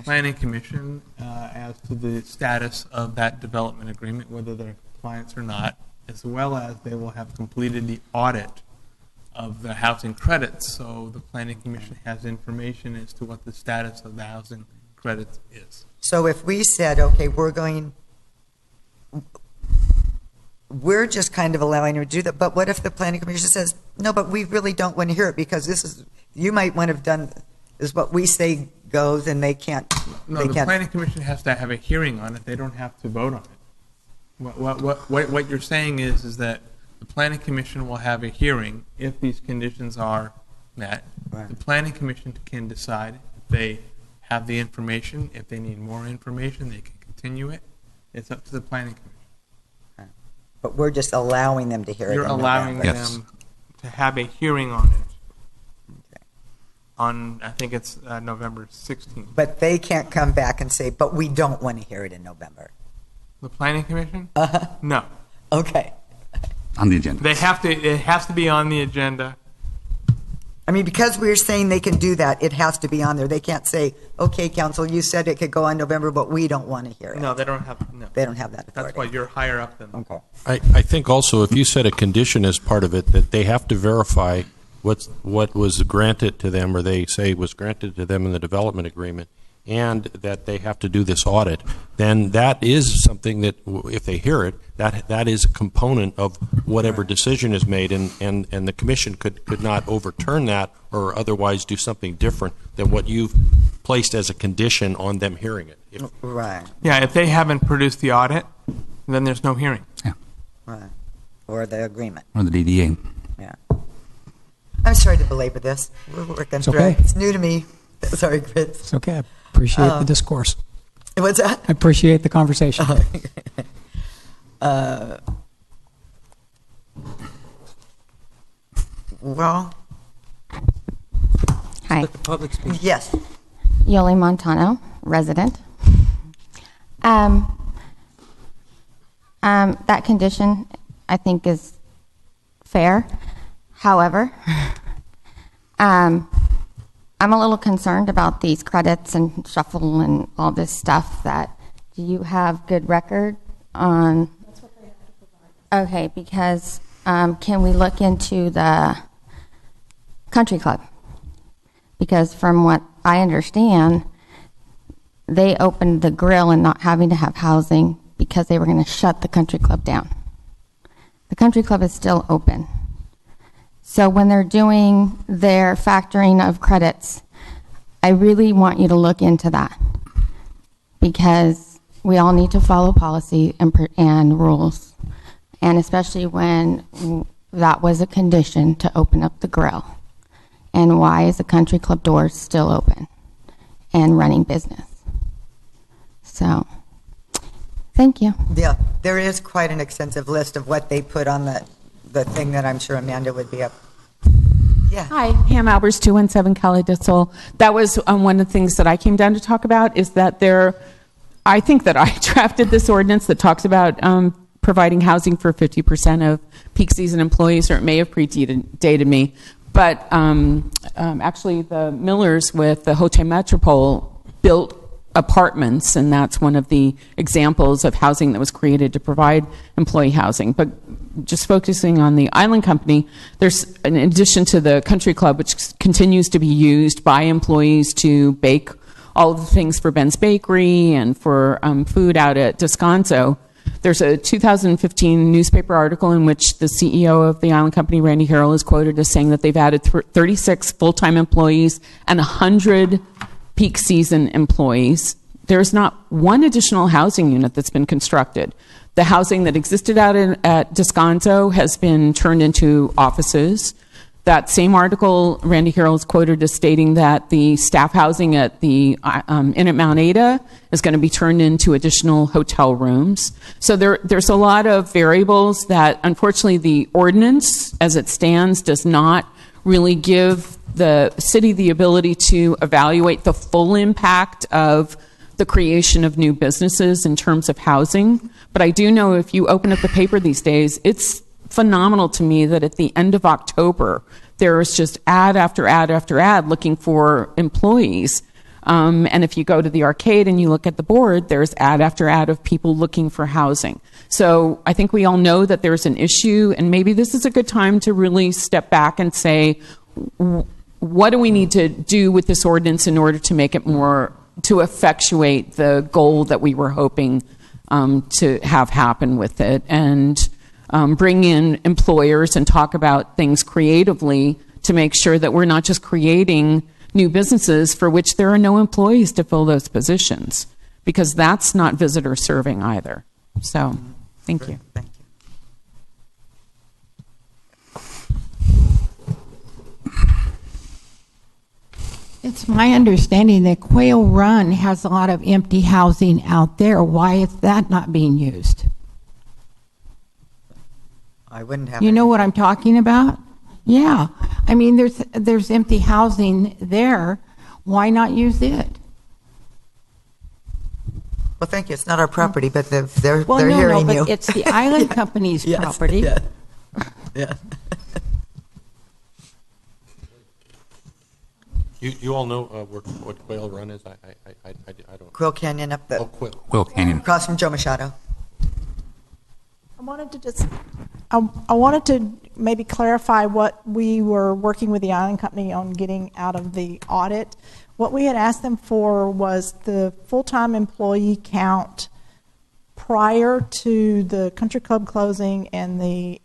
Planning Commission as to the status of that development agreement, whether they're in compliance or not, as well as they will have completed the audit of the housing credits, so the Planning Commission has information as to what the status of the housing credits is. So if we said, okay, we're just kind of allowing you to do that, but what if the Planning Commission says, no, but we really don't want to hear it because you might want to have done, is what we say goes and they can't. No, the Planning Commission has to have a hearing on it. They don't have to vote on it. What you're saying is that the Planning Commission will have a hearing if these conditions are met. Right. The Planning Commission can decide if they have the information. If they need more information, they can continue it. It's up to the Planning Commission. Right. But we're just allowing them to hear it. You're allowing them to have a hearing on it. Okay. On, I think it's November 16th. But they can't come back and say, but we don't want to hear it in November. The Planning Commission? No. Okay. On the agenda. It has to be on the agenda. I mean, because we're saying they can do that, it has to be on there. They can't say, okay, council, you said it could go on November, but we don't want to hear it. No, they don't have They don't have that authority. That's why you're higher up than them. Okay. I think also if you set a condition as part of it that they have to verify what was granted to them or they say was granted to them in the development agreement, and that they have to do this audit, then that is something that, if they hear it, that is a component of whatever decision is made, and the commission could not overturn that or otherwise do something different than what you've placed as a condition on them hearing it. Right. Yeah, if they haven't produced the audit, then there's no hearing. Yeah. Right. Or the agreement. Or the DDA. Yeah. I'm sorry to belabor this. We're working through it. It's new to me. Sorry, Chris. It's okay. I appreciate the discourse. What's that? I appreciate the conversation. Well. Hi. Public speech. Yes. Yoli Montano, resident. That condition, I think, is fair. However, I'm a little concerned about these credits and shuffle and all this stuff. Do you have good record on? That's what they have to provide. Okay, because can we look into the country club? Because from what I understand, they opened the grill and not having to have housing because they were going to shut the country club down. The country club is still open. So when they're doing their factoring of credits, I really want you to look into that because we all need to follow policy and rules, and especially when that was a condition to open up the grill. And why is the country club doors still open and running business? So, thank you. Yeah, there is quite an extensive list of what they put on the thing that I'm sure Amanda would be up. Yeah. Hi, Pam Albers, 217 Cali del Sol. That was one of the things that I came down to talk about is that I think that I drafted this ordinance that talks about providing housing for 50% of peak season employees, or it may have predated me. But actually, the Millers with the Hotel Metropole built apartments, and that's one of the examples of housing that was created to provide employee housing. But just focusing on the Island Company, there's, in addition to the country club, which continues to be used by employees to bake all of the things for Ben's Bakery and for food out at Descanso, there's a 2015 newspaper article in which the CEO of the Island Company, Randy Harrell, is quoted as saying that they've added 36 full-time employees and 100 peak season employees. There's not one additional housing unit that's been constructed. The housing that existed out at Descanso has been turned into offices. That same article, Randy Harrell is quoted as stating that the staff housing at the Inn at Mount Ada is going to be turned into additional hotel rooms. So there's a lot of variables that, unfortunately, the ordinance as it stands does not really give the city the ability to evaluate the full impact of the creation of new businesses in terms of housing. But I do know if you open up the paper these days, it's phenomenal to me that at the end of October, there's just ad after ad after ad looking for employees. And if you go to the arcade and you look at the board, there's ad after ad of people looking for housing. So I think we all know that there's an issue, and maybe this is a good time to really step back and say, what do we need to do with this ordinance in order to make it more, to effectuate the goal that we were hoping to have happen with it, and bring in employers and talk about things creatively to make sure that we're not just creating new businesses for which there are no employees to fill those positions, because that's not visitor serving either. So, thank you. Thank you. It's my understanding that Quail Run has a lot of empty housing out there. Why is that not being used? I wouldn't have. You know what I'm talking about? Yeah. I mean, there's empty housing there. Why not use it? Well, thank you. It's not our property, but they're Well, they're no, hearing but you. it's the Island Company's Yes, property. Yeah. Yeah. You all know what Quail Run is? I don't. Quill Canyon up the. Quill Canyon. Across from Joe Machado. I wanted to just, I wanted to maybe clarify what we were working with the Island Company on getting out of the audit. What we had asked them for was the full-time employee count prior to the country club closing and the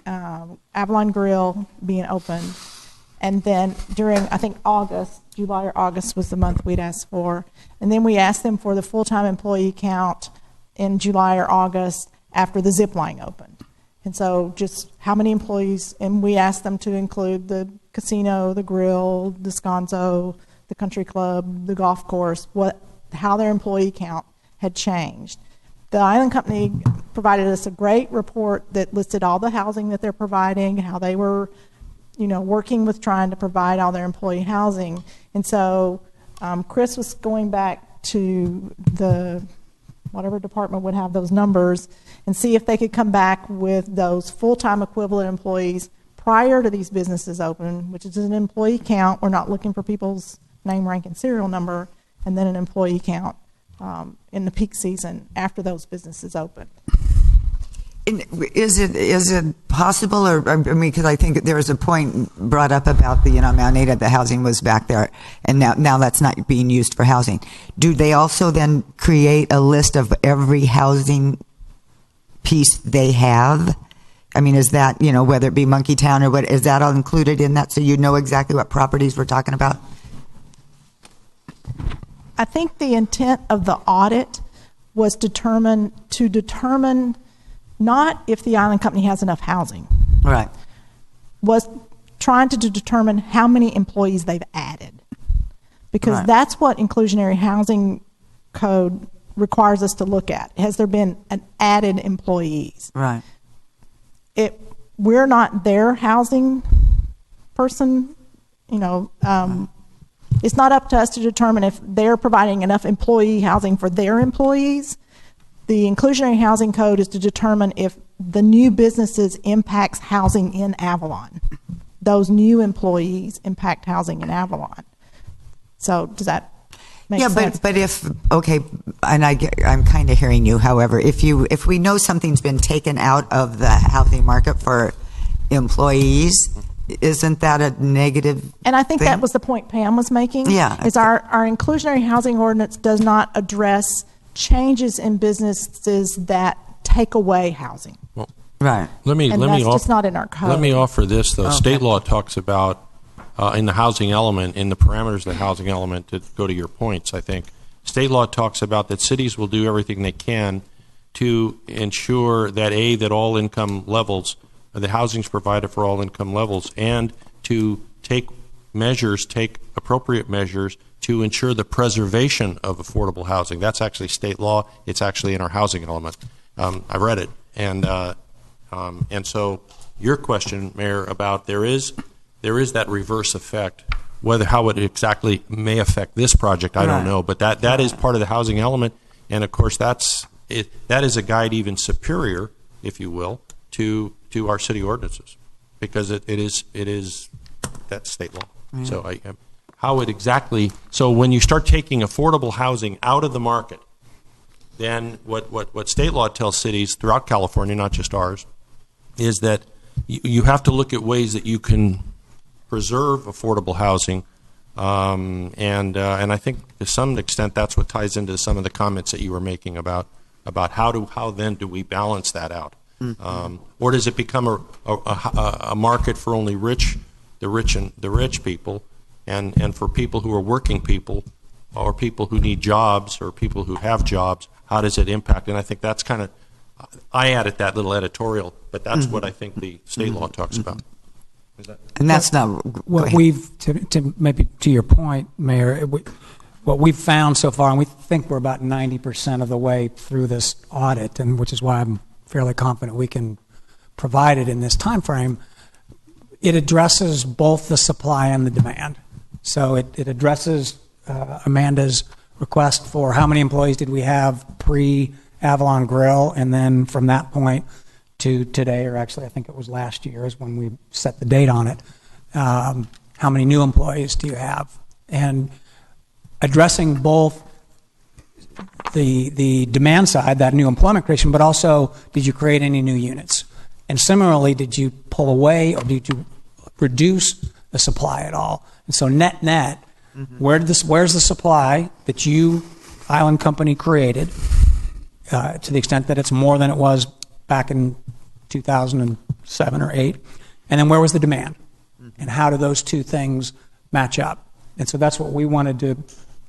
Avalon Grill being opened. And then during, I think August, July or August was the month we'd asked for. And then we asked them for the full-time employee count in July or August after the zip line opened. And so just how many employees, and we asked them to include the casino, the grill, Descanso, the country club, the golf course, how their employee count had changed. The Island Company provided us a great report that listed all the housing that they're providing, how they were, working with trying to provide all their employee housing. And so Chris was going back to whatever department would have those numbers and see if they could come back with those full-time equivalent employees prior to these businesses open, which is an employee count. We're not looking for people's name, rank, and serial number, and then an employee count in the peak season after those businesses open. Is it possible, or I mean, because I think there was a point brought up about the Mount Ada, the housing was back there, and now that's not being used for housing. Do they also then create a list of every housing piece they have? I mean, is that whether it be Monkey Town or what, is that all included in that, so you know exactly what properties we're talking about? I think the intent of the audit was to determine not if the Island Company has enough housing. Right. Was trying to determine how many employees they've added. Because Right. that's what inclusionary housing code requires us to look at. Has there been an added employees? Right. We're not their housing person. It's not up to us to determine if they're providing enough employee housing for their employees. The inclusionary housing code is to determine if the new businesses impacts housing in Avalon. Those new employees impact housing in Avalon. So does that make sense? But if, okay, and I'm kind of hearing you, however, if we know something's been taken out of the housing market for employees, isn't that a negative And I think thing? that was the point Pam was making. Yeah. Is our inclusionary housing ordinance does not address changes in businesses that take away housing. Well, right. Let me that's offer, just not in our code. Let me offer this though. Okay. State law talks about in the housing element, in the parameters of the housing element. To go to your points, I think state law talks about that cities will do everything they can to ensure that all income levels, the housing is provided for all income levels, and to take appropriate measures to ensure the preservation of affordable housing. That's actually state law. It's actually in our housing element. I read it, and so your question, Mayor, about there is that reverse effect. How it exactly may affect this project, I don't know, but that is part of the housing element, and of course that is a guide even superior, if you will, to our city ordinances, because it is that's state law. Mm. So so when you start taking affordable housing out of the market, then what state law tells cities throughout California, not just ours, is that you have to look at ways that you can preserve affordable housing, and I think to some extent that's what ties into some of the comments that you were making about how then do we balance that out, or does it become a market for only the rich people, and for people who are working people, or people who need jobs, or people who have jobs, how does it impact? And I think that's kind of, I added that little editorial, but that's what I think the state law talks about. And that's not what we've maybe to your point, Mayor. What we've found so far, and we think we're about 90% of the way through this audit, and which is why I'm fairly confident we can provide it in this time frame. It addresses both the supply and the demand. So it addresses Amanda's request for how many employees did we have pre-Avalon Grill, and then from that point to today, or actually I think it was last year is when we set the date on it, how many new employees do you have? And addressing both the demand side, that new employment creation, but also did you create any new units? And similarly, did you pull away or did you reduce the supply at all? And so net, where's the supply that you, Island Company, created to the extent that it's more than it was back in 2007 or 8? And then where was the demand? And how do those two things match up? And so that's what we wanted to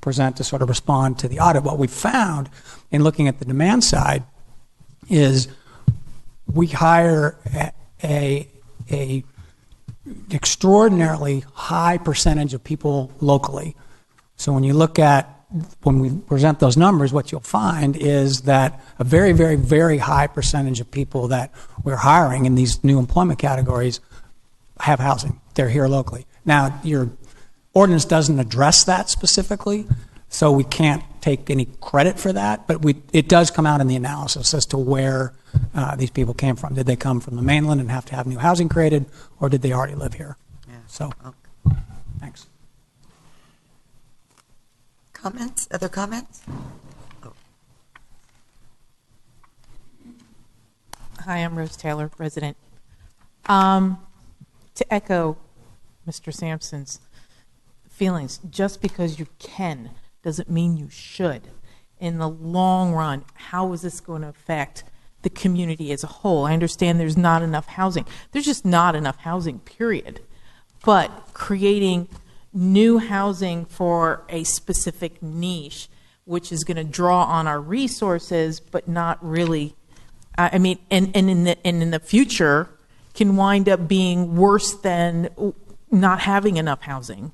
present to sort of respond to the audit. What we found in looking at the demand side is we hire a extraordinarily high percentage of people locally. So when we present those numbers, what you'll find is that a very, very, very high percentage of people that we're hiring in these new employment categories have housing. They're here locally. Now, your ordinance doesn't address that specifically, so we can't take any credit for that, but it does come out in the analysis as to where these people came from. Did they come from the mainland and have to have new housing created, or did they already live here? Yeah. So, thanks. Comments? Other comments? Oh. Hi, I'm Rose Taylor, resident. To echo Mr. Sampson's feelings, just because you can doesn't mean you should. In the long run, how is this going to affect the community as a whole? I understand there's not enough housing. There's just not enough housing, period. But creating new housing for a specific niche, which is going to draw on our resources, but not really, and in the future can wind up being worse than not having enough housing.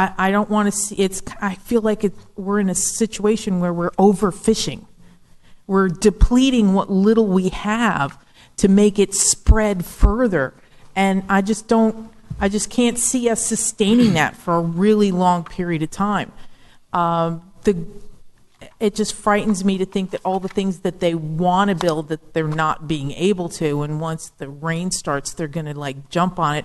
I don't want to see, I feel like we're in a situation where we're overfishing. We're depleting what little we have to make it spread further. And I just can't see us sustaining that for a really long period of time. it just frightens me to think that all the things that they want to build that they're not being able to, and once the rain starts, they're going to like jump on it,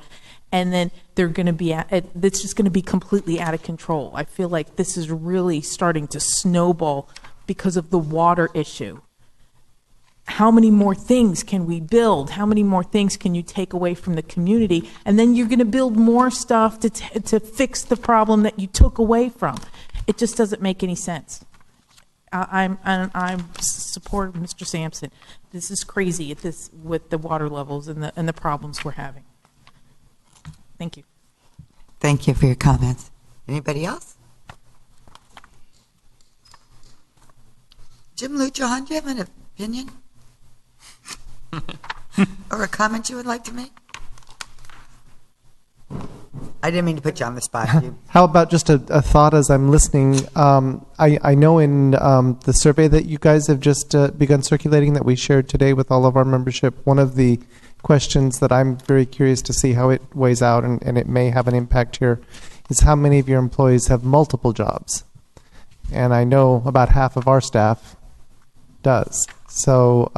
and then they're going to be it's just going to be completely out of control. I feel like this is really starting to snowball because of the water issue. How many more things can we build? How many more things can you take away from the community? And then you're going to build more stuff to fix the problem that you took away from. It just doesn't make any sense. I'm supportive of Mr. Sampson. This is crazy with the water levels and the problems we're having. Thank you. Thank you for your comments. Anybody else? Jim Lujan, do you have an opinion? Or a comment you would like to make? I didn't mean to put you on the spot. How about just a thought as I'm listening? I know in the survey that you guys have just begun circulating that we shared today with all of our membership, one of the questions that I'm very curious to see how it weighs out, and it may have an impact here, is how many of your employees have multiple jobs? And I know about half of our staff does. So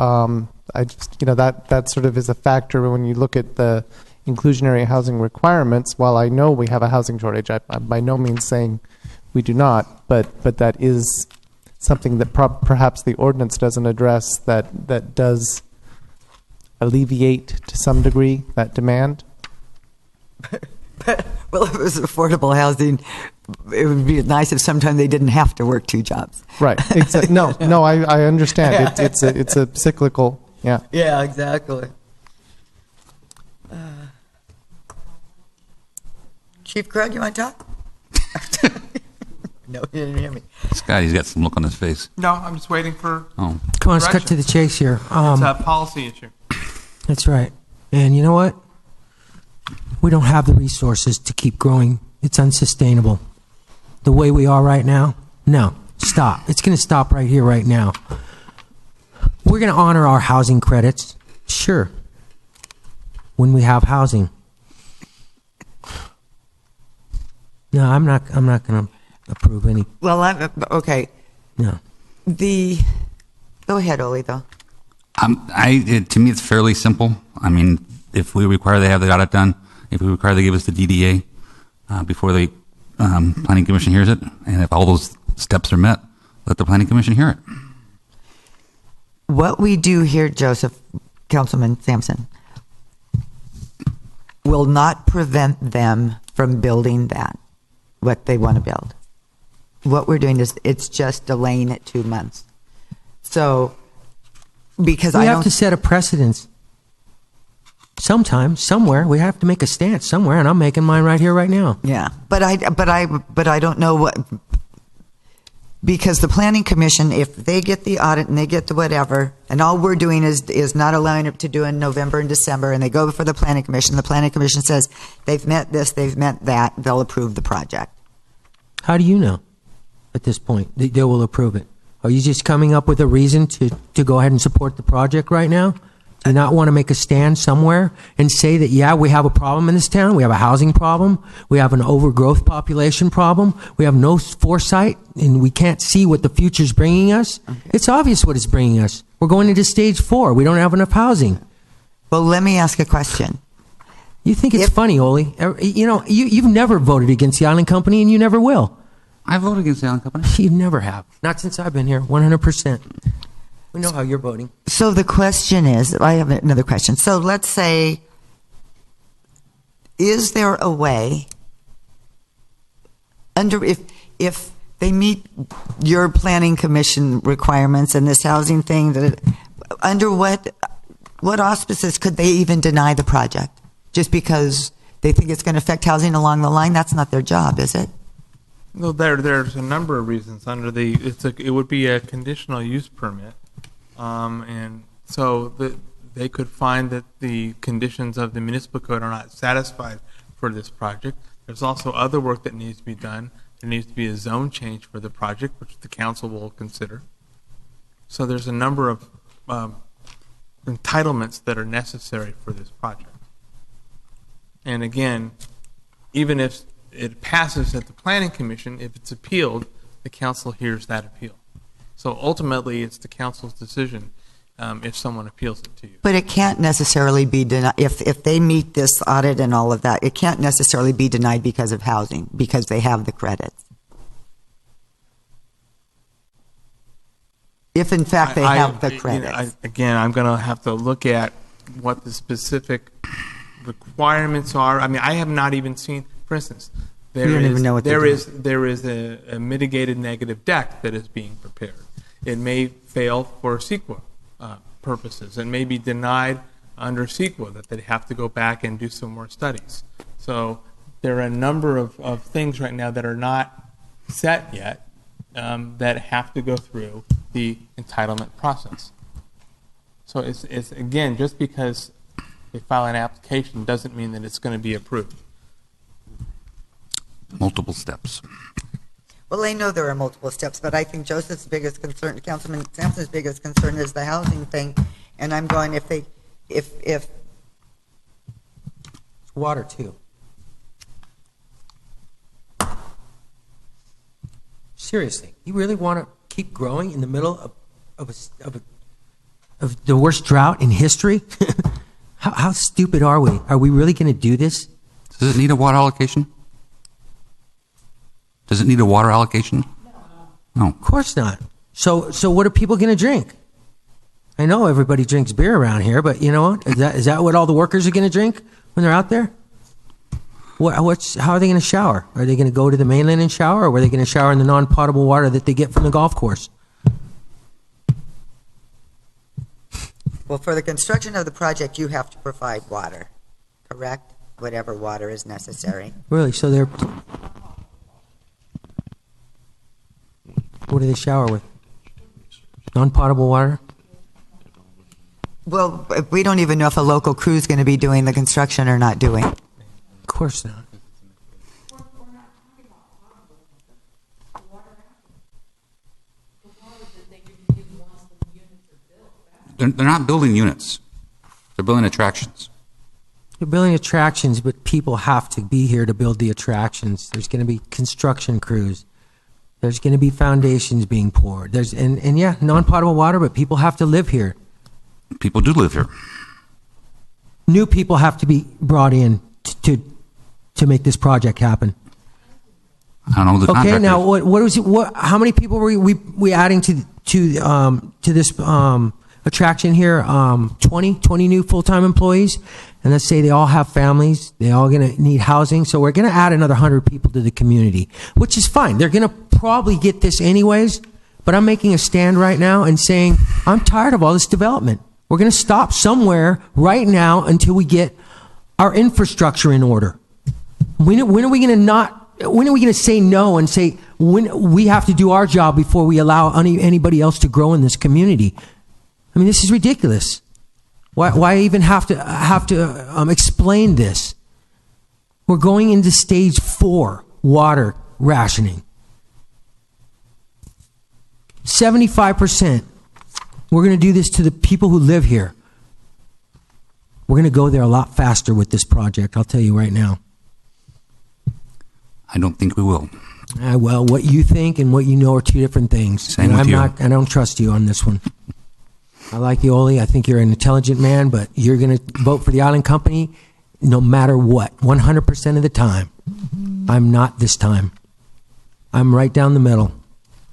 I just, that sort of is a factor when you look at the inclusionary housing requirements. While I know we have a housing shortage, I'm by no means saying we do not, but that is something that perhaps the ordinance doesn't address, that does alleviate to some degree that demand. Well, if it was affordable housing, it would be nice if sometime they didn't have to work two jobs. Right. No, I understand. It's a cyclical. Yeah. Yeah, exactly. Chief Krug, you want to talk? No, he didn't hear me. Scott, he's got some look on his face. No, I'm just waiting for. Oh. Come on, let's cut to the chase here. It's a policy issue. That's right. And you know what? We don't have the resources to keep growing. It's unsustainable. The way we are right now, no, stop. It's going to stop right here, right now. We're going to honor our housing credits, sure, when we have housing. No, I'm not going to approve any. Well, okay. No. Go ahead, Oli, though. To me, it's fairly simple. I mean, if we require they have the audit done, if we require they give us the DDA before the Planning Commission hears it, and if all those steps are met, let the Planning Commission hear it. What we do here, Joseph, Councilman Sampson, will not prevent them from building what they want to build. What we're doing is it's just delaying it 2 months. So, because we have to set a precedence. Sometime, somewhere, we have to make a stance somewhere, and I'm making mine right here, right now. Yeah, but I don't know what, because the Planning Commission, if they get the audit and they get the whatever, and all we're doing is not allowing it to do in November and December, and they go before the Planning Commission says they've met this, they've met that, they'll approve the project. How do you know at this point that they will approve it? Are you just coming up with a reason to go ahead and support the project right now? Do you not want to make a stand somewhere and say that, yeah, we have a problem in this town, we have a housing problem, we have an overgrowth population problem, we have no foresight, and we can't see what the future's bringing us? Okay. It's obvious what it's bringing us. We're going into stage 4. We don't have enough housing. Well, let me ask a question. You think it's funny, Oli? You've never voted against the Island Company, and you never will. I voted against the Island Company. You never have. Not since I've been here, 100%. We know how you're voting. So the question is, I have another question. So let's say, is there a way, if they meet your Planning Commission requirements and this housing thing, under what auspices could they even deny the project? Just because they think it's going to affect housing along the line? That's not their job, is it? Well, there's a number of reasons. It would be a conditional use permit. And so they could find that the conditions of the municipal code are not satisfied for this project. There's also other work that needs to be done. There needs to be a zone change for the project, which the council will consider. So there's a number of entitlements that are necessary for this project. And again, even if it passes at the Planning Commission, if it's appealed, the council hears that appeal. So ultimately, it's the council's decision if someone appeals it to you. But it can't necessarily be denied, if they meet this audit and all of that, it can't necessarily be denied because of housing, because they have the credits. If in fact they have the credits. Again, I'm going to have to look at what the specific requirements are. I mean, I have not even seen, for instance, there is a mitigated negative deck that is being prepared. It may fail for CEQA purposes. It may be denied under CEQA, that they have to go back and do some more studies. So there are a number of things right now that are not set yet that have to go through the entitlement process. So it's again, just because they file an application doesn't mean that it's going to be approved. Multiple steps. Well, I know there are multiple steps, but I think Joseph's biggest concern, Councilman Sampson's biggest concern is the housing thing. And I'm going, if It's water too. Seriously, you really want to keep growing in the middle of the worst drought in history? How stupid are we? Are we really going to do this? Does it need a water allocation? Does it need a water allocation? No. Of course not. So what are people going to drink? I know everybody drinks beer around here, but you know what? Is that what all the workers are going to drink when they're out there? How are they going to shower? Are they going to go to the mainland and shower, or are they going to shower in the non-potable water that they get from the golf course? Well, for the construction of the project, you have to provide water, correct? Whatever water is necessary. Really? So they're... What do they shower with? Non-potable water? Well, we don't even know if a local crew is going to be doing the construction or not doing. Of course not. They're not building units. They're building attractions. They're building attractions, but people have to be here to build the attractions. There's going to be construction crews. There's going to be foundations being poured. And yeah, non-potable water, but people have to live here. People do live here. New people have to be brought in to make this project happen. I don't know the Okay, contractors. now what was it? How many people were we adding to this attraction here? 20 new full-time employees, and let's say they all have families. They all going to need housing, so we're going to add another 100 people to the community, which is fine. They're going to probably get this anyways. But I'm making a stand right now and saying I'm tired of all this development. We're going to stop somewhere right now until we get our infrastructure in order. When are we going to say no and say when we have to do our job before we allow anybody else to grow in this community? I mean, this is ridiculous. Why even have to explain this? We're going into stage 4 water rationing. 75%. We're going to do this to the people who live here. We're going to go there a lot faster with this project, I'll tell you right now. I don't think we will. Well, what you think and what you know are two different things. Same and with you. I don't trust you on this one. I like you, Ole. I think you're an intelligent man, but you're going to vote for the Island Company no matter what, 100% of the time. I'm not this time. I'm right down the middle.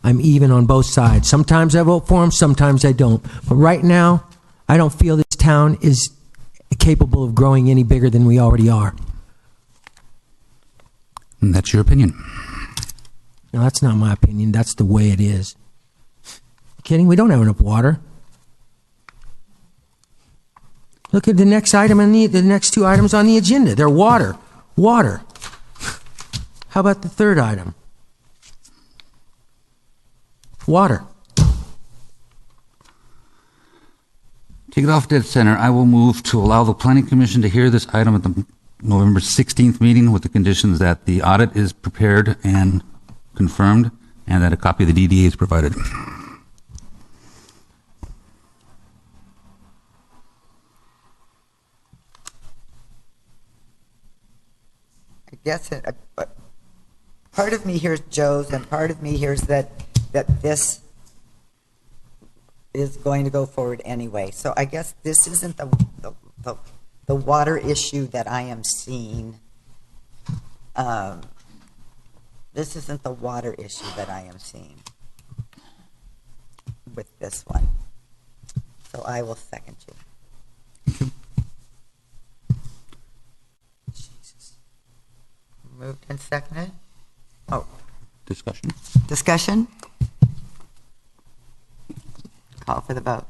I'm even on both sides. Sometimes I vote for them, sometimes I don't. But right now, I don't feel this town is capable of growing any bigger than we already are. And that's your opinion. No, that's not my opinion. That's the way it is. You kidding? We don't have enough water. Look at the next item and the next two items on the agenda. They're water. Water. How about the third item? Water. Take it off dead center. I will move to allow the Planning Commission to hear this item at the November 16th meeting with the conditions that the audit is prepared and confirmed and that a copy of the DDA is provided. I guess part of me hears Joe's and part of me hears that this is going to go forward anyway. So I guess this isn't the water issue that I am seeing. This isn't the water issue that I am seeing with this one. So I will second you. Jesus. Moved and seconded. Oh. Discussion. Discussion? Call for the vote.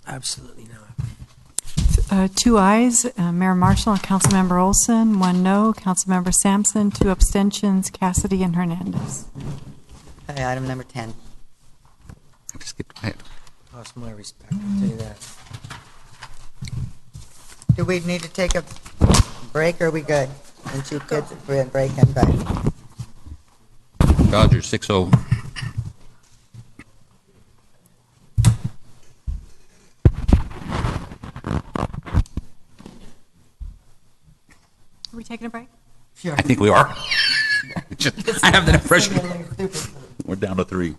Absolutely not. 2 ayes, Mayor Marshall and Councilmember Olson, 1 no, Councilmember Sampson, 2 abstentions, Cassidy and Hernandez. Okay, item number 10. Just get quiet. Lost my respect, I'll tell you that. Do we need to take a break, or are we good? And 2 kids, we're in break and back. Dodgers 6-0. Are we taking a break? Sure. I think we are. I have that impression. We're down to 3.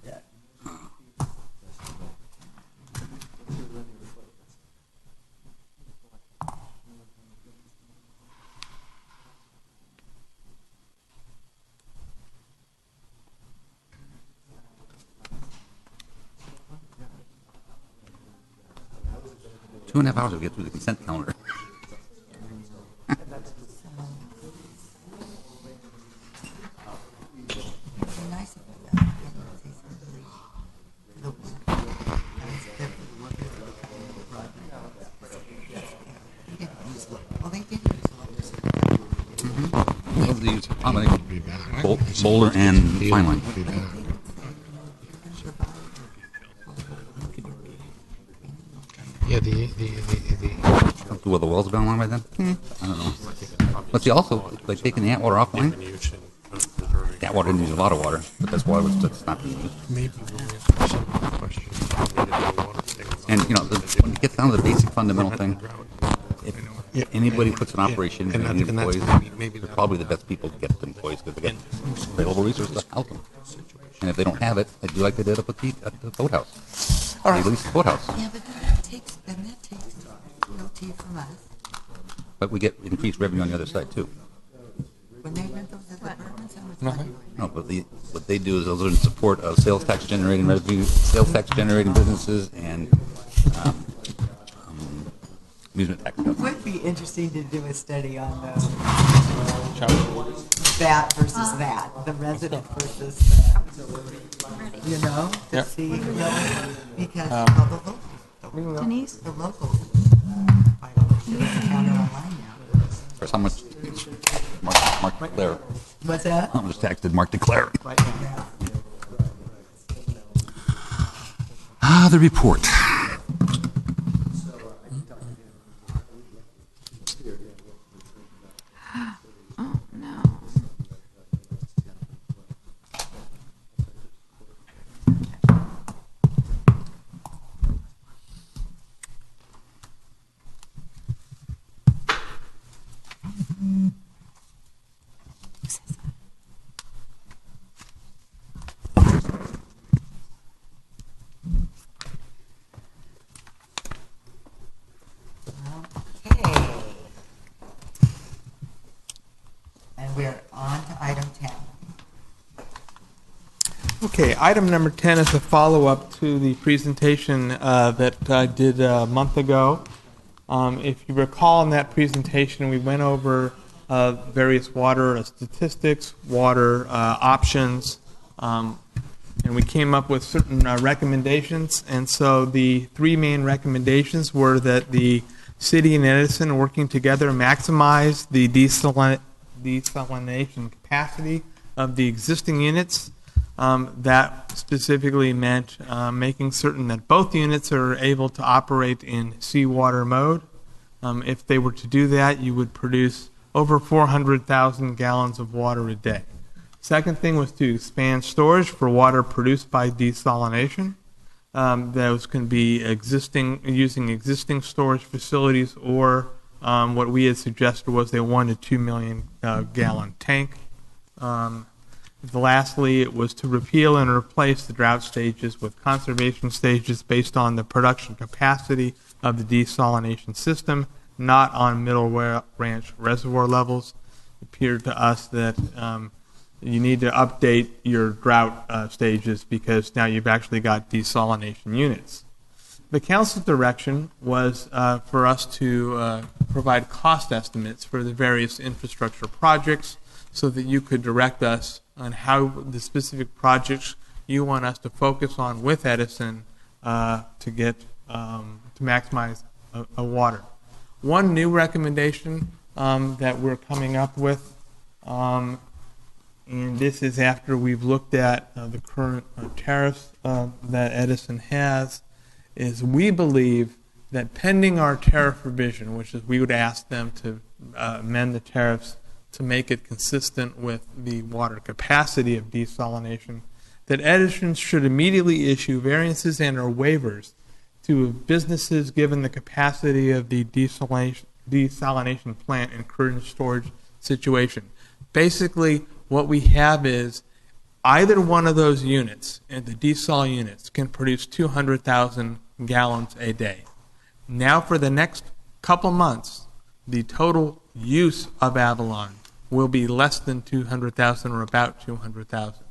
Two and a half hours to get through the consent calendar. Boulder and Fine Line. Yeah, Will the wells have gone along by then? I don't know. But see, also, like taking the Atwater offline, Atwater didn't use a lot of water, but that's why it's not being used. And, you know, when it gets down to the basic fundamental thing, if anybody puts an operation and they need employees, they're probably the best people to get the employees because they get available resources to help them. And if they don't have it, they do like they did up at the boathouse. They leased the boathouse. Yeah, but that takes no tea from us. But we get increased revenue on the other side, too. When they rent those apartments, how much money? No, but what they do is those are in support of sales tax generating revenue, sales tax generating businesses, and amusement tax. It would be interesting to do a study on that versus that, the resident versus the, you know, to see, you know, because Denise? the locals counter online now. Or how much Mark DeClaire. What's that? How much tax did Mark DeClaire? The report. Oh, no. Okay. And we're on to item 10. Okay, item number 10 is a follow-up to the presentation that I did a month ago. If you recall in that presentation, we went over various water statistics, water options, and we came up with certain recommendations. And so the 3 main recommendations were that the city and Edison working together maximize the desalination capacity of the existing units. That specifically meant making certain that both units are able to operate in seawater mode. If they were to do that, you would produce over 400,000 gallons of water a day. Second thing was to expand storage for water produced by desalination. Those can be using existing storage facilities, or what we had suggested was a 1 to 2 million gallon tank. Lastly, it was to repeal and replace the drought stages with conservation stages based on the production capacity of the desalination system, not on Middle Ranch reservoir levels. It appeared to us that you need to update your drought stages because now you've actually got desalination units. The council's direction was for us to provide cost estimates for the various infrastructure projects so that you could direct us on how the specific projects you want us to focus on with Edison to get to maximize water. One new recommendation that we're coming up with, and this is after we've looked at the current tariffs that Edison has, is we believe that pending our tariff revision, which is we would ask them to amend the tariffs to make it consistent with the water capacity of desalination, that Edison should immediately issue variances and or waivers to businesses given the capacity of the desalination plant in current storage situation. Basically, what we have is either one of those units, and the desal units, can produce 200,000 gallons a day. Now for the next couple months, the total use of Avalon will be less than 200,000 or about 200,000.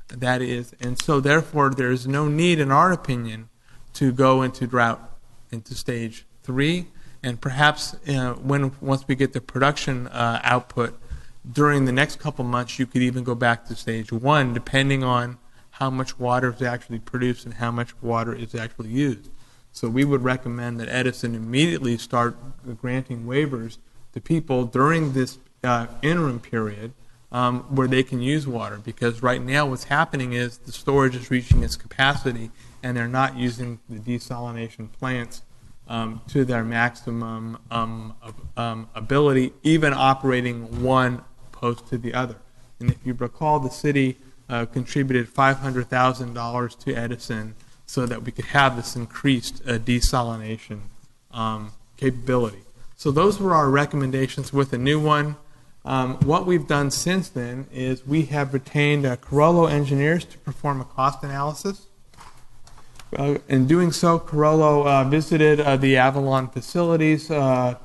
That is, and so therefore there is no need, in our opinion, to go into drought, into stage 3, and perhaps once we get the production output, during the next couple months you could even go back to stage 1, depending on how much water is actually produced and how much water is actually used. So we would recommend that Edison immediately start granting waivers to people during this interim period where they can use water, because right now what's happening is the storage is reaching its capacity and they're not using the desalination plants to their maximum ability, even operating one opposed to the other. And if you recall, the city contributed $500,000 to Edison so that we could have this increased desalination capability. So those were our recommendations with the new one. What we've done since then is we have retained Carollo engineers to perform a cost analysis. In doing so, Carollo visited the Avalon facilities 2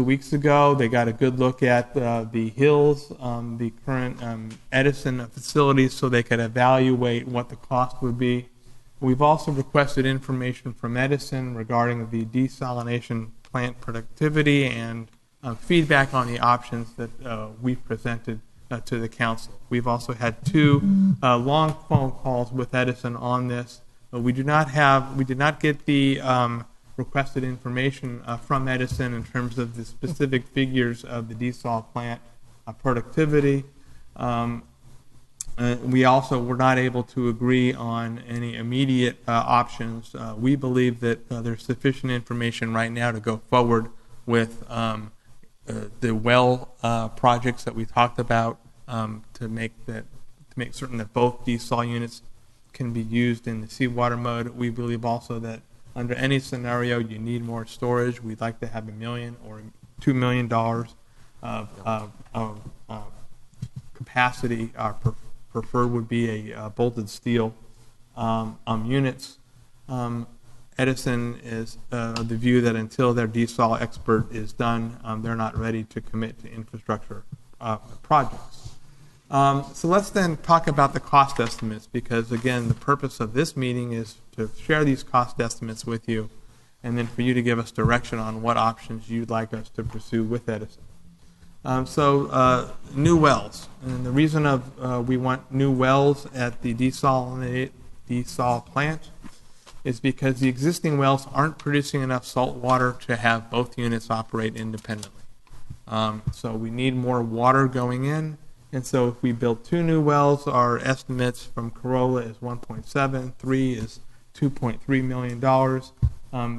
weeks ago. They got a good look at the hills, the current Edison facilities, so they could evaluate what the cost would be. We've also requested information from Edison regarding the desalination plant productivity and feedback on the options that we've presented to the council. We've also had 2 long phone calls with Edison on this. We did not get the requested information from Edison in terms of the specific figures of the desal plant productivity. We also were not able to agree on any immediate options. We believe that there's sufficient information right now to go forward with the well projects that we talked about to make certain that both desal units can be used in the seawater mode. We believe also that under any scenario you need more storage. We'd like to have $1 million or $2 million of capacity. Our preferred would be a bolted steel units. Edison is of the view that until their desal expert is done, they're not ready to commit to infrastructure projects. So let's then talk about the cost estimates, because again, the purpose of this meeting is to share these cost estimates with you, and then for you to give us direction on what options you'd like us to pursue with Edison. New wells, and the reason we want new wells at the desal plant is because the existing wells aren't producing enough salt water to have both units operate independently. So we need more water going in, and so if we build 2 new wells, our estimates from Carollo is 1.7, 3 is $2.3 million.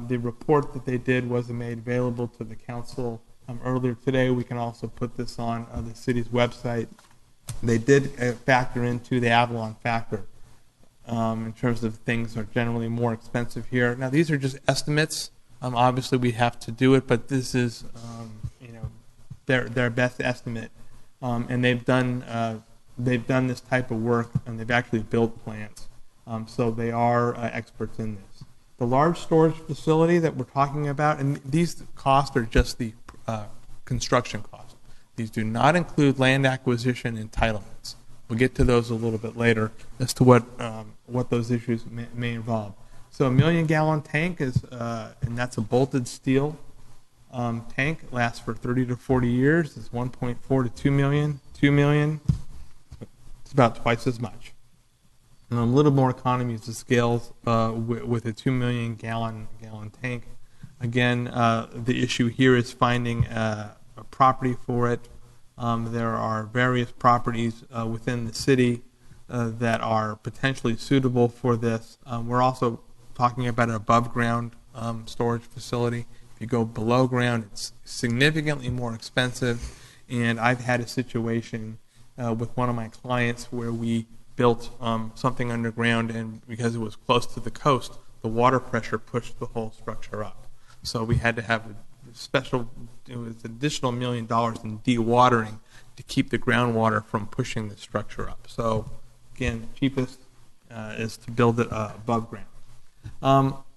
The report that they did was made available to the council earlier today. We can also put this on the city's website. They did factor into the Avalon factor in terms of things are generally more expensive here. Now, these are just estimates. Obviously, we have to do it, but this is their best estimate. And they've done they've done this type of work, and they've actually built plants. So they are experts in this. The large storage facility that we're talking about, and these costs are just the construction costs. These do not include land acquisition entitlements. We'll get to those a little bit later as to what those issues may involve. So a 1 million gallon tank is, and that's a bolted steel tank. It lasts for 30 to 40 years. It's 1.4 to 2 million. 2 million, it's about twice as much. And a little more economies of scale with a 2 million gallon tank. Again, the issue here is finding a property for it. There are various properties within the city that are potentially suitable for this. We're also talking about an above ground storage facility. If you go below ground, it's significantly more expensive. And I've had a situation with one of my clients where we built something underground, and because it was close to the coast, the water pressure pushed the whole structure up. So we had to have a special, it was additional $1 million in dewatering to keep the groundwater from pushing the structure up. So again, cheapest is to build it above ground.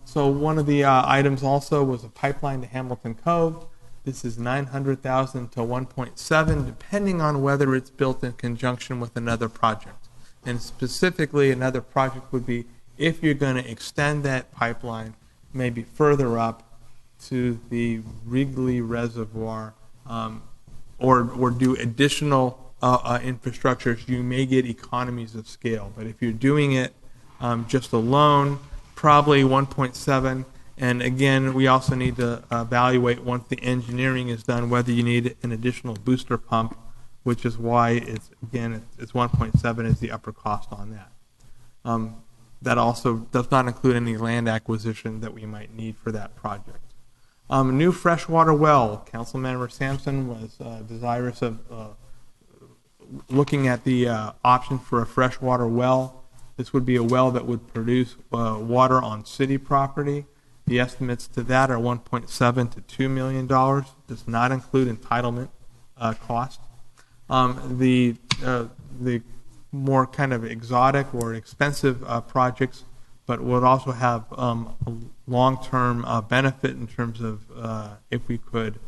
So one of the items also was a pipeline to Hamilton Cove. This is $900,000 to $1.7, depending on whether it's built in conjunction with another project. And specifically, another project would be if you're going to extend that pipeline maybe further up to the Wrigley Reservoir or do additional infrastructures, you may get economies of scale. But if you're doing it just alone, probably 1.7. And again, we also need to evaluate once the engineering is done whether you need an additional booster pump, which is why it's 1.7 is the upper cost on that. That also does not include any land acquisition that we might need for that project. New freshwater well. Councilmember Sampson was desirous of looking at the option for a freshwater well. This would be a well that would produce water on city property. The estimates to that are $1.7 to $2 million. Does not include entitlement cost. The more kind of exotic or expensive projects, but would also have a long-term benefit in terms of if we could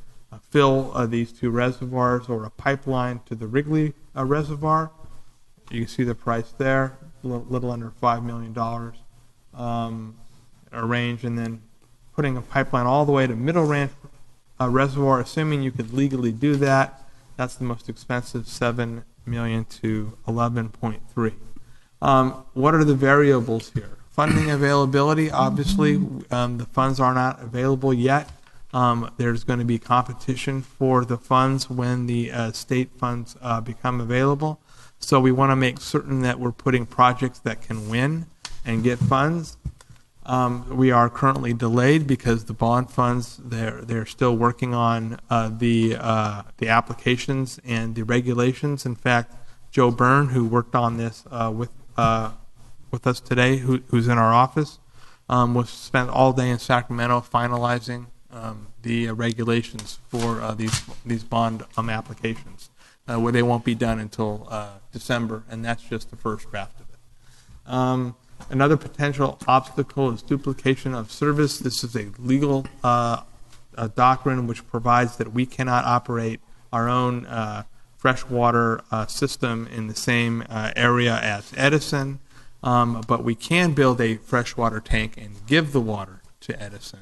fill these two reservoirs or a pipeline to the Wrigley Reservoir. You can see the price there, a little under $5 million a range, and then putting a pipeline all the way to Middle Ranch Reservoir, assuming you could legally do that. That's the most expensive, $7 million to $11.3. What are the variables here? Funding availability, obviously, the funds are not available yet. There's going to be competition for the funds when the state funds become available. So we want to make certain that we're putting projects that can win and get funds. We are currently delayed because the bond funds, they're still working on the applications and the regulations. In fact, Joe Byrne, who worked on this with us today, who's in our office, was spent all day in Sacramento finalizing the regulations for these bond applications, where they won't be done until December, and that's just the first draft of it. Another potential obstacle is duplication of service. This is a legal doctrine which provides that we cannot operate our own freshwater system in the same area as Edison, but we can build a freshwater tank and give the water to Edison.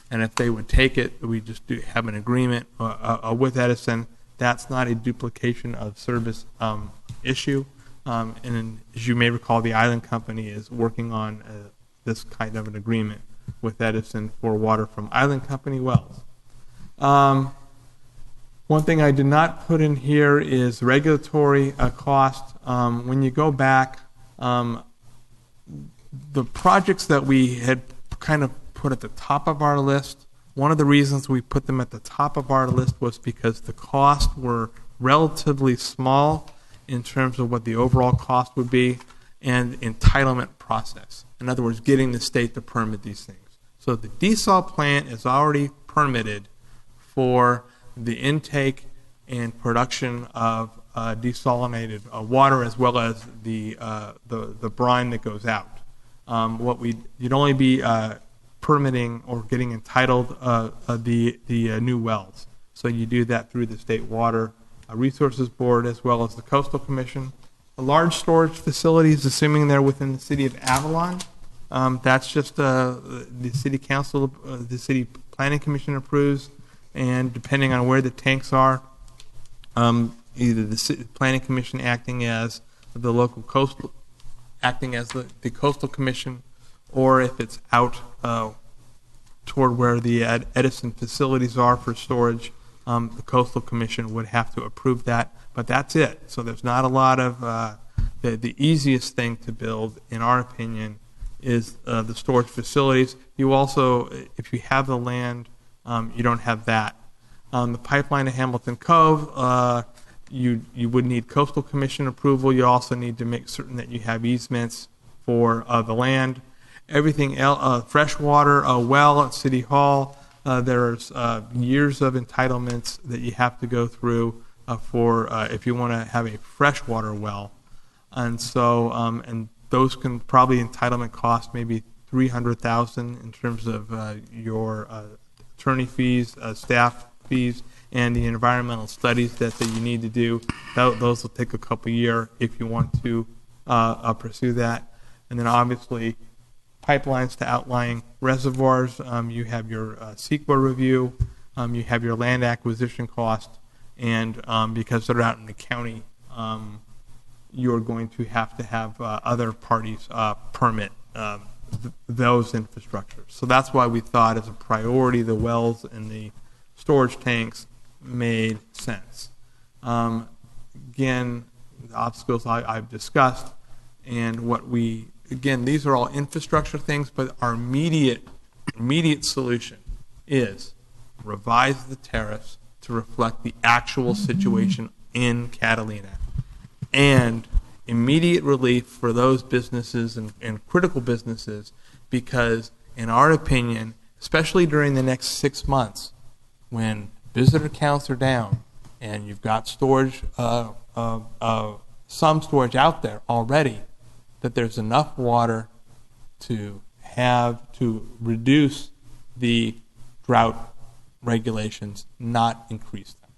And if they would take it, we just have an agreement with Edison. That's not a duplication of service issue. And as you may recall, the Island Company is working on this kind of an agreement with Edison for water from Island Company wells. One thing I did not put in here is regulatory cost. When you go back, the projects that we had kind of put at the top of our list, one of the reasons we put them at the top of our list was because the costs were relatively small in terms of what the overall cost would be and entitlement process. In other words, getting the state to permit these things. So the desal plant is already permitted for the intake and production of desalinated water as well as the brine that goes out. You'd only be permitting or getting entitled the new wells. So you do that through the State Water Resources Board as well as the Coastal Commission. The large storage facilities, assuming they're within the city of Avalon, that's just the city council, the city planning commission approves, and depending on where the tanks are, either the city planning commission acting as the local coastal, acting as the coastal commission, or if it's out toward where the Edison facilities are for storage, the coastal commission would have to approve that. But that's it. So there's not a lot of the easiest thing to build, in our opinion, is the storage facilities. You also, if you have the land, you don't have that. The pipeline to Hamilton Cove, you would need coastal commission approval. You also need to make certain that you have easements for the land. Everything else, freshwater well at City Hall, there's years of entitlements that you have to go through for if you want to have a freshwater well. And so, and those can probably entitlement cost maybe $300,000 in terms of your attorney fees, staff fees, and the environmental studies that you need to do. Those will take a couple years if you want to pursue that. And then obviously pipelines to outlying reservoirs. You have your CEQA review. You have your land acquisition cost. And because they're out in the county, you're going to have other parties permit those infrastructures. So that's why we thought as a priority the wells and the storage tanks made sense. Again, the obstacles I've discussed, and again, these are all infrastructure things, but our immediate solution is revise the tariffs to reflect the actual situation in Catalina, and immediate relief for those businesses and critical businesses, because in our opinion, especially during the next 6 months, when visitor counts are down and you've got storage, some storage out there already, that there's enough water to reduce the drought regulations, not increase them.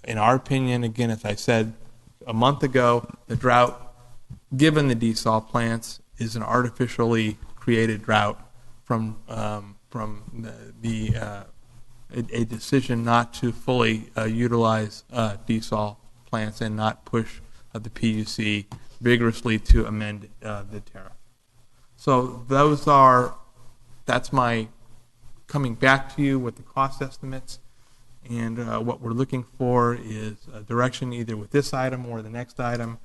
In our opinion, again, as I said a month ago, the drought, given the desal plants, is an artificially created drought from a decision not to fully utilize desal plants and not push the PUC vigorously to amend the tariff. So that's my coming back to you with the cost estimates, and what we're looking for is a direction either with this item or the next item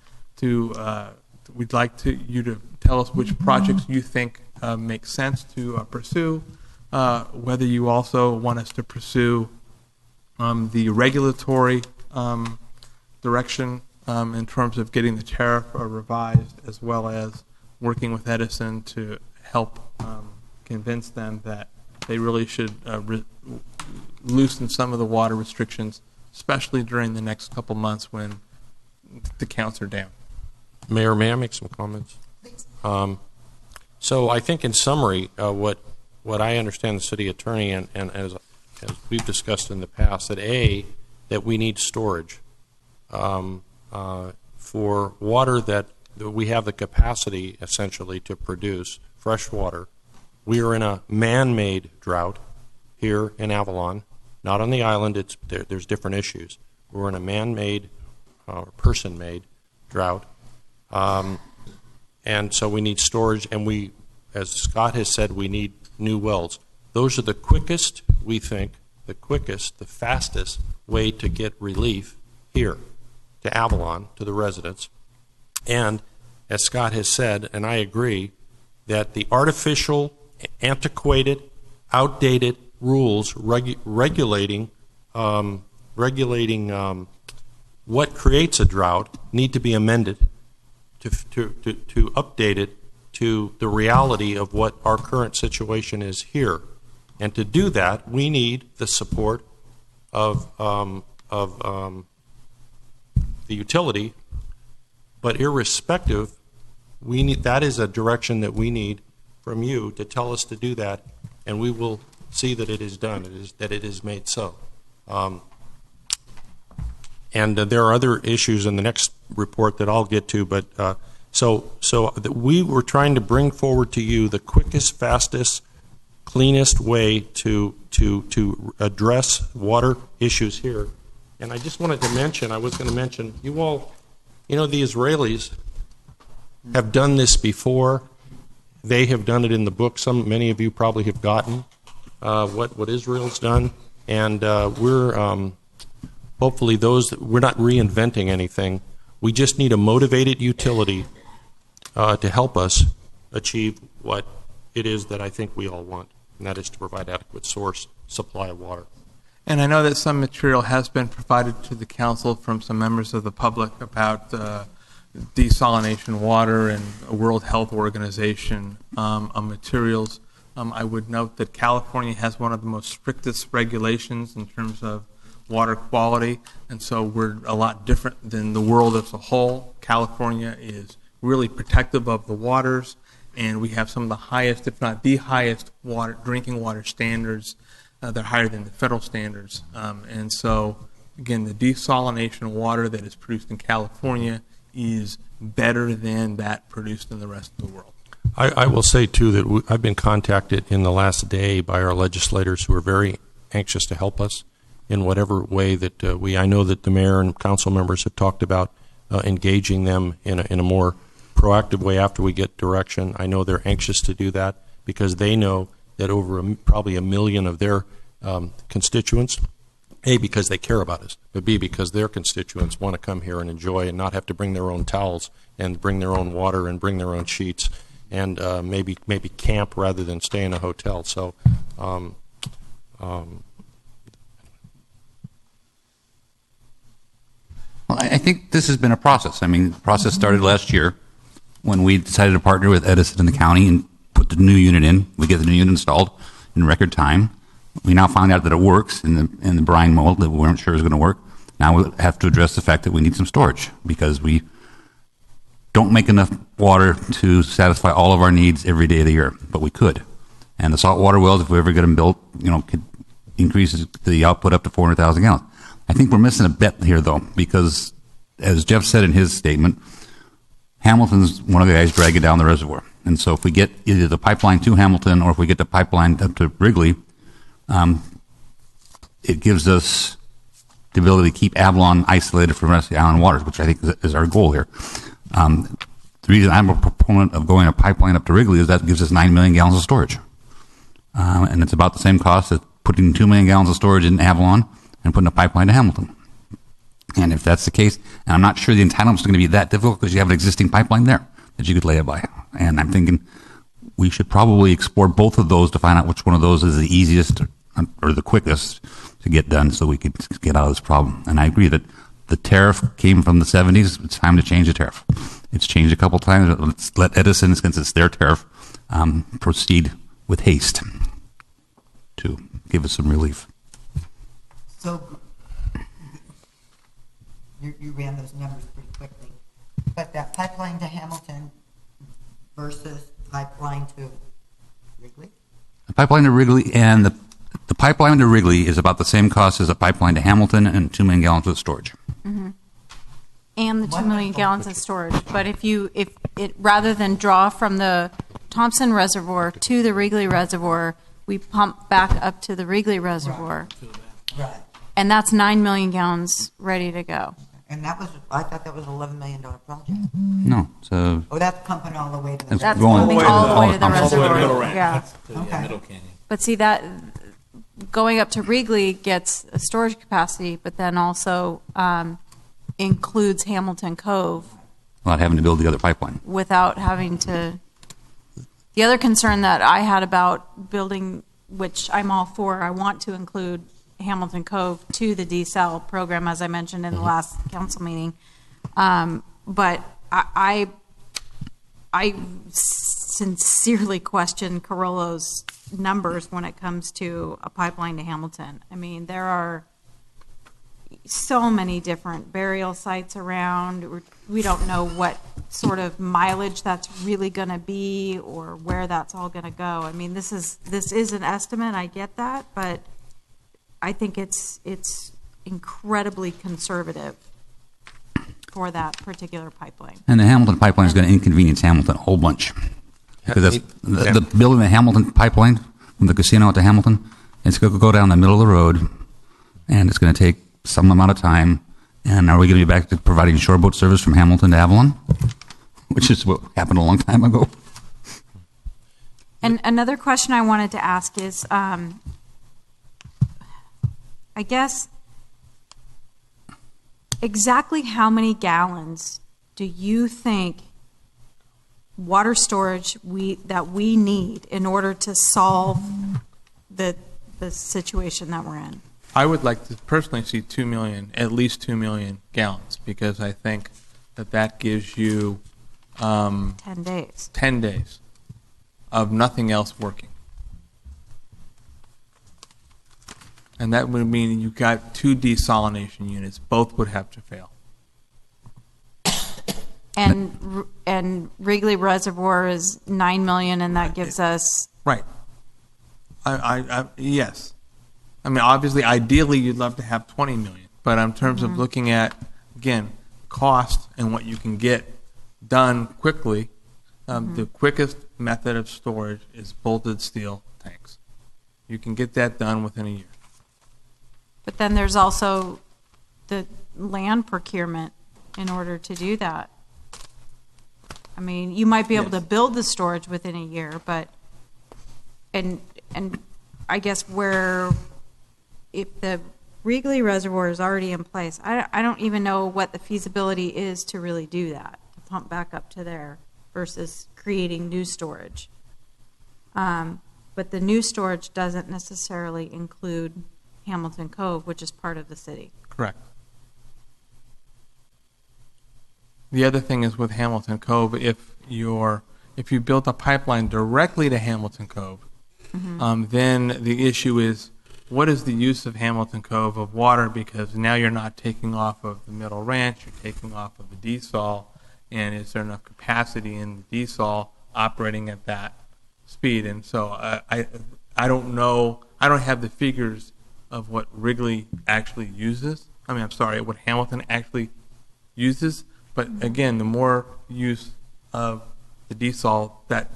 we'd like you to tell us which projects you think make sense to pursue, whether you also want us to pursue the regulatory direction in terms of getting the tariff revised, as well as working with Edison to help convince them that they really should loosen some of the water restrictions, especially during the next couple months when the counts are down. Mayor, may I make some comments? So I think in summary, what I understand the city attorney, and as we've discussed in the past, that we need storage for water that we have the capacity essentially to produce fresh water. We are in a man-made drought here in Avalon, not on the island. There's different issues. We're in a man-made, person-made drought, and so we need storage. And we, as Scott has said, we need new wells. Those are the quickest, we think, the fastest way to get relief here to Avalon, to the residents. And as Scott has said, and I agree, that the artificial, antiquated, outdated rules regulating what creates a drought need to be amended to update it to the reality of what our current situation is here. And to do that, we need the support of the utility, but irrespective, that is a direction that we need from you to tell us to do that, and we will see that it is done, that it is made so. And there are other issues in the next report that I'll get to, but so we were trying to bring forward to you the quickest, fastest, cleanest way to address water issues here. And I just wanted to mention, I was going to mention, you all, the Israelis have done this before. They have done it in the book. Many of you probably have gotten what Israel's done, and we're hopefully we're not reinventing anything. We just need a motivated utility to help us achieve what it is that I think we all want, and that is to provide adequate supply of water. And I know that some material has been provided to the council from some members of the public about desalination water and a World Health Organization materials. I would note that California has one of the most strictest regulations in terms of water quality, and so we're a lot different than the world as a whole. California is really protective of the waters, and we have some of the highest, if not the highest, drinking water standards. They're higher than the federal standards. And so, again, the desalination water that is produced in California is better than that produced in the rest of the world. I will say, too, that I've been contacted in the last day by our legislators who are very anxious to help us in whatever way that I know that the mayor and council members have talked about engaging them in a more proactive way after we get direction. I know they're anxious to do that because they know that over probably 1 million of their constituents, A, because they care about us, but B, because their constituents want to come here and enjoy and not have to bring their own towels and bring their own water and bring their own sheets and maybe camp rather than stay in a hotel. So Well, I think this has been a process. I mean, the process started last year when we decided to partner with Edison in the county and put the new unit in. We get the new unit installed in record time. We now found out that it works in the brine mold that we weren't sure was going to work. Now we have to address the fact that we need some storage because we don't make enough water to satisfy all of our needs every day of the year, but we could. And the saltwater wells, if we ever get them built, could increase the output up to 400,000 gallons. I think we're missing a bet here, though, because, as Jeff said in his statement, Hamilton's one of the guys dragging down the reservoir. And so if we get either the pipeline to Hamilton or if we get the pipeline up to Wrigley, it gives us the ability to keep Avalon isolated from the rest of the island waters, which I think is our goal here. The reason I'm a proponent of going a pipeline up to Wrigley is that gives us 9 million gallons of storage. And it's about the same cost as putting 2 million gallons of storage in Avalon and putting a pipeline to Hamilton. And if that's the case, and I'm not sure the entitlement's going to be that difficult because you have an existing pipeline there that you could lay it by. And I'm thinking we should probably explore both of those to find out which one of those is the easiest or the quickest to get done so we could get out of this problem. And I agree that the tariff came from the 70s. It's time to change the tariff. It's changed a couple times. Let's let Edison, since it's their tariff, proceed with haste to give us some relief. So you ran those numbers pretty quickly, but that pipeline to Hamilton versus pipeline to Wrigley? The pipeline to Wrigley and the pipeline to Wrigley is about the same cost as a pipeline to Hamilton and 2 million gallons of storage. Mm-hmm. And the 2 million gallons of storage. But if it rather than draw from the Thompson Reservoir to the Wrigley Reservoir, we pump back up to the Wrigley Reservoir. Right. And that's 9 million gallons ready to go. And I thought that was an $11 million project. No, so That's pumping all the way to the That's pumping all the way to the reservoir. Yeah. Okay. Middle Canyon. But see, that going up to Wrigley gets a storage capacity, but then also includes Hamilton Cove without having to build the other pipeline. without having to. The other concern that I had about building, which I'm all for, I want to include Hamilton Cove to the desal program, as I mentioned in the last council meeting. But I sincerely question Carollo's numbers when it comes to a pipeline to Hamilton. I mean, there are so many different burial sites around. We don't know what sort of mileage that's really going to be or where that's all going to go. I mean, this is an estimate. I get that, but I think it's incredibly conservative for that particular pipeline. And the Hamilton pipeline is going to inconvenience Hamilton a whole bunch. Because the building the Hamilton pipeline from the casino to Hamilton, it's going to go down the middle of the road, and it's going to take some amount of time. And are we going to be back to providing shoreboat service from Hamilton to Avalon, which is what happened a long time ago? And another question I wanted to ask is, I guess, exactly how many gallons do you think water storage that we need in order to solve the situation that we're in? I would like to personally see 2 million, at least 2 million gallons, because I think that gives you 10 days. 10 days of nothing else working. And that would mean you got 2 desalination units. Both would have to fail. And Wrigley Reservoir is 9 million, and that gives us right. Yes. I mean, obviously, ideally, you'd love to have 20 million. But in terms of looking at, again, cost and what you can get done quickly, the quickest method of storage is bolted steel tanks. You can get that done within a year. But then there's also the land procurement in order to do that. I mean, you might be able to build the storage within a year, but and I guess if the Wrigley Reservoir is already in place, I don't even know what the feasibility is to really do that, to pump back up to there versus creating new storage. But the new storage doesn't necessarily include Hamilton Cove, which is part of the city. Correct. The other thing is with Hamilton Cove, if you built a pipeline directly to Hamilton Cove, then the issue is, what is the use of Hamilton Cove of water? Because now you're not taking off of the Middle Ranch, you're taking off of the desal, and is there enough capacity in the desal operating at that speed? And so I don't know, I don't have the figures of what Wrigley actually uses. I mean, I'm sorry, what Hamilton actually uses. But again, the more use of the desal, that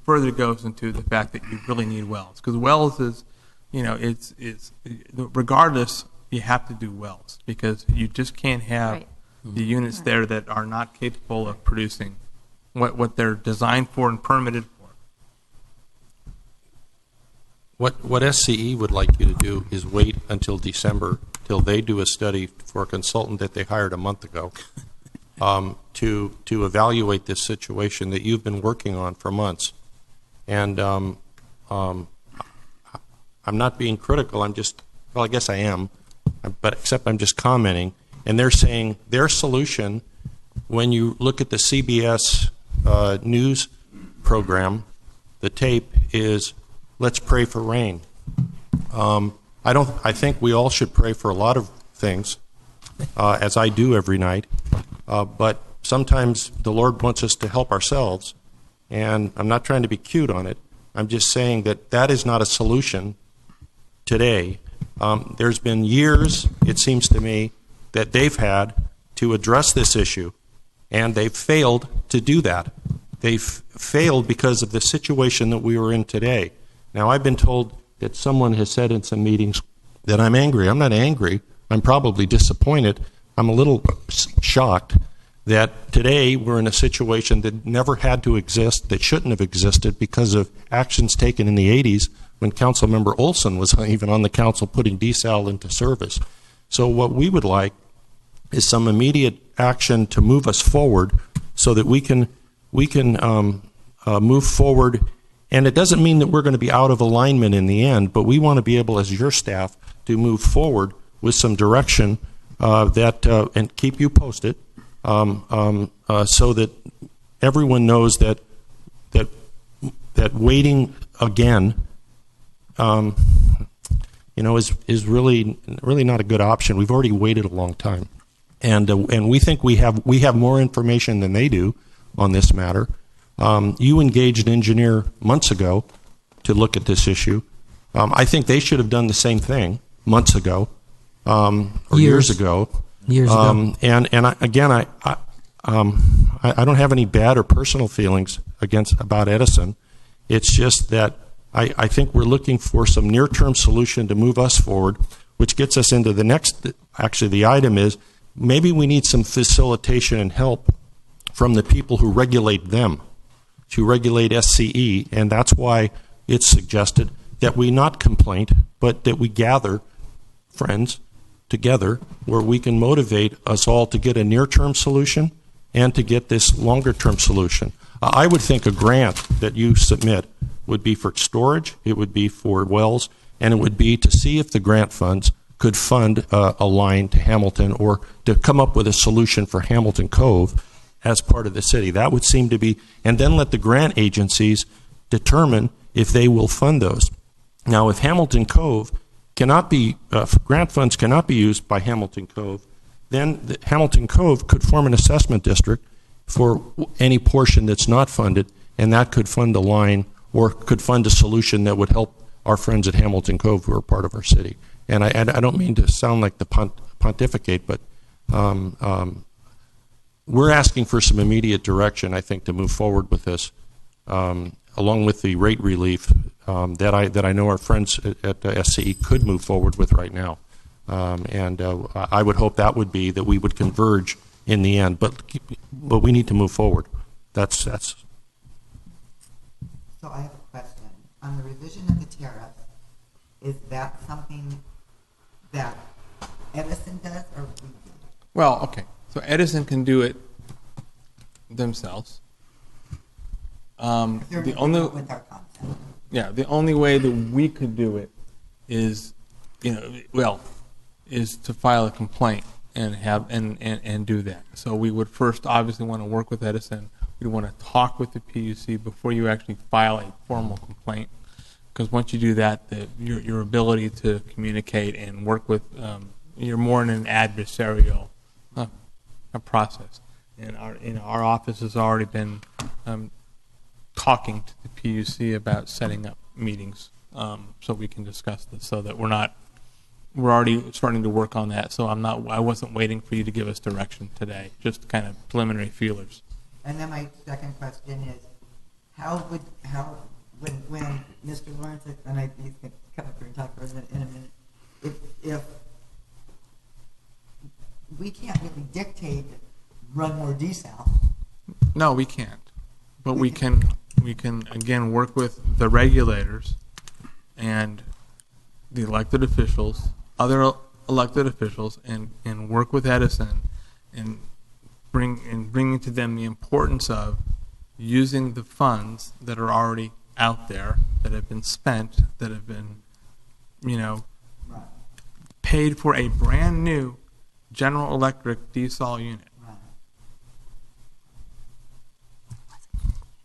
further goes into the fact that you really need wells. Because wells is, it's regardless, you have to do wells because you just can't have the units there that are not capable of producing what they're designed for and permitted for. What SCE would like you to do is wait until December till they do a study for a consultant that they hired a month ago to evaluate this situation that you've been working on for months. And I'm not being critical. I'm just, well, I guess I am, but except I'm just commenting. And they're saying their solution, when you look at the CBS news program, the tape is, let's pray for rain. I think we all should pray for a lot of things, as I do every night. But sometimes the Lord wants us to help ourselves, and I'm not trying to be cute on it. I'm just saying that is not a solution today. There's been years, it seems to me, that they've had to address this issue, and they've failed to do that. They've failed because of the situation that we were in today. Now, I've been told that someone has said in some meetings that I'm angry. I'm not angry. I'm probably disappointed. I'm a little shocked that today we're in a situation that never had to exist, that shouldn't have existed because of actions taken in the 80s when Councilmember Olson was even on the council putting desal into service. So what we would like is some immediate action to move us forward so that we can move forward. And it doesn't mean that we're going to be out of alignment in the end, but we want to be able, as your staff, to move forward with some direction and keep you posted, so that everyone knows that waiting again is really not a good option. We've already waited a long time, and we think we have more information than they do on this matter. You engaged an engineer months ago to look at this issue. I think they should have done the same thing months ago, or years ago. Years ago. And I don't have any bad or personal feelings about Edison. It's just that I think we're looking for some near-term solution to move us forward, which gets us into the next. Actually, the item is maybe we need some facilitation and help from the people who regulate them, to regulate SCE, and that's why it's suggested that we not complaint, but that we gather friends together where we can motivate us all to get a near-term solution and to get this longer-term solution. I would think a grant that you submit would be for storage, it would be for wells, and it would be to see if the grant funds could fund a line to Hamilton or to come up with a solution for Hamilton Cove as part of the city. That would seem to be, and then let the grant agencies determine if they will fund those. Now, if Hamilton Cove cannot be, grant funds cannot be used by Hamilton Cove, then Hamilton Cove could form an assessment district for any portion that's not funded, and that could fund a line or could fund a solution that would help our friends at Hamilton Cove who are part of our city. And I don't mean to sound like the pontificate, but we're asking for some immediate direction, I think, to move forward with this, along with the rate relief that I know our friends at SCE could move forward with right now. And I would hope that would be that we would converge in the end, but we need to move forward. That's. So I have a question. On the revision of the tariff, is that something that Edison does or we do? Well, okay. So Edison can do it themselves. The only way that we could do it is, is to file a complaint and have and do that. So we would first obviously want to work with Edison. We'd want to talk with the PUC before you actually file a formal complaint, because once you do that, your ability to communicate and work with, you're more in an adversarial process. And our office has already been talking to the PUC about setting up meetings so we can discuss this, so that we're already starting to work on that. So I wasn't waiting for you to give us direction today, just kind of preliminary feelers. And then my second question is, when Mr. Lawrence, and he's going to come up here and talk for us in a minute, if we can't really dictate run more desal. No, we can't. But we can again work with the regulators and the elected officials, other elected officials, and work with Edison and bringing to them the importance of using the funds that are already out there, that have been spent, that have been, paid for a brand new General Electric desal unit.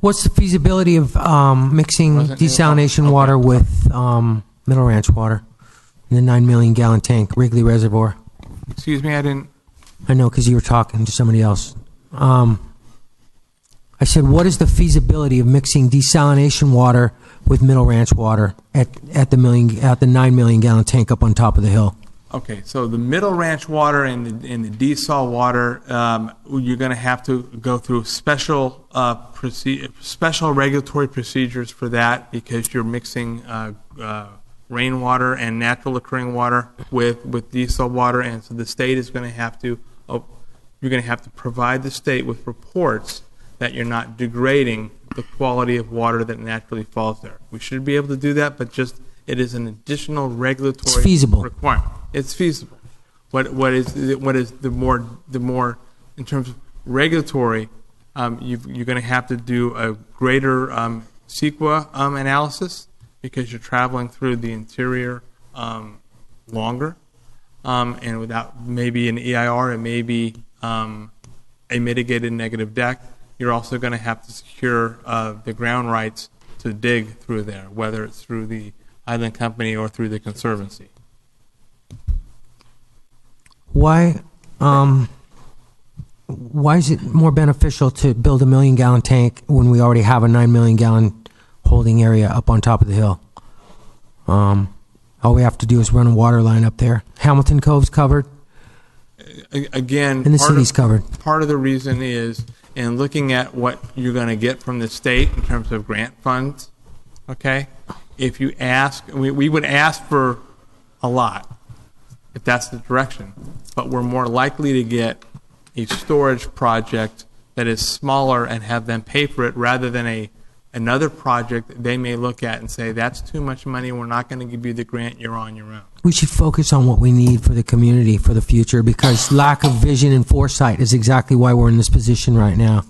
What's the feasibility of mixing desalination water with Middle Ranch water in the 9 million gallon tank, Wrigley Reservoir? Excuse me, I didn't. I know, because you were talking to somebody else. I said, what is the feasibility of mixing desalination water with Middle Ranch water at the 9 million gallon tank up on top of the hill? Okay, so the Middle Ranch water and the desal water, you're going to have to go through special regulatory procedures for that, because you're mixing rainwater and natural occurring water with desal water, and so the state is going to have to provide the state with reports that you're not degrading the quality of water that naturally falls there. We should be able to do that, but it is an additional regulatory requirement. It's feasible. What is the more in terms of regulatory, you're going to have to do a greater CEQA analysis, because you're traveling through the interior longer, and without maybe an EIR and maybe a mitigated negative deck. You're also going to have to secure the ground rights to dig through there, whether it's through the Island Company or through the Conservancy. Why is it more beneficial to build a 1 million gallon tank when we already have a 9 million gallon holding area up on top of the hill? All we have to do is run a water line up there. Hamilton Cove's covered. Again, And the city's covered. Part of the reason is in looking at what you're going to get from the state in terms of grant funds, okay? If you ask, we would ask for a lot if that's the direction, but we're more likely to get a storage project that is smaller and have them pay for it rather than another project that they may look at and say, that's too much money, we're not going to give you the grant, you're on your own. We should focus on what we need for the community for the future, because lack of vision and foresight is exactly why we're in this position right now.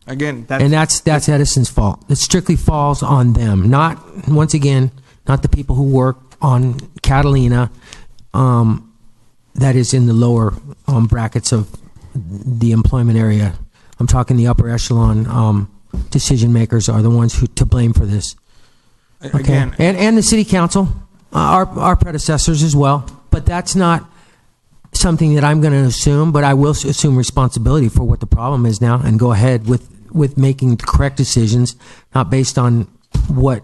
Again, that's Edison's fault. It strictly falls on them, not the people who work on Catalina, that is in the lower brackets of the employment area. I'm talking the upper echelon decision makers are the ones who to blame for this. Okay, Again, and the city council, our predecessors as well. But that's not something that I'm going to assume. But I will assume responsibility for what the problem is now, and go ahead with making the correct decisions, not based on what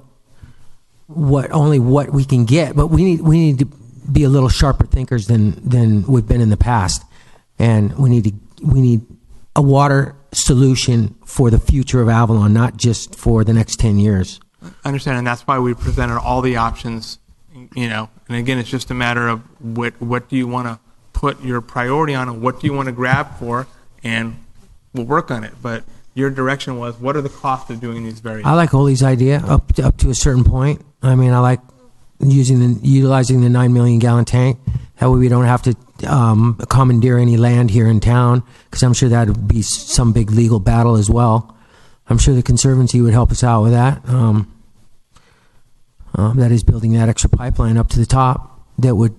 we can get. But we need to be a little sharper thinkers than we've been in the past, and we need a water solution for the future of Avalon, not just for the next 10 years. I understand, and that's why we presented all the options, and again, it's just a matter of what do you want to put your priority on, and what do you want to grab for, and we'll work on it. But your direction was, what are the costs of doing these various? I like Oli's idea up to a certain point. I mean, I like utilizing the 9 million gallon tank. That way we don't have to commandeer any land here in town, because I'm sure that would be some big legal battle as well. I'm sure the Conservancy would help us out with that. That is building that extra pipeline up to the top that would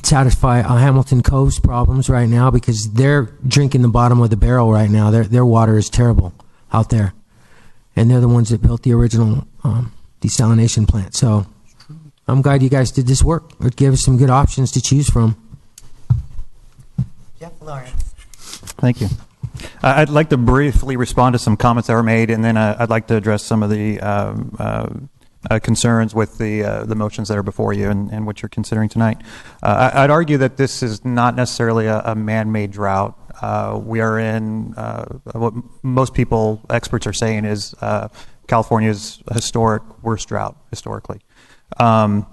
satisfy Hamilton Cove's problems right now, because they're drinking the bottom of the barrel right now. Their water is terrible out there, and they're the ones that built the original desalination plant. So I'm glad you guys did this work. It gave us some good options to choose from. Jeff Lawrence. Thank you. I'd like to briefly respond to some comments that were made, and then I'd like to address some of the concerns with the motions that are before you and what you're considering tonight. I'd argue that this is not necessarily a man-made drought. We are in what most people, experts, are saying is California's worst drought historically. To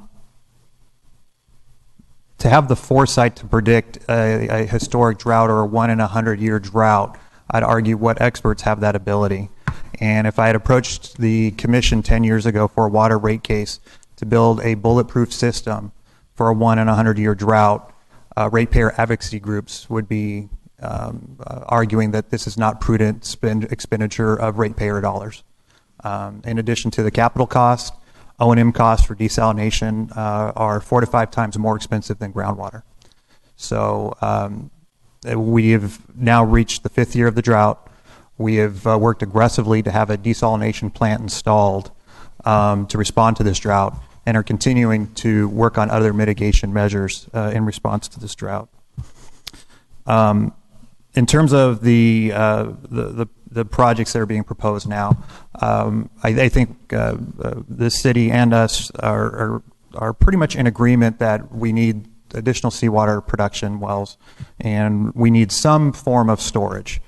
have the foresight to predict a historic drought or a 1 in 100 year drought, I'd argue what experts have that ability. And if I had approached the commission 10 years ago for a water rate case to build a bulletproof system for a 1 in 100 year drought, ratepayer advocacy groups would be arguing that this is not prudent expenditure of ratepayer dollars. In addition to the capital cost, O&M costs for desalination are 4 to 5 times more expensive than groundwater. So we have now reached the 5th year of the drought. We have worked aggressively to have a desalination plant installed to respond to this drought, and are continuing to work on other mitigation measures in response to this drought. In terms of the projects that are being proposed now, I think the city and us are pretty much in agreement that we need additional seawater production wells, and we need some form of storage.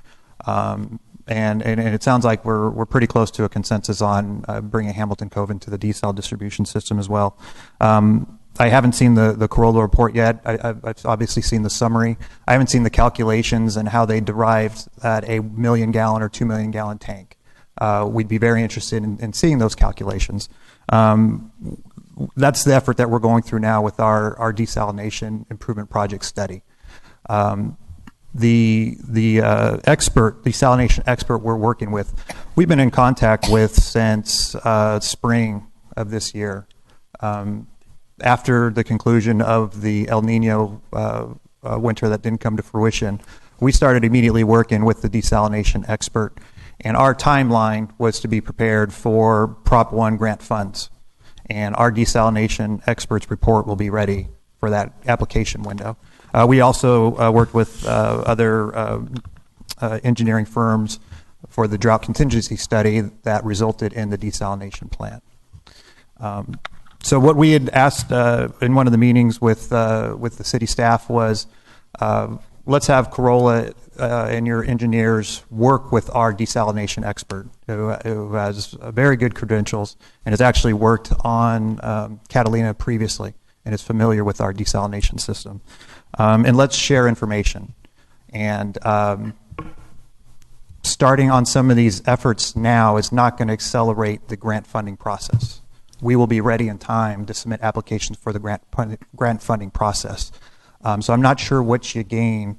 And it sounds like we're pretty close to a consensus on bringing Hamilton Cove into the desal distribution system as well. I haven't seen the Corolla report yet. I've obviously seen the summary. I haven't seen the calculations and how they derived at a 1 million gallon or 2 million gallon tank. We'd be very interested in seeing those calculations. That's the effort that we're going through now with our desalination improvement project study. The desalination expert we're working with, we've been in contact with since spring of this year. After the conclusion of the El Nino winter that didn't come to fruition, we started immediately working with the desalination expert, and our timeline was to be prepared for Prop 1 grant funds. And our desalination expert's report will be ready for that application window. We also worked with other engineering firms for the drought contingency study that resulted in the desalination plant. So what we had asked in one of the meetings with the city staff was, let's have Corolla and your engineers work with our desalination expert who has very good credentials and has actually worked on Catalina previously and is familiar with our desalination system. And let's share information. And starting on some of these efforts now is not going to accelerate the grant funding process. We will be ready in time to submit applications for the grant funding process. So I'm not sure what you gain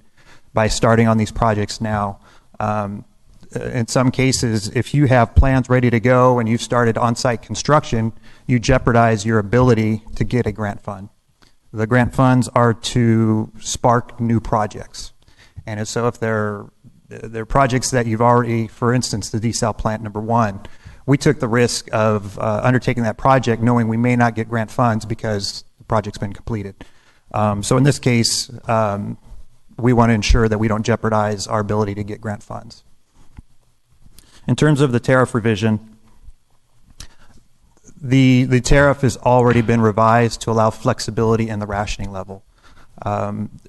by starting on these projects now. In some cases, if you have plans ready to go and you've started on-site construction, you jeopardize your ability to get a grant fund. The grant funds are to spark new projects. And so if they're projects that you've already, for instance, the desal plant number 1, we took the risk of undertaking that project knowing we may not get grant funds because the project's been completed. So in this case, we want to ensure that we don't jeopardize our ability to get grant funds. In terms of the tariff revision, the tariff has already been revised to allow flexibility in the rationing level.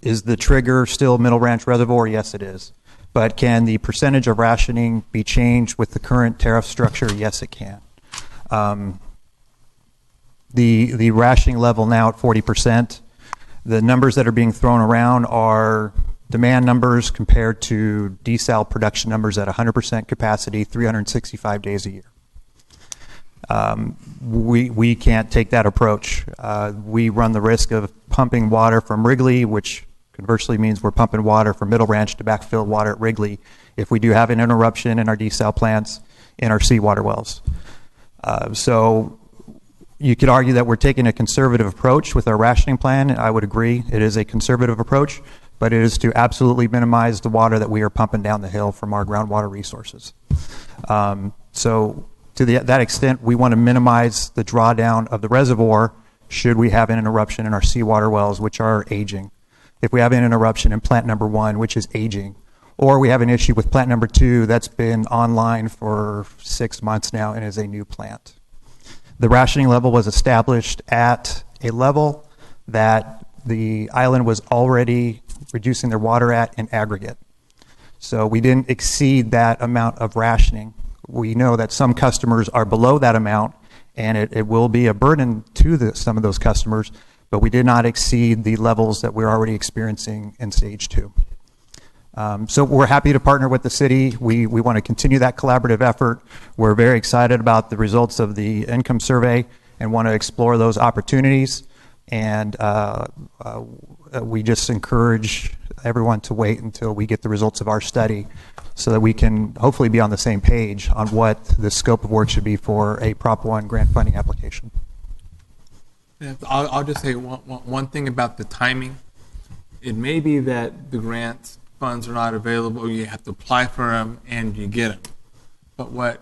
Is the trigger still Middle Ranch Reservoir? Yes, it is. But can the percentage of rationing be changed with the current tariff structure? Yes, it can. The rationing level now at 40%. The numbers that are being thrown around are demand numbers compared to desal production numbers at 100% capacity, 365 days a year. We can't take that approach. We run the risk of pumping water from Wrigley, which conversely means we're pumping water from Middle Ranch to backfill water at Wrigley if we do have an interruption in our desal plants in our seawater wells. So you could argue that we're taking a conservative approach with our rationing plan. I would agree it is a conservative approach, but it is to absolutely minimize the water that we are pumping down the hill from our groundwater resources. So to that extent, we want to minimize the drawdown of the reservoir should we have an interruption in our seawater wells, which are aging. If we have an interruption in plant number 1, which is aging, or we have an issue with plant number 2 that's been online for 6 months now and is a new plant. The rationing level was established at a level that the island was already reducing their water at in aggregate. So we didn't exceed that amount of rationing. We know that some customers are below that amount, and it will be a burden to some of those customers, but we did not exceed the levels that we're already experiencing in stage 2. So we're happy to partner with the city. We want to continue that collaborative effort. We're very excited about the results of the income survey and want to explore those opportunities. And we just encourage everyone to wait until we get the results of our study so that we can hopefully be on the same page on what the scope of work should be for a Prop 1 grant funding application. I'll just say one thing about the timing. It may be that the grant funds are not available, you have to apply for them, and you get them. But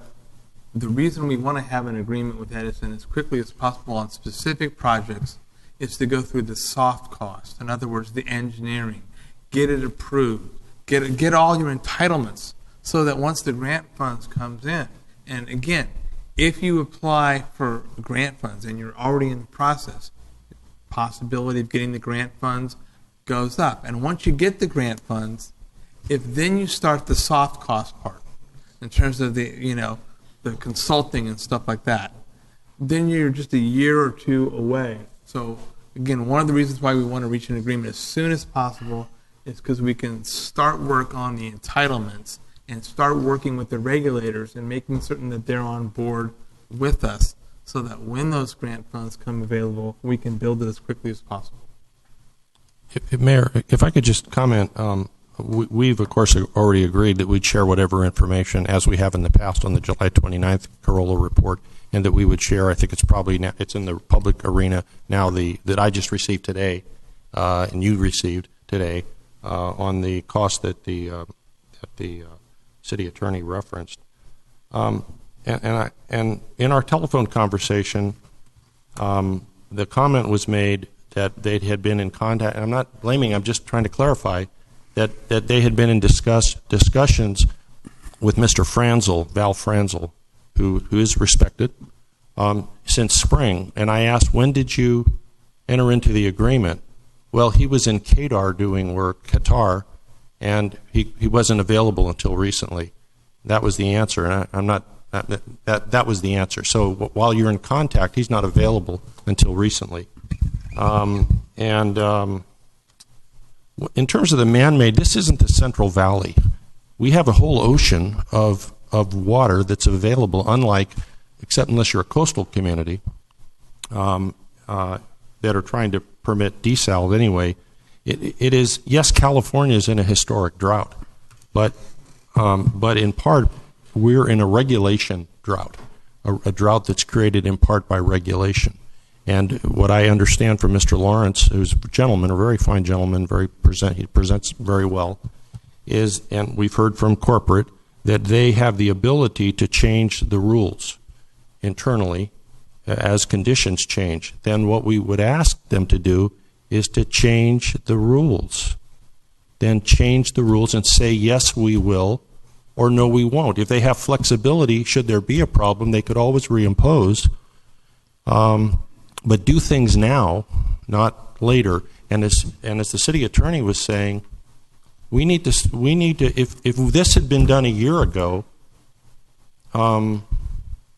the reason we want to have an agreement with Edison as quickly as possible on specific projects is to go through the soft cost. In other words, the engineering, get it approved, get all your entitlements, so that once the grant funds comes in, and again, if you apply for grant funds and you're already in the process, the possibility of getting the grant funds goes up. And once you get the grant funds, if then you start the soft cost part in terms of the consulting and stuff like that, then you're just a year or 2 away. So again, one of the reasons why we want to reach an agreement as soon as possible is because we can start work on the entitlements and start working with the regulators and making certain that they're on board with us so that when those grant funds come available, we can build it as quickly as possible. Mayor, if I could just comment, we've, of course, already agreed that we'd share whatever information, as we have in the past on the July 29th Corolla report, and that we would share, I think it's probably now, it's in the public arena now, that I just received today, and you received today, on the cost that the city attorney referenced. And in our telephone conversation, the comment was made that they had been in contact. I'm not blaming. I'm just trying to clarify that they had been in discussions with Mr. Franzel, Val Franzel, who is respected, since spring. And I asked, when did you enter into the agreement? Well, he was in Qatar doing work, Qatar, and he wasn't available until recently. That was the answer, and I'm not. That was the answer. So while you're in contact, he's not available until recently. In terms of the man-made, this isn't the Central Valley. We have a whole ocean of water that's available, except unless you're a coastal community, that are trying to permit desal anyway. It is, yes, California is in a historic drought, but in part, we're in a regulation drought, a drought that's created in part by regulation. And what I understand from Mr. Lawrence, who's a gentleman, a very fine gentleman, he presents very well, and we've heard from corporate, that they have the ability to change the rules internally as conditions change. Then what we would ask them to do is to change the rules. Then change the rules and say, yes, we will, or no, we won't. If they have flexibility, should there be a problem, they could always reimpose. But do things now, not later. And as the city attorney was saying, we need to. If this had been done a year ago,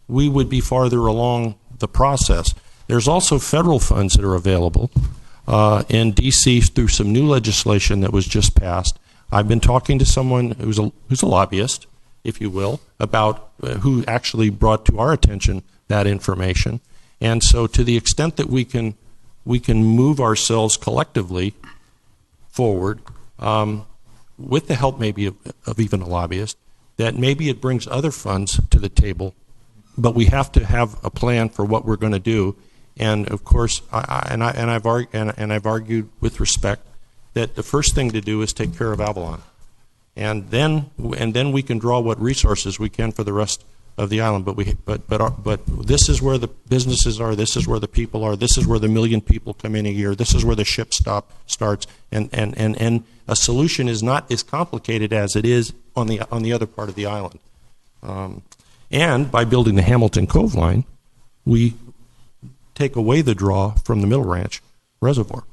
we would be farther along the process. There's also federal funds that are available in D.C. through some new legislation that was just passed. I've been talking to someone who's a lobbyist, if you will, about who actually brought to our attention that information. And so, to the extent that we can move ourselves collectively forward, with the help maybe of even a lobbyist, that maybe it brings other funds to the table. But we have to have a plan for what we're going to do. And of course, I've argued with respect that the first thing to do is take care of Avalon, and then we can draw what resources we can for the rest of the island. But this is where the businesses are. This is where the people are. This is where the 1 million people come in a year. This is where the ship starts. And a solution is not as complicated as it is on the other part of the island. And by building the Hamilton Cove line, we take away the draw from the Middle Ranch Reservoir.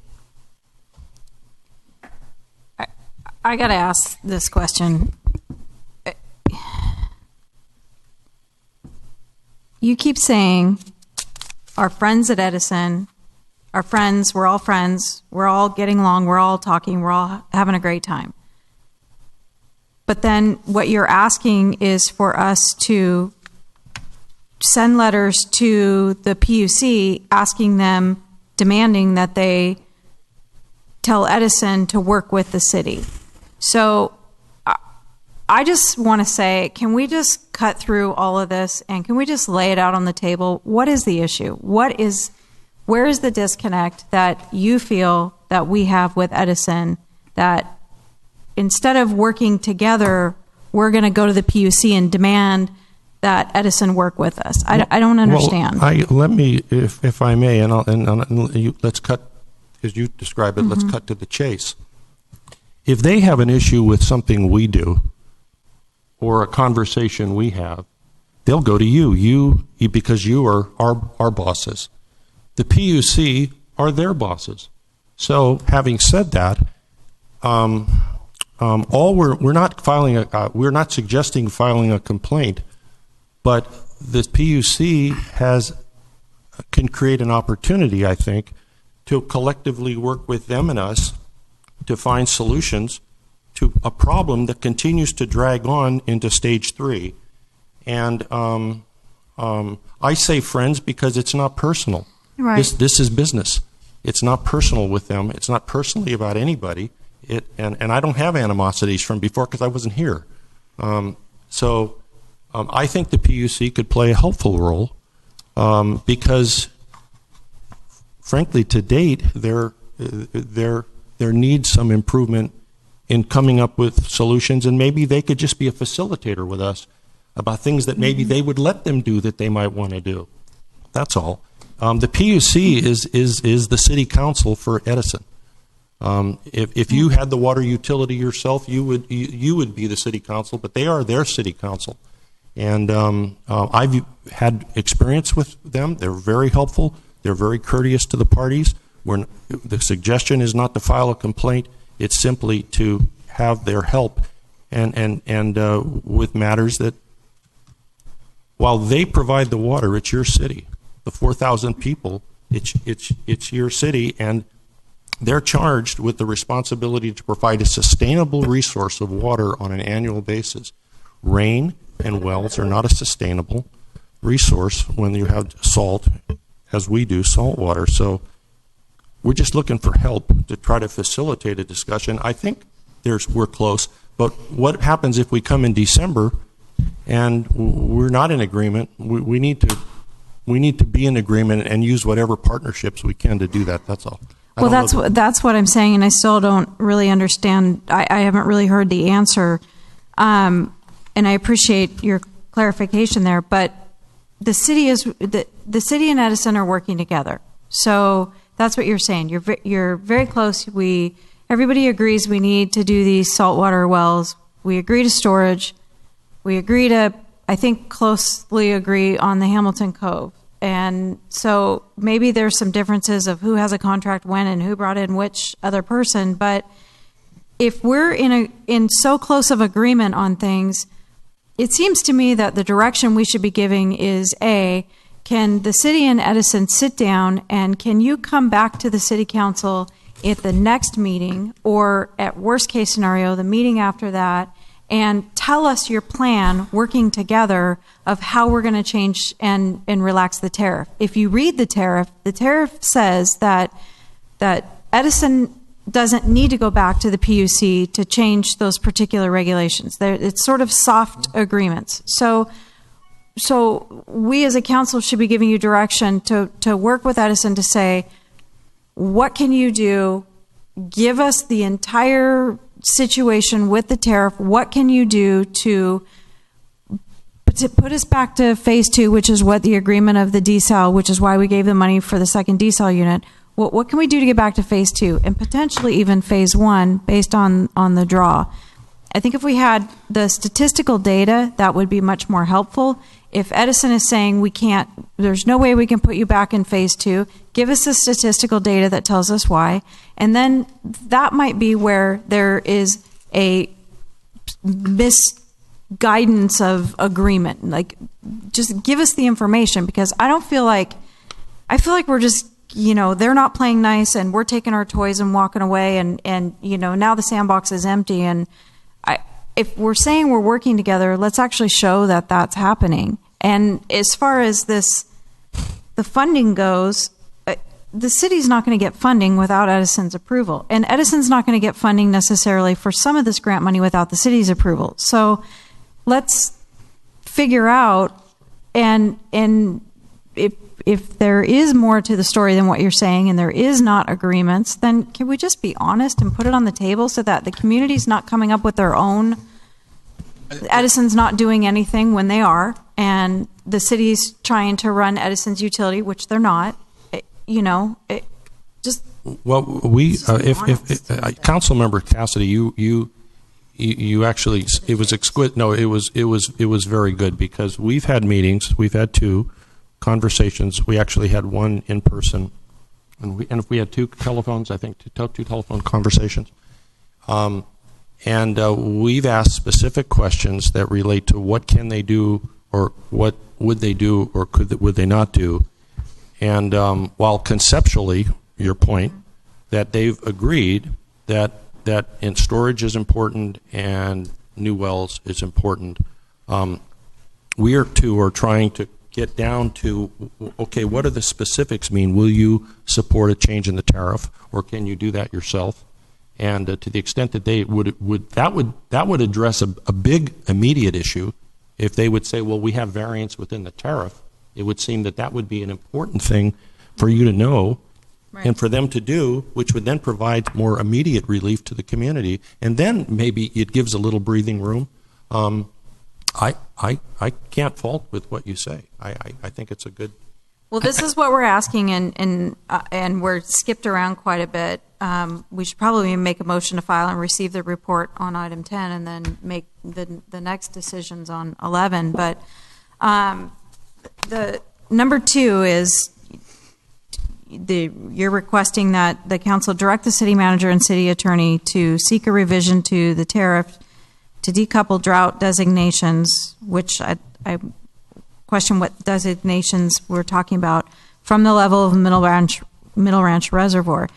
I got to ask this question. You keep saying our friends at Edison, our friends, we're all friends, we're all getting along, we're all talking, we're all having a great time. But then what you're asking is for us to send letters to the PUC asking them, demanding that they tell Edison to work with the city. So I just want to say, can we just cut through all of this and can we just lay it out on the table? What is the issue? Where is the disconnect that you feel that we have with Edison, that instead of working together, we're going to go to the PUC and demand that Edison work with us? I don't understand. Well, let me, if I may, let's cut, as you describe it, let's cut to the chase. If they have an issue with something we do or a conversation we have, they'll go to you because you are our bosses. The PUC are their bosses. So, having said that, we're not suggesting filing a complaint, but the PUC can create an opportunity, I think, to collectively work with them and us to find solutions to a problem that continues to drag on into stage 3. And I say friends because it's not personal. Right. This is business. It's not personal with them. It's not personally about anybody. And I don't have animosities from before because I wasn't here. So I think the PUC could play a helpful role because, frankly, to date, there needs some improvement in coming up with solutions, and maybe they could just be a facilitator with us about things that maybe they would let them do that they might want to do. That's all. The PUC is the city council for Edison. If you had the water utility yourself, you would be the city council, but they are their city council. And I've had experience with them. They're very helpful. They're very courteous to the parties. The suggestion is not to file a complaint. It's simply to have their help and with matters that, while they provide the water, it's your city. The 4,000 people, it's your city, and they're charged with the responsibility to provide a sustainable resource of water on an annual basis. Rain and wells are not a sustainable resource when you have salt, as we do, salt water. So we're just looking for help to try to facilitate a discussion. I think we're close, but what happens if we come in December and we're not in agreement? We need to be in agreement and use whatever partnerships we can to do that. That's all. Well, that's what I'm saying, and I still don't really understand. I haven't really heard the answer, and I appreciate your clarification there. But the city and Edison are working together, so that's what you're saying. You're very close. Everybody agrees we need to do these saltwater wells. We agree to storage. We agree to, I think, closely agree on the Hamilton Cove. And so maybe there's some differences of who has a contract when and who brought in which other person. But if we're in so close of agreement on things, it seems to me that the direction we should be giving is can the city and Edison sit down, and can you come back to the city council at the next meeting, or at worst case scenario, the meeting after that, and tell us your plan working together of how we're going to change and relax the tariff. If you read the tariff says that Edison doesn't need to go back to the PUC to change those particular regulations. It's sort of soft agreements. So we as a council should be giving you direction to work with Edison to say, what can you do? Give us the entire situation with the tariff. What can you do to put us back to phase 2, which is what the agreement of the desal, which is why we gave the money for the second desal unit. What can we do to get back to phase 2 and potentially even phase 1 based on the draw? I think if we had the statistical data, that would be much more helpful. If Edison is saying we can't, there's no way we can put you back in phase 2, give us the statistical data that tells us why. And then that might be where there is a misguidance of agreement. Like, just give us the information, because I feel like we're just, they're not playing nice and we're taking our toys and walking away, and now the sandbox is empty. And if we're saying we're working together, let's actually show that that's happening. And as far as the funding goes, the city's not going to get funding without Edison's approval. And Edison's not going to get funding necessarily for some of this grant money without the city's approval. So let's figure out, and if there is more to the story than what you're saying, and there is not agreements, then can we just be honest and put it on the table so that the community's not coming up with their own? Edison's not doing anything when they are, and the city's trying to run Edison's utility, which they're not. Well, if Council Member Cassidy, you actually, it was exquisite. No, it was very good, because we've had meetings. We've had 2 conversations. We actually had one in person, and if we had 2 telephones, I think 2 telephone conversations. And we've asked specific questions that relate to what can they do, or what would they do, or would they not do. And while conceptually, your point, that they've agreed that in storage is important and new wells is important, we are trying to get down to, okay, what do the specifics mean? Will you support a change in the tariff, or can you do that yourself? And to the extent that they that would address a big immediate issue. If they would say, well, we have variance within the tariff, it would seem that would be an important thing for you to know, right, and for them to do, which would then provide more immediate relief to the community. And then maybe it gives a little breathing room. I can't fault with what you say. I think it's a good. Well, this is what we're asking, and we're skipped around quite a bit. We should probably make a motion to file and receive the report on item 10, and then make the next decisions on 11. But the number 2 is you're requesting that the council direct the city manager and city attorney to seek a revision to the tariff to decouple drought designations, which I question what designations we're talking about, from the level of Middle Ranch Reservoir.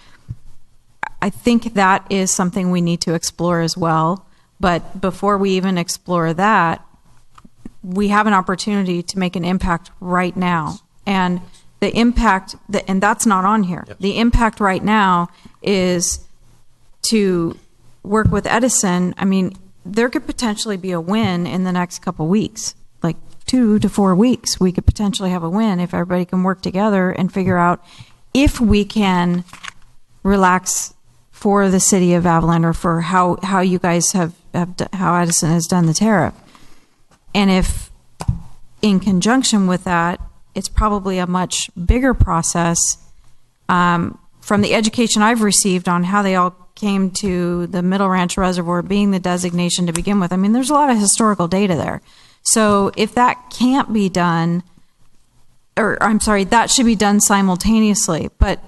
I think that is something we need to explore as well. But before we even explore that, we have an opportunity to make an impact right now. And the impact, and that's not on here. Yep. The impact right now is to work with Edison. I mean, there could potentially be a win in the next couple weeks, like 2 to 4 weeks. We could potentially have a win if everybody can work together and figure out if we can relax for the city of Avalon, or for how you guys have how Edison has done the tariff. And if in conjunction with that, it's probably a much bigger process. From the education I've received on how they all came to the Middle Ranch Reservoir being the designation to begin with, I mean, there's a lot of historical data there. So if that can't be done, or I'm sorry, that should be done simultaneously. But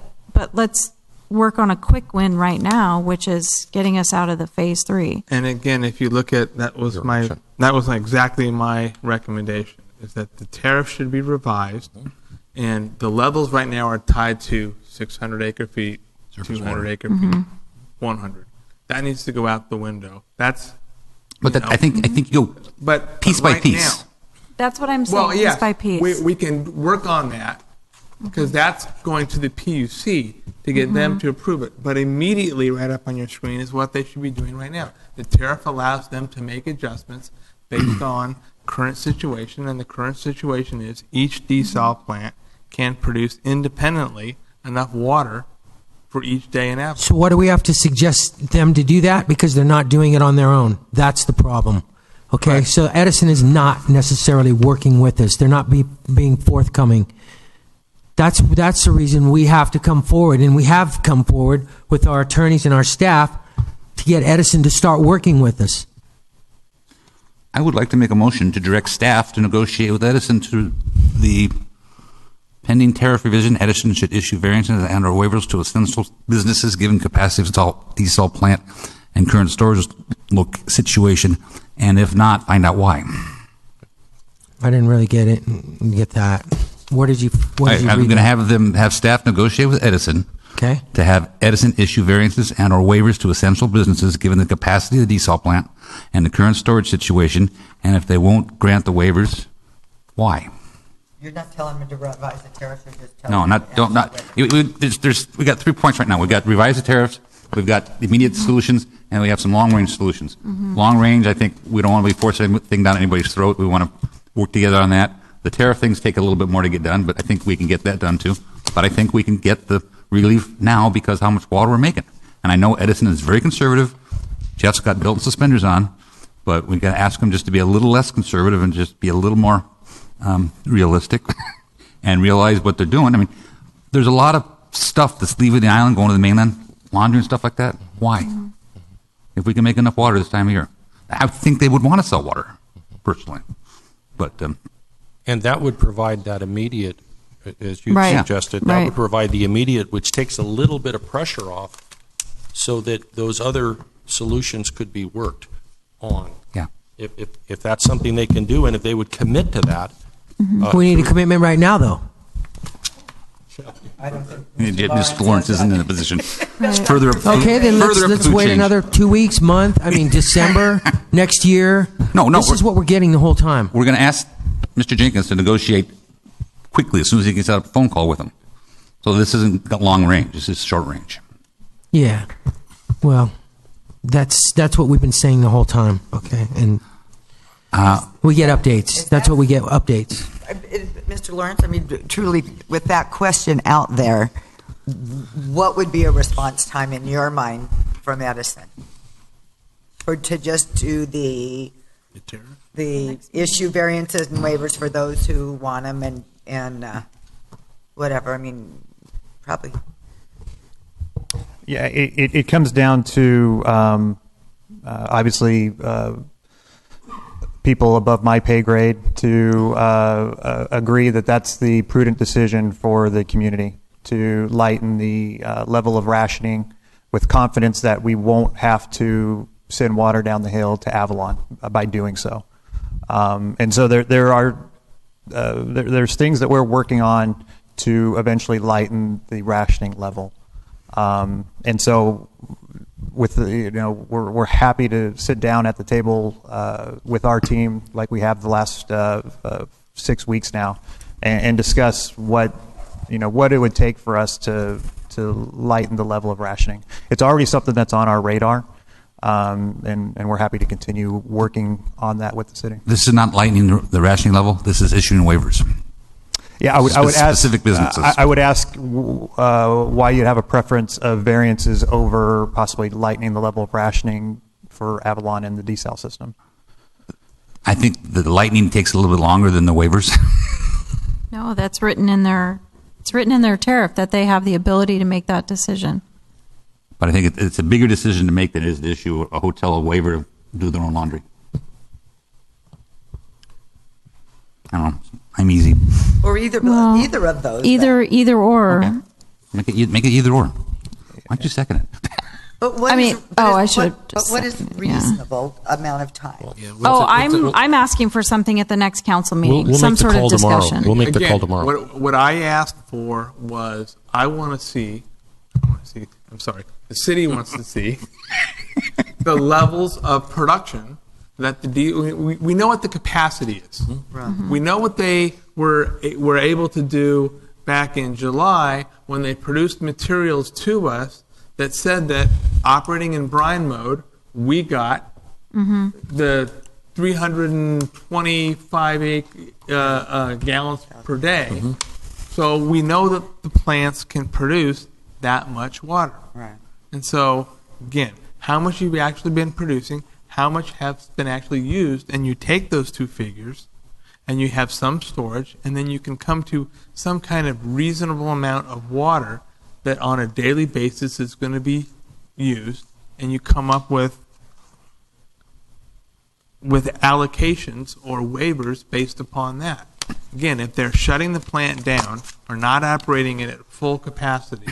let's work on a quick win right now, which is getting us out of the phase 3. And again, if you look at that was exactly my recommendation, is that the tariff should be revised, and the levels right now are tied to 600 acre feet, 200 acre feet, 100. That needs to go out the window. That's. But I think you go piece by piece. That's what I'm saying. Piece by piece. We can work on that, because that's going to the PUC to get them to approve it. But immediately, right up on your screen, is what they should be doing right now. The tariff allows them to make adjustments based on current situation, and the current situation is each desal plant can produce independently enough water for each day in Avalon. So what do we have to suggest them to do that? Because they're not doing it on their own. That's the problem. Okay, right. So Edison is not necessarily working with us. They're not being forthcoming. That's the reason we have to come forward, and we have come forward with our attorneys and our staff to get Edison to start working with us. I would like to make a motion to direct staff to negotiate with Edison to the pending tariff revision. Edison should issue variances and or waivers to essential businesses given capacity of desal plant and current storage situation, and if not, find out why. I didn't really get it. Get that. What did you read? I'm going to have staff negotiate with Edison. Okay. To have Edison issue variances and or waivers to essential businesses given the capacity of the desal plant and the current storage situation, and if they won't grant the waivers, why? You're not telling them to revise the tariffs, or just telling we got 3 points right now. We've got revise the tariffs, we've got immediate solutions, and we have some long-range solutions. Long range, I think we don't want to be forcing anything down anybody's throat. We want to work together on that. The tariff things take a little bit more to get done, but I think we can get that done too. But I think we can get the relief now because how much water we're making. And I know Edison is very conservative. Jeff's got belt and suspenders on, but we've got to ask him just to be a little less conservative and just be a little more realistic and realize what they're doing. I mean, there's a lot of stuff that's leaving the island, going to the mainland, laundry and stuff like that. Why? If we can make enough water this time of year. I think they would want to sell water, personally. But and that would provide that immediate, as you suggested, that would provide the immediate, which takes a little bit of pressure off so that those other solutions could be worked on. Yeah. If that's something they can do, and if they would commit to that. We need a commitment right now, though. I don't think Mr. Lawrence isn't in a position. Okay, then let's wait another 2 weeks, month. I mean, December next year. No. This is what we're getting the whole time. We're going to ask Mr. Jenkins to negotiate quickly as soon as he can set up a phone call with him. So this isn't long range. This is short range. Yeah. Well, that's what we've been saying the whole time. Okay, and we get updates. That's what we get, updates. Mr. Lawrence, I mean, truly, with that question out there, what would be a response time in your mind from Edison? Or to just do the issue variances and waivers for those who want them, and whatever. I mean, probably. Yeah, it comes down to obviously people above my pay grade to agree that that's the prudent decision for the community to lighten the level of rationing with confidence that we won't have to send water down the hill to Avalon by doing so. And so there's things that we're working on to eventually lighten the rationing level. And so with the, we're happy to sit down at the table with our team like we have the last 6 weeks now and discuss what it would take for us to lighten the level of rationing. It's already something that's on our radar, and we're happy to continue working on that with the city. This is not lightening the rationing level. This is issuing waivers. Yeah, I would ask specific businesses. I would ask why you'd have a preference of variances over possibly lightening the level of rationing for Avalon and the desal system. I think the lightning takes a little bit longer than the waivers. No, that's written in their. It's written in their tariff that they have the ability to make that decision. But I think it's a bigger decision to make than it is to issue a hotel a waiver to do their own laundry. I don't know. I'm easy. Or either of those. Either or. Okay. Make it either or. Why don't you second it? But what what is reasonable amount of time? I'm asking for something at the next council meeting, We'll some make the sort of call tomorrow. discussion. We'll make the call tomorrow. What I asked for was, the city wants to see the levels of production that we know what the capacity is. Right. We know what they were able to do back in July when they produced materials to us that said that operating in brine mode, we got the 325 gallons per day. So we know that the plants can produce that much water. Right. And so, again, how much have you actually been producing? How much has been actually used? And you take those two figures and you have some storage, and then you can come to some kind of reasonable amount of water that on a daily basis is going to be used, and you come up with allocations or waivers based upon that. Again, if they're shutting the plant down or not operating it at full capacity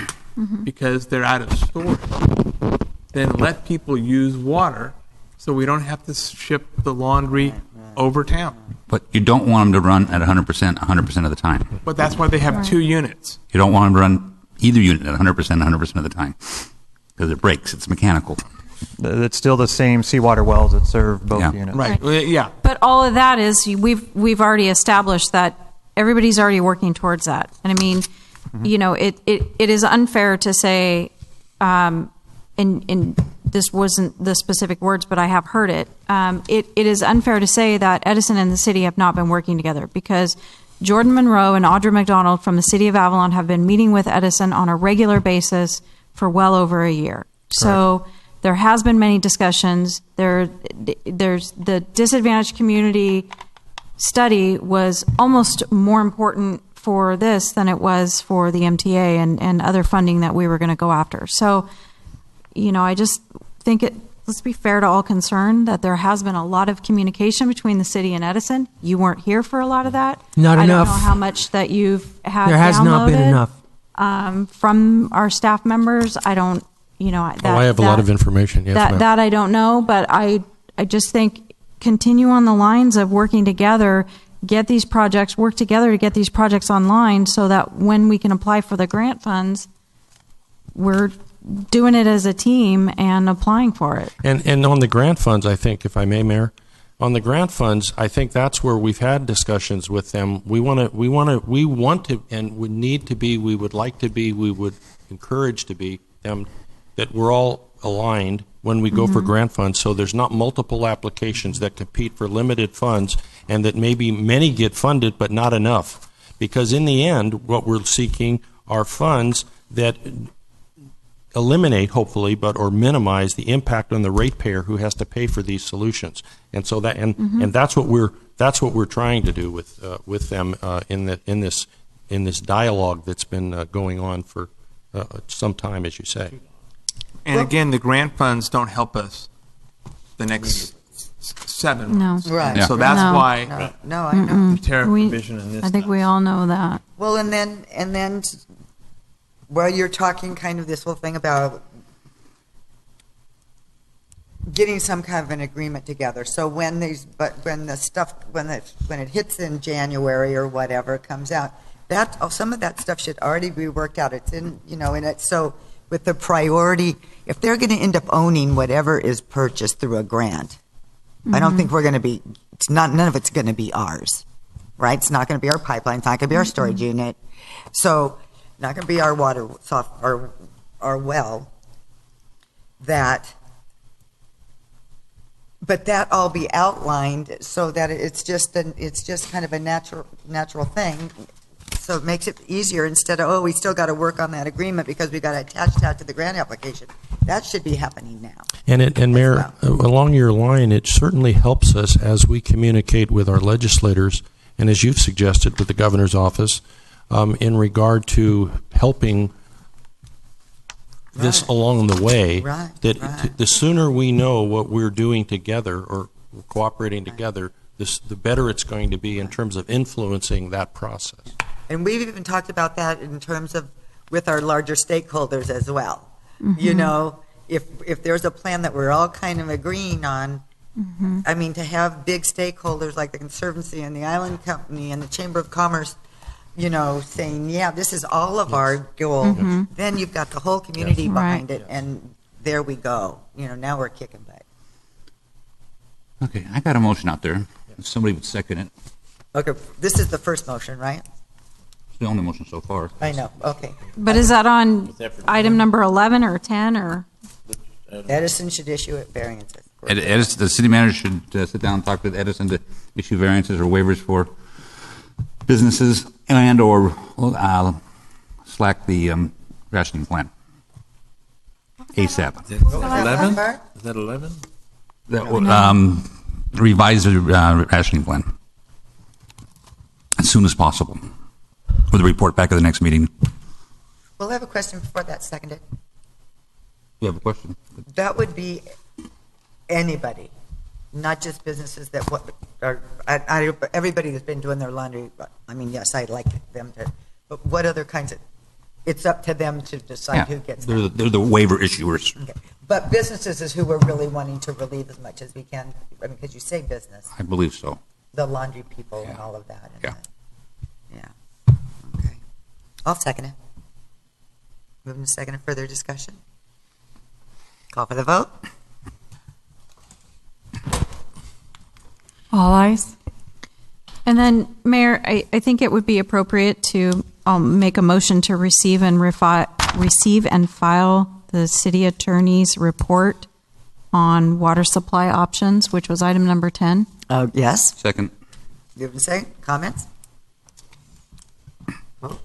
because they're out of storage, then let people use water so we don't have to ship the laundry over town. But you don't want them to run at 100% of the time. But that's why they have 2 units. You don't want them to run either unit at 100% of the time because it breaks. It's mechanical. It's still the same seawater wells that serve both units. Right. Yeah. But all of that is we've already established that everybody's already working towards that. And I mean, it is unfair to say, and this wasn't the specific words, but I have heard it. It is unfair to say that Edison and the city have not been working together because Jordan Monroe and Audra McDonald from the city of Avalon have been meeting with Edison on a regular basis for well over a year. So there has been many discussions. There's the disadvantaged community study was almost more important for this than it was for the MTA and other funding that we were going to go after. So, I just think let's be fair to all concerned that there has been a lot of communication between the city and Edison. You weren't here for a lot of that. Not enough. I don't know how much that you've had. There has not been enough. From our staff members. I don't, I have a lot of information. Yes, ma'am. that I don't know, but I just think continue on the lines of working together, work together to get these projects online so that when we can apply for the grant funds, we're doing it as a team and applying for it. And on the grant funds, I think, if I may, Mayor, on the grant funds, I think that's where we've had discussions with them. We want to, and would need to be, we would like to be, we would encourage to be them, that we're all aligned when we go for grant funds, so there's not multiple applications that compete for limited funds, and that maybe many get funded but not enough. Because in the end, what we're seeking are funds that eliminate, hopefully, or minimize the impact on the ratepayer who has to pay for these solutions. And so that and that's what we're trying to do with them in this in this dialogue that's been going on for some time, as you say. And again, the grant funds don't help us the next 7 No. months. Right. And so that's No. why No, I know. the tariff We- provision in this. I think we all know that. Well, and then, well, you're talking kind of this whole thing about getting some kind of an agreement together. So when when it hits in January or whatever comes out, some of that stuff should already be worked out. It's in, in it. So with the priority, if they're going to end up owning whatever is purchased through a grant, I don't think we're going to be. None of it's going to be ours, right? It's not going to be our pipeline. It's not going to be our storage unit. So not going to be our water, our well. But that all be outlined so that it's just kind of a natural thing. So it makes it easier instead of, we still got to work on that agreement because we got to attach that to the grant application. That should be happening now. And Mayor, along your line, it certainly helps us as we communicate with our legislators, and as you've suggested with the governor's office, in regard to helping this along the way. The sooner we know what we're doing together or cooperating together, the better it's going to be in terms of influencing that process. And we've even talked about that in terms of with our larger stakeholders as well. Mhm. If there's a plan that we're all kind of agreeing on, I mean, to have big stakeholders like the Conservancy and the Island Company and the Chamber of Commerce, saying, yeah, this is all of our goal, Mhm. then you've got the whole community Yes. behind Right. it, and there we go. Now we're kicking butt. Okay, I got a motion out there. If somebody would second it. Okay, this is the first motion, right? It's the only motion so far. I know, okay. But is that on item number 11 or 10 or? Edison should issue it variances. The city manager should sit down and talk with Edison to issue variances or waivers for businesses and or slack the rationing plan. ASAP. Is that 11? Revise the rationing plan as soon as possible with a report back at the next meeting. We'll have a question before that's seconded. You have a question? That would be anybody, not just businesses that are, everybody that's been doing their laundry. I mean, yes, I'd like them to, but what other kinds of, it's up to them to decide who gets They're that. they're the waiver issuers. Okay. But businesses is who we're really wanting to relieve as much as we can. I mean, because you say business, I believe so. the laundry people and all of that. Yeah. Yeah. Okay. I'll second it. Moving to second and further discussion. Call for the vote. All ayes. And then, Mayor, I think it would be appropriate to make a motion to receive and file the city attorney's report on water supply options, which was item number 10. Yes. Second. You have to say comments? Vote.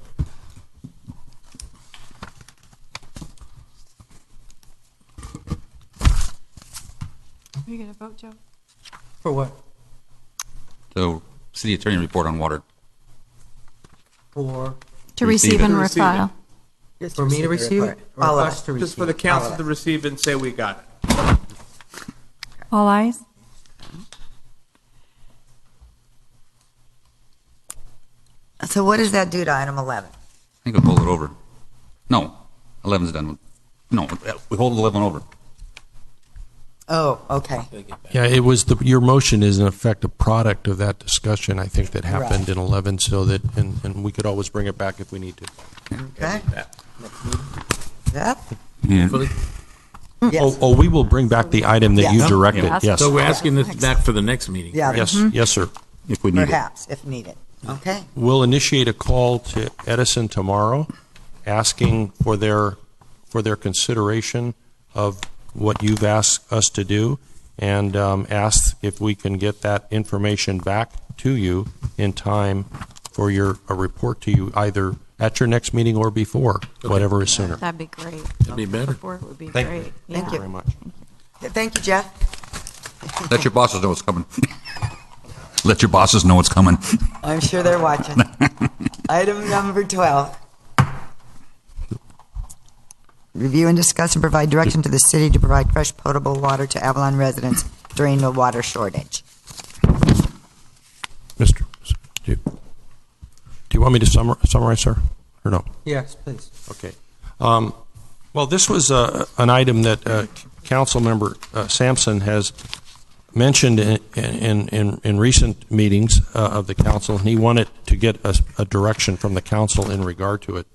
Are you going to vote, Joe? For what? So, city attorney report on water. For To receive and refile. For me to receive it? Or All of us it. to receive Just for the it? council to receive and say we got it. All ayes. So what does that do to item 11? I think we'll hold it over. No, 11's done. No, we hold 11 over. Oh, okay. Yeah, it was your motion is in effect a product of that discussion, I think, that happened in 11, so that, and we could always bring it back if we need to. Okay. Yeah. Yeah. Yes. Oh, we will bring back the item that you Yes. directed, yes. So we're asking this back for the next meeting. Yeah. Yes, Mhm. yes, sir. If we need it. Perhaps, if needed. Okay. We'll initiate a call to Edison tomorrow, asking for their consideration of what you've asked us to do, and ask if we can get that information back to you in time for a report to you either at your next meeting or before, whatever is sooner. That'd be great. That'd be better. Before it would be Thank you. great. Thank Yeah. you Very much. Thank you, Jeff. Let your bosses know what's coming. Let your bosses know what's coming. I'm sure they're watching. Item number 12. Review and discuss and provide direction to the city to provide fresh potable water to Avalon residents during the water shortage. Mr. Do you want me to summarize, sir, or no? Yes, please. Okay. Well, this was an item that Council Member Sampson has mentioned in recent meetings of the council, and he wanted to get a direction from the council in regard to it.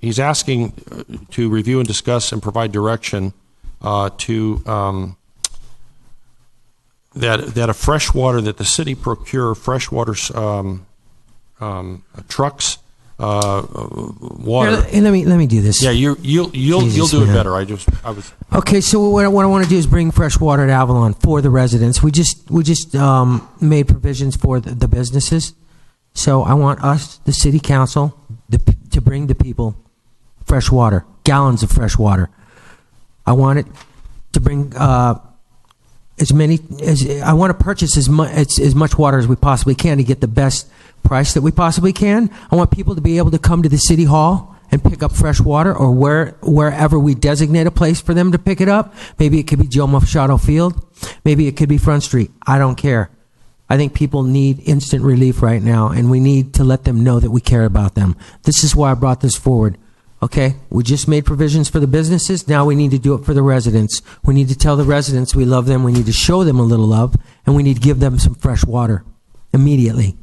He's asking to review and discuss and provide direction to that a fresh water, that the city procure freshwater trucks, water. Here, let me do this. Yeah, you'll do it better. I was. Okay, so what I want to do is bring fresh water to Avalon for the residents. We just made provisions for the businesses. So I want us, the city council, to bring the people fresh water, gallons of fresh water. I want it to bring I want to purchase as much water as we possibly can to get the best price that we possibly can. I want people to be able to come to the city hall and pick up fresh water, or wherever we designate a place for them to pick it up. Maybe it could be Joe Machado Field. Maybe it could be Front Street. I don't care. I think people need instant relief right now, and we need to let them know that we care about them. This is why I brought this forward. Okay, we just made provisions for the businesses. Now we need to do it for the residents. We need to tell the residents we love them. We need to show them a little love, and we need to give them some fresh water immediately.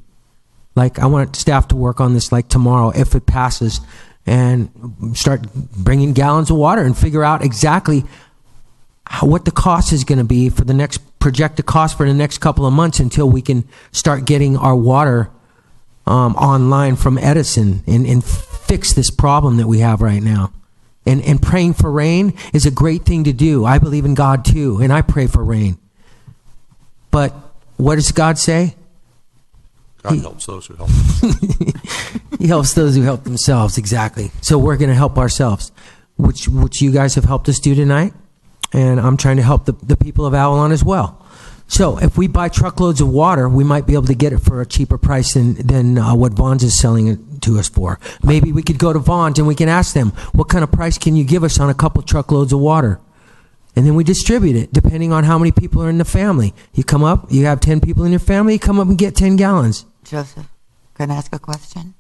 Like, I want staff to work on this like tomorrow, if it passes, and start bringing gallons of water and figure out exactly what the cost is going to be for the next projected cost for the next couple of months until we can start getting our water online from Edison and fix this problem that we have right now. And praying for rain is a great thing to do. I believe in God too, and I pray for rain. But what does God say? God helps those who help. He helps those who help themselves, exactly. So we're going to help ourselves, which you guys have helped us do tonight. And I'm trying to help the people of Avalon as well. So if we buy truckloads of water, we might be able to get it for a cheaper price than what Vaughn's is selling it to us for. Maybe we could go to Vaughn's and we can ask them, what kind of price can you give us on a couple truckloads of water? And then we distribute it depending on how many people are in the family. You come up, you have 10 people in your family, you come up and get 10 gallons. Joseph, can I ask a question?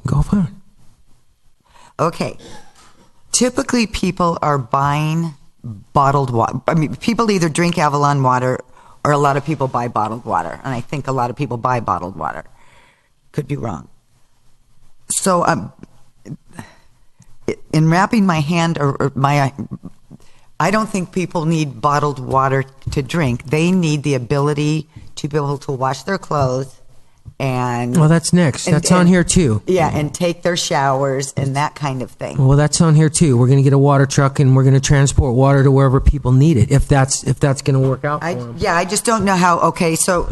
Go for it. Okay. Typically, people are buying bottled water. I mean, people either drink Avalon water or a lot of people buy bottled water. And I think a lot of people buy bottled water. Could be wrong. So in wrapping my hand I don't think people need bottled water to drink. They need the ability to be able to wash their clothes and... Well, that's next. That's on here too. Yeah, and take their showers and that kind of thing. Well, that's on here too. We're going to get a water truck and we're going to transport water to wherever people need it, if that's going to work out for them. Yeah, I just don't know how. Okay, so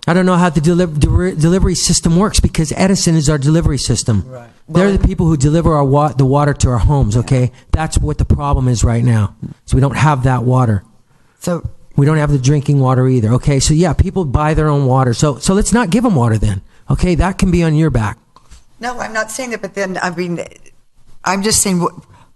I don't know how the delivery system works, because Edison is our delivery system. Right. They're the people who deliver the water to our homes. Okay, that's what the problem is right now. So we don't have that water. So we don't have the drinking water either. Okay, so yeah, people buy their own water. So let's not give them water then. Okay, that can be on your back. No, I'm not saying that, but then, I mean, I'm just saying,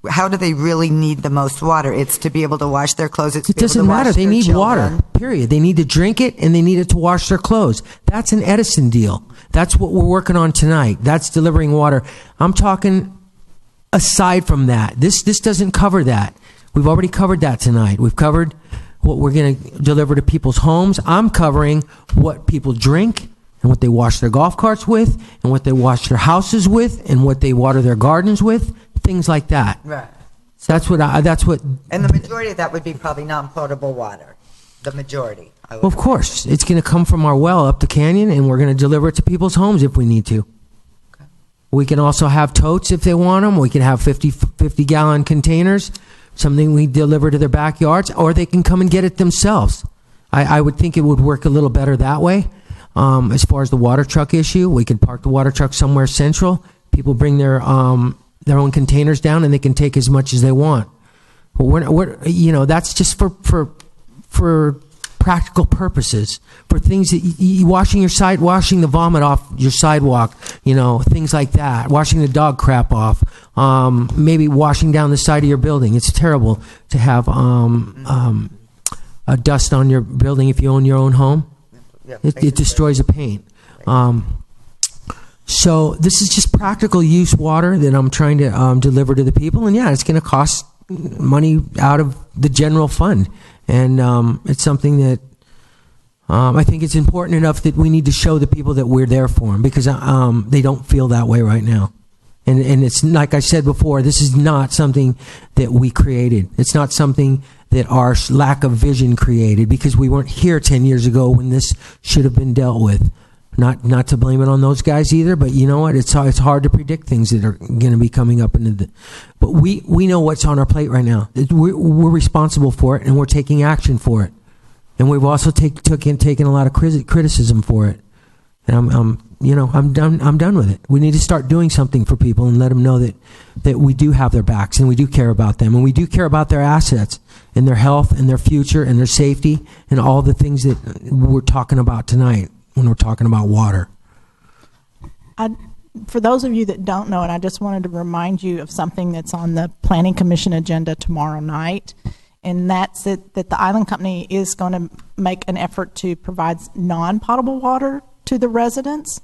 how do they really need the most water? It's to be able to wash their clothes. It doesn't matter. They need water, period. They need to drink it, and they need it to wash their clothes. That's an Edison deal. That's what we're working on tonight. That's delivering water. I'm talking aside from that. This doesn't cover that. We've already covered that tonight. We've covered what we're going to deliver to people's homes. I'm covering what people drink and what they wash their golf carts with and what they wash their houses with and what they water their gardens with, things like that. Right. That's what. And the majority of that would be probably non-potable water. The majority. Well, of course. It's going to come from our well up the canyon, and we're going to deliver it to people's homes if we need to. Okay. We can also have totes if they want them. We can have 50-gallon containers, something we deliver to their backyards, or they can come and get it themselves. I would think it would work a little better that way. As far as the water truck issue, we can park the water truck somewhere central. People bring their own containers down, and they can take as much as they want. But we're that's just for practical purposes for things that washing the vomit off your sidewalk, things like that, washing the dog crap off, maybe washing down the side of your building. It's terrible to have dust on your building if you own your own home. It destroys the paint. So this is just practical use water that I'm trying to deliver to the people, and it's going to cost money out of the general fund, and it's something that I think it's important enough that we need to show the people that we're there for them, because they don't feel that way right now. And it's like I said before, this is not something that we created. It's not something that our lack of vision created, because we weren't here 10 years ago when this should have been dealt with. Not to blame it on those guys either, but you know what? It's hard to predict things that are going to be coming up into the. But we know what's on our plate right now. We're responsible for it, and we're taking action for it, and we've also taken a lot of criticism for it. And I'm done with it. We need to start doing something for people and let them know that we do have their backs and we do care about them, and we do care about their assets and their health and their future and their safety and all the things that we're talking about tonight when we're talking about water. For those of you that don't know it, I just wanted to remind you of something that's on the Planning Commission agenda tomorrow night, and that's that the Island Company is going to make an effort to provide non-potable water to the residents.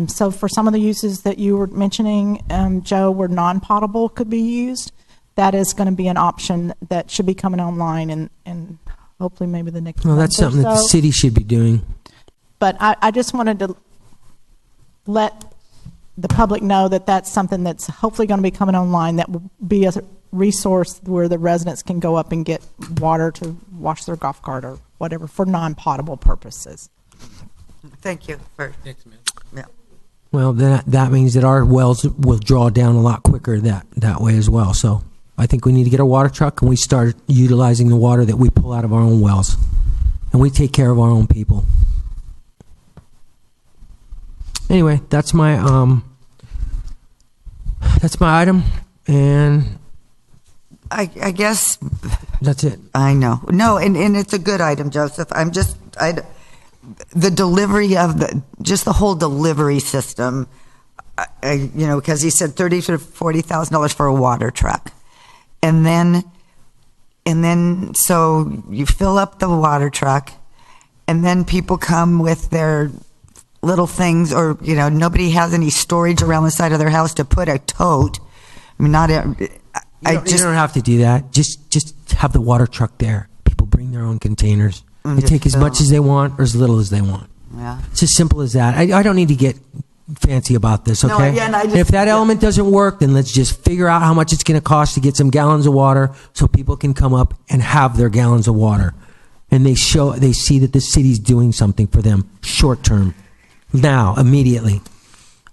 So for some of the uses that you were mentioning, Joe, where non-potable could be used, that is going to be an option that should be coming online, and hopefully maybe the next month that's something that the city should be doing. But I just wanted to let the public know that that's something that's hopefully going to be coming online, that will be a resource where the residents can go up and get water to wash their golf cart or whatever for non-potable purposes. Thank you. Well, that means that our wells will draw down a lot quicker that way as well. So I think we need to get a water truck and we start utilizing the water that we pull out of our own wells, and we take care of our own people. Anyway, that's my item, and I guess that's it. I know. No, and it's a good item, Joseph. The delivery of the whole delivery system, because he said $30,000 to $40,000 for a water truck, and then so you fill up the water truck, and then people come with their little things, or nobody has any storage around the side of their house to put a tote. I mean, you don't have to do that. Just have the water truck there. People bring their own containers. They take as much as they want or as little as they want. Yeah. It's as simple as that. I don't need to get fancy about this, okay? No, again, if that element doesn't work, then let's just figure out how much it's going to cost to get some gallons of water so people can come up and have their gallons of water. And they see that the city's doing something for them short term. Now, immediately.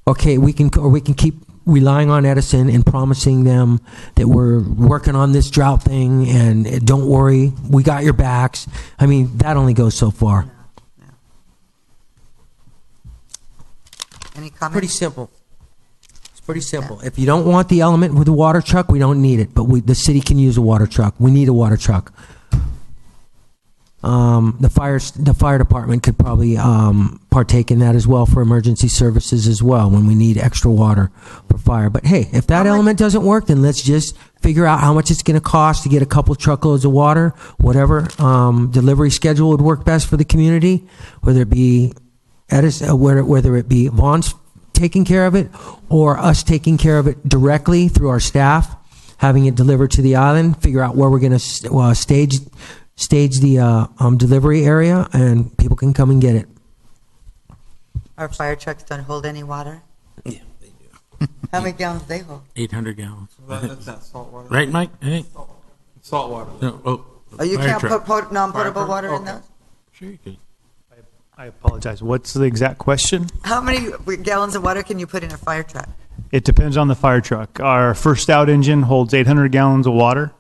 Okay, we can keep relying on Edison and promising them that we're working on this drought thing and don't worry, we got your backs. I mean, that only goes so far. Yeah. Any comments? Pretty simple. It's pretty simple. If you don't want the element with the water truck, we don't need it, but the city can use a water truck. We need a water truck. The fire department could probably partake in that as well for emergency services as well when we need extra water for fire. But hey, if that element doesn't work, then let's just figure out how much it's going to cost to get a couple truckloads of water. Whatever delivery schedule would work best for the community, whether it be Edison, whether it be Vaughn's taking care of it or us taking care of it directly through our staff, having it delivered to the island. Figure out where we're going to stage the delivery area, and people can come and get it. Our fire trucks don't hold any water? Yeah, they do. How many gallons do they hold? 800 gallons. That's not salt water. Right, Mike? Hey. Salt water. No, you fire can't truck. put non-potable water in those? Sure you could. I apologize. What's the exact question? How many gallons of water can you put in a fire truck? It depends on the fire truck. Our first out engine holds 800 gallons of water.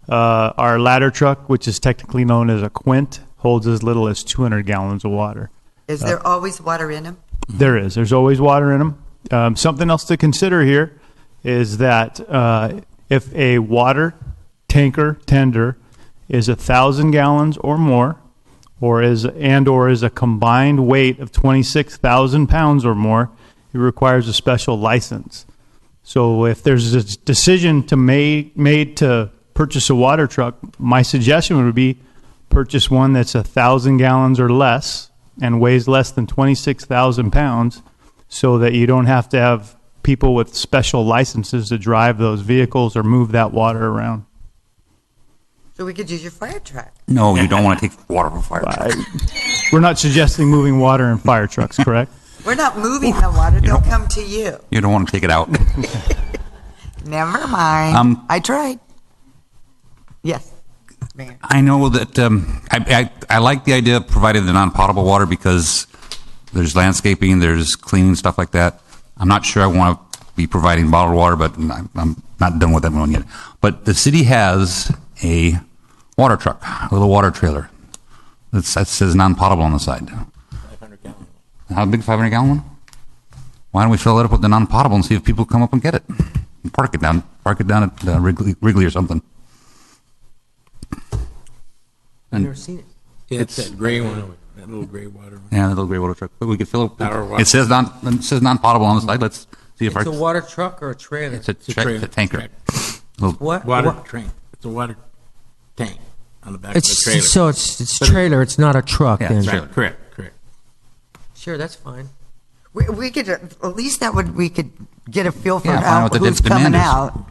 Our ladder truck, which is technically known as a quint, holds as little as 200 gallons of water. Is there always water in them? There is. There's always water in them. Something else to consider here is that if a water tanker tender is 1,000 gallons or more, or is a combined weight of 26,000 pounds or more, it requires a special license. So if there's a decision to made to purchase a water truck, my suggestion would be purchase one that's 1,000 gallons or less and weighs less than 26,000 pounds, so that you don't have to have people with special licenses to drive those vehicles or move that water around. So we could use your fire truck. No, you don't want to take water from fire trucks. We're not suggesting moving water in fire trucks, correct? We're not moving the water. They'll come to you. You don't want to take it out. Never mind. I tried. Yes, Mayor. I know that I like the idea of providing the non-potable water because there's landscaping, there's cleaning, stuff like that. I'm not sure I want to be providing bottled water, but I'm not done with that one yet. But the city has a water truck, a little water trailer. That says non-potable on the side. 500 gallon. How big, 500 gallon one? Why don't we fill it up with the non-potable and see if people come up and get it? And park it down at Wrigley or something. I've never seen it. Yeah, it's that gray one, that little gray water. Yeah, the little gray water truck. But we could fill it. Power water. It says non-potable on the side. Let's see if It's a water truck or a trailer? It's a tanker. What? Water What? tank. It's a water tank on the back of the It's trailer. so it's trailer. It's not a truck. Yeah, then. it's trailer. Correct. Sure, that's fine. We could at least we could get a feel for Yeah, find out what the who's demand coming is. out.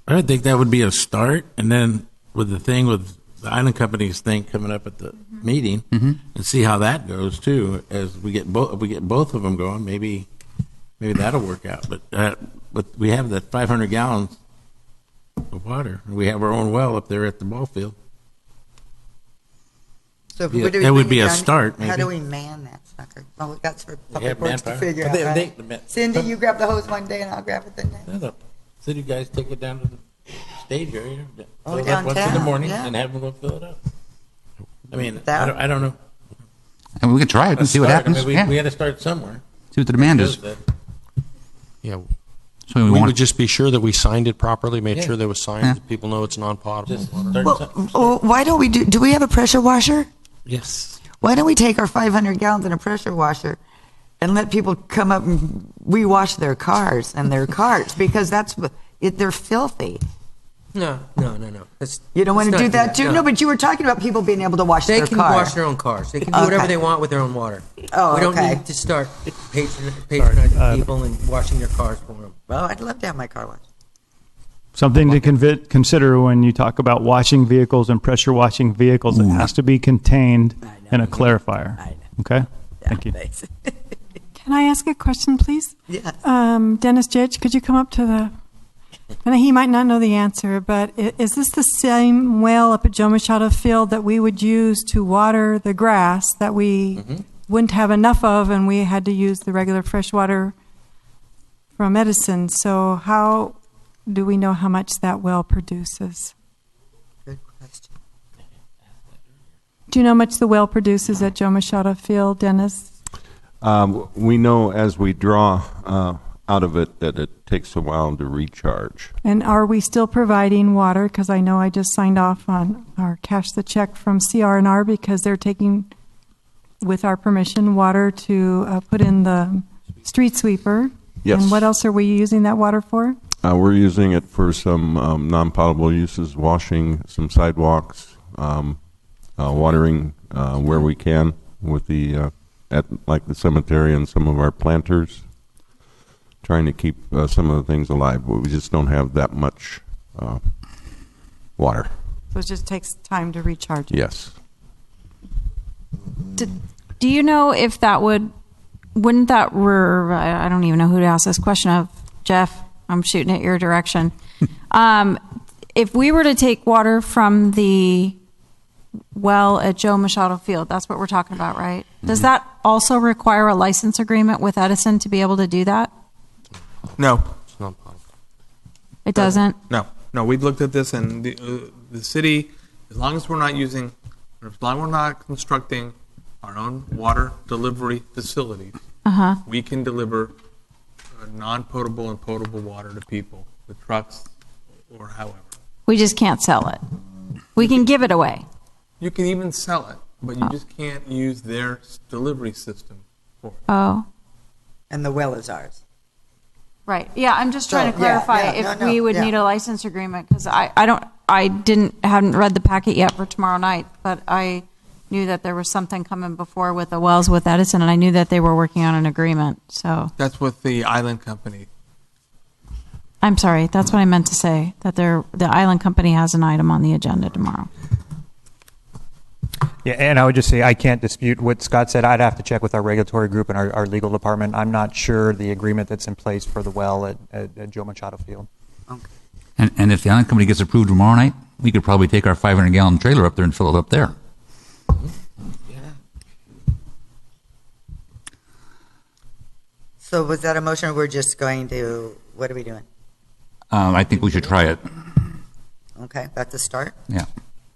I think that would be a start, and then with the thing with the island companies thing coming up at the meeting, and see how that goes too. As we get both of them going, maybe that'll work out. But we have that 500 gallons of water, and we have our own well up there at the ball field. So Yeah, what do we that would bring be it a down? start, How maybe. do we man that sucker? Well, we got for public have works to manpower. figure But out. they- Right? they- Cindy, you grab the hose one day and I'll grab it the next. No, the city guys take it down to the stage area, Oh, fill it up once in the downtown, morning, yeah. and have them go fill it up. I mean, That- I don't know. And we can try it and see what Start. I happens. mean, Yeah. we had to start somewhere. See what the demand is. Yeah. So we we want would just be sure that we signed it properly, made Yeah. sure there was signs, Yeah. that people know it's non-potable. Just water. start something. Well, why don't we do we have a pressure washer? Yes. Why don't we take our 500 gallons in a pressure washer and let people come up and we wash their cars and their carts because they're filthy. No. It's, You don't want let's to do not that too? No, but you were talking about people being able to wash They their can car. wash their own cars. They can do whatever Okay. they want with their own water. Oh, we don't okay. need to start patronizing people and washing their cars for them. Well, I'd love to have my car washed. Something to consider when you talk about washing vehicles and pressure washing vehicles. It has to be contained in a clarifier. Okay? Thank you. Can I ask a question, please? Yes. Dennis Jitch, could you come up to the... And he might not know the answer, but is this the same well up at Joe Machado Field that we would use to water the grass that we wouldn't have enough of and we had to use the regular fresh water from Edison? So how do we know how much that well produces? Good question. Do you know how much the well produces at Joe Machado Field, Dennis? We know as we draw out of it that it takes a while to recharge. And are we still providing water? Because I know I just signed off on or cashed the check from CR&R because they're taking, with our permission, water to put in the street sweeper. Yes. And what else are we using that water for? We're using it for some non-potable uses, washing some sidewalks, watering where we can with the at like the cemetery and some of our planters, trying to keep some of the things alive. But we just don't have that much water. So it just takes time to recharge. Yes. Do you know if that wouldn't that, I don't even know who to ask this question of, Jeff, I'm shooting at your direction. If we were to take water from the well at Joe Machado Field, that's what we're talking about, right? Does that also require a license agreement with Edison to be able to do that? No. It's non-potable. It doesn't? No. We've looked at this, and the city, as long as we're not constructing our own water delivery facilities, we can deliver non-potable and potable water to people with trucks or however. We just can't sell it. We can give it away. You can even sell it, But you just can't use their delivery system for it. Oh. And the well is ours. Right. Yeah, I'm just trying to So, yeah, clarify yeah, if no, we would yeah. need a license agreement, because I hadn't read the packet yet for tomorrow night, but I knew that there was something coming before with the wells with Edison, and I knew that they were working on an agreement. So That's with the island company. I'm sorry, that's what I meant to say, that the island company has an item on the agenda tomorrow. Yeah, and I would just say I can't dispute what Scott said. I'd have to check with our regulatory group and our legal department. I'm not sure the agreement that's in place for the well at Joe Machado Field. And if the island company gets approved tomorrow night, we could probably take our 500-gallon trailer up there and fill it up there. So was that a motion, or we're just going to, what are we doing? I think we should try it. Okay, that's a start. Yeah.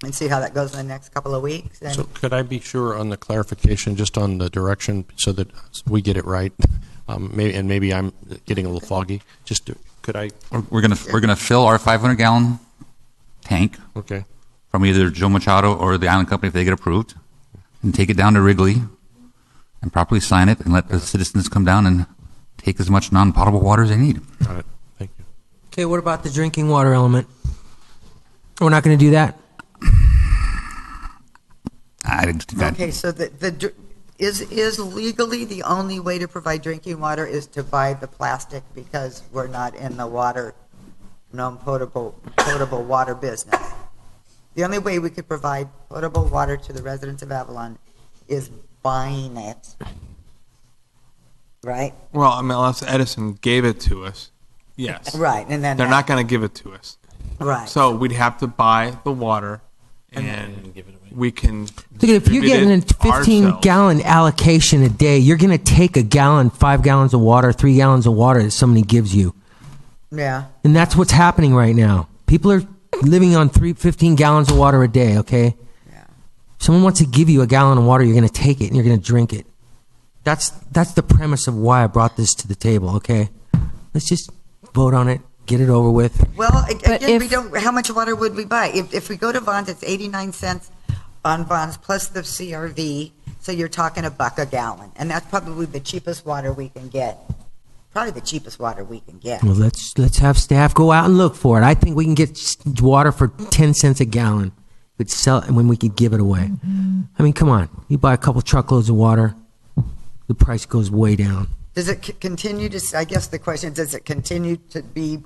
And see how that goes in the next couple of weeks. And So could I be sure on the clarification, just on the direction, so that we get it right? Maybe I'm getting a little foggy. Could I? We're gonna fill our 500-gallon tank. Okay. From either Joe Machado or the island company if they get approved, and take it down to Wrigley, and properly sign it, and let the citizens come down and take as much non-potable water as they need. Got it. Thank you. Okay, what about the drinking water element? We're not going to do that? okay, so is legally the only way to provide drinking water is to buy the plastic, because we're not in the potable water business. The only way we could provide potable water to the residents of Avalon is buying it, right? Well, I mean, unless Edison gave it to us, yes. Right, and then they're not going to give it to us. Right. So we'd have to buy the water, and we can. Look, if you're getting a 15-gallon allocation a day, you're going to take a gallon, 5 gallons of water, 3 gallons of water that somebody gives you. Yeah. And that's what's happening right now. People are living on 15 gallons of water a day, okay? Yeah. Someone wants to give you a gallon of water, you're going to take it and you're going to drink it. That's the premise of why I brought this to the table, okay? Let's just vote on it, get it over with. Well, again, we don't. How much water would we buy? If we go to Vons, it's 89 cents on Vons plus the CRV, so you're talking $1 a gallon, and that's probably the cheapest water we can get. Probably the cheapest water we can get. Well, let's have staff go out and look for it. I think we can get water for 10 cents a gallon. We'd sell it, and when we could give it away. I mean, come on. You buy a couple truckloads of water, the price goes way down. Does it continue to? I guess the question is, does it continue to be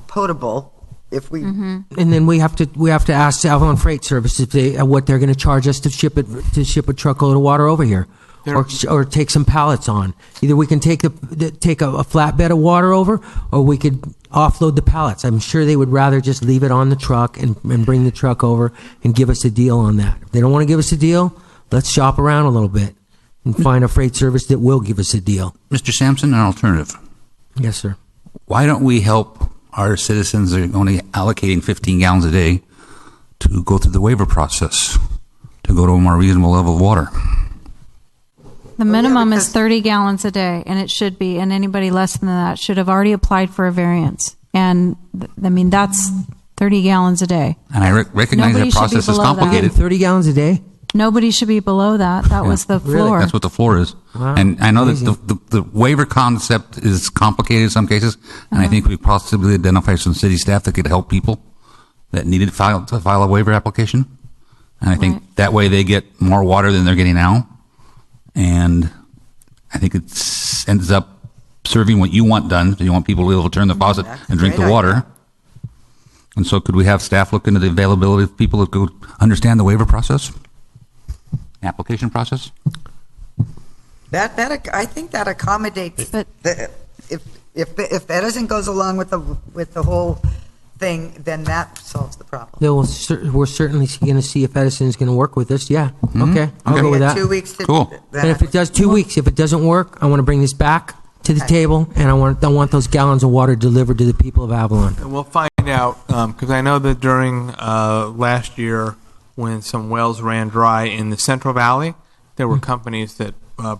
potable if we? And then we have to ask Avalon Freight Service if what they're going to charge us to ship a truckload of water over here. Or take some pallets on. Either we can take a flatbed of water over, or we could offload the pallets. I'm sure they would rather just leave it on the truck and bring the truck over and give us a deal on that. If they don't want to give us a deal, let's shop around a little bit and find a freight service that will give us a deal. Mr. Sampson, an alternative. Yes, sir. Why don't we help our citizens that are only allocating 15 gallons a day to go through the waiver process to go to a more reasonable level of water? The minimum is 30 gallons a day, and it should be, and anybody less than that should have already applied for a variance. And, I mean, that's 30 gallons a day. And I recognize Nobody that process is complicated. 30 gallons a day? Nobody should be below that. That was the floor. That's what the floor is. Wow. And I know that the waiver concept is complicated in some cases, and I think we possibly identify some city staff that could help people that needed to file a waiver application. And I think that way they get more water than they're getting now. And I think it ends up serving what you want done. So you want people to be able to turn the faucet and drink the water. And so could we have staff look into the availability of people that could understand the waiver process? Application process? That I think that accommodates. But if Edison goes along with the whole thing, then that solves the problem. We're certainly going to see if Edison is going to work with us. Yeah. Okay. I'll go with that. 2 weeks to cool. And if it does 2 weeks, if it doesn't work, I want to bring this back to the table, and I want those gallons of water delivered to the people of Avalon. And we'll find out, because I know that during last year, when some wells ran dry in the Central Valley, there were companies that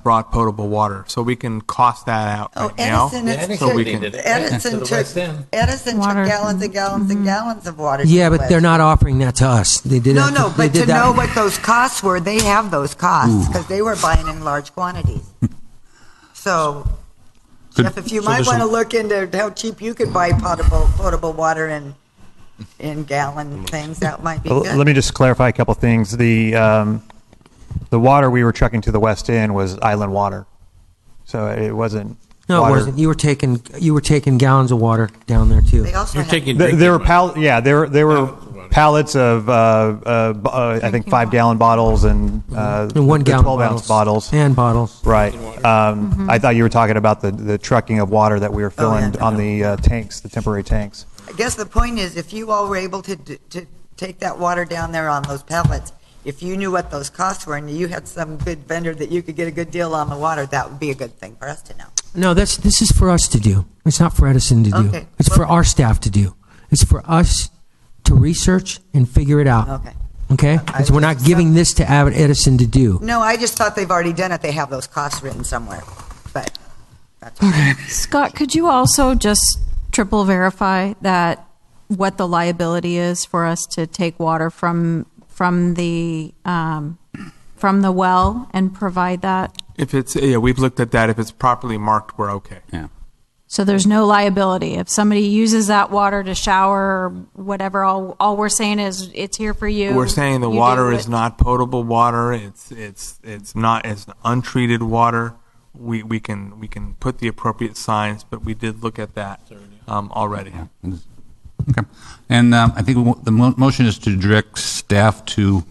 brought potable water. So we can cost that out right now. Edison took gallons and gallons and gallons of water. Yeah, but they're not offering that to us. They did No, not- no, they but did to that- know what those costs were, they have those costs because they were buying in large quantities. So, Jeff, if you so might there's want to some- look into how cheap you could buy potable water in gallon things, that might be good. Let me just clarify a couple things. The water we were trucking to the west end was island water, so it wasn't. No, water. it wasn't. You were taking gallons of water down there too. They also There were there were pallets of I think 5-gallon bottles and 1 gallon 12-ounce bottles and bottles. Right. I thought you were talking about the trucking of water that we were filling on the tanks, the temporary tanks. I guess the point is, if you all were able to take that water down there on those pallets, if you knew what those costs were and you had some good vendor that you could get a good deal on the water, that would be a good thing for us to know. No, this is for us to do. It's not for Edison to do. Okay. It's for our staff to do. It's for us to research and figure it out. Okay. Okay? Because we're not giving this to Edison to do. No, I just thought they've already done it. They have those costs written somewhere. But Scott, could you also just triple verify that what the liability is for us to take water from the well and provide that? If it's, we've looked at that. If it's properly marked, we're okay. Yeah. So there's no liability. If somebody uses that water to shower or whatever, all we're saying is it's here for you. We're saying the You water do is it. not potable water. It's not, it's untreated water. We can put the appropriate signs, but we did look at that already. Okay. And I think the motion is to direct staff to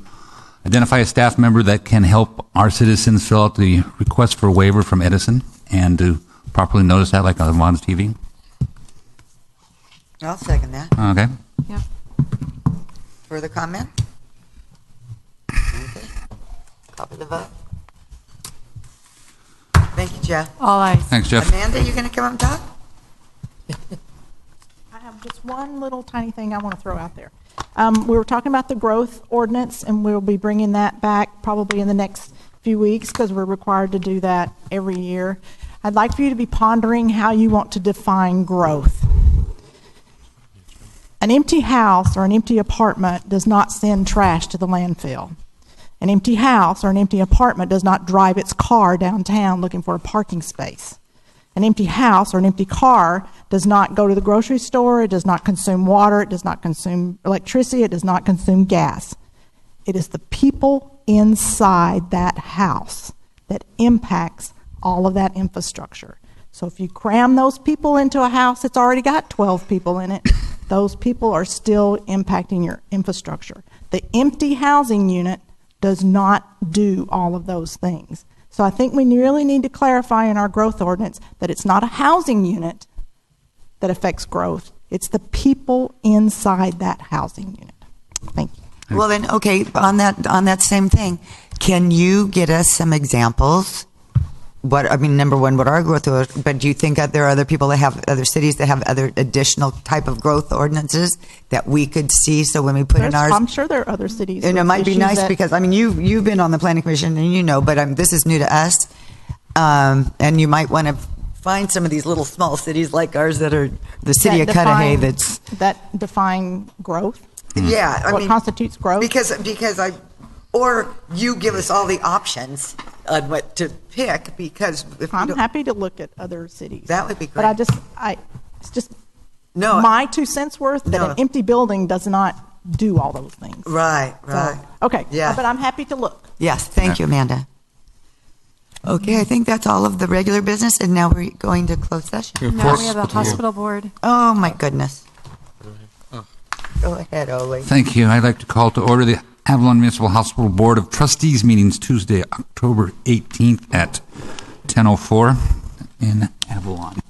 identify a staff member that can help our citizens fill out the request for a waiver from Edison and to properly notice that, like on Vaughn's TV. I'll second that. Okay. Yeah. Further comment? Okay. Copy the vote. Thank you, Jeff. All ayes. Thanks, Jeff. Amanda, you going to come up and talk? I have just one little tiny thing I want to throw out there. We were talking about the growth ordinance, and we'll be bringing that back probably in the next few weeks because we're required to do that every year. I'd like for you to be pondering how you want to define growth. An empty house or an empty apartment does not send trash to the landfill. An empty house or an empty apartment does not drive its car downtown looking for a parking space. An empty house or an empty car does not go to the grocery store, it does not consume water, it does not consume electricity, it does not consume gas. It is the people inside that house that impacts all of that infrastructure. So if you cram those people into a house that's already got 12 people in it, those people are still impacting your infrastructure. The empty housing unit does not do all of those things. So I think we really need to clarify in our growth ordinance that it's not a housing unit that affects growth. It's the people inside that housing unit. Thank you. Well, then, okay, on that same thing, can you get us some examples? Number one, what are growth ordinances? But do you think that there are other people that have other cities that have other additional type of growth ordinances that we could see? So when we put in ours, I'm sure there are other cities. and it with might be issues nice that- because you've been on the planning commission and you know, but this is new to us, and you might want to find some of these little small cities like ours that are the city of Cudahy. That define growth. Yeah, what constitutes growth? Because or you give us all the options on what to pick. Because if I'm happy to look at other cities. That would be great. But it's just my 2 cents worth that an empty building does not do all those things. Right. Okay. Yeah. But I'm happy to look. Yes. Thank you, Amanda. Okay, I think that's all of the regular business, and now we're going to close session. Now we have a hospital board. Oh my goodness. Go ahead, Ole. Thank you. I'd like to call to order the Avalon Municipal Hospital Board of Trustees meetings Tuesday, October 18th at 10:04 in Avalon.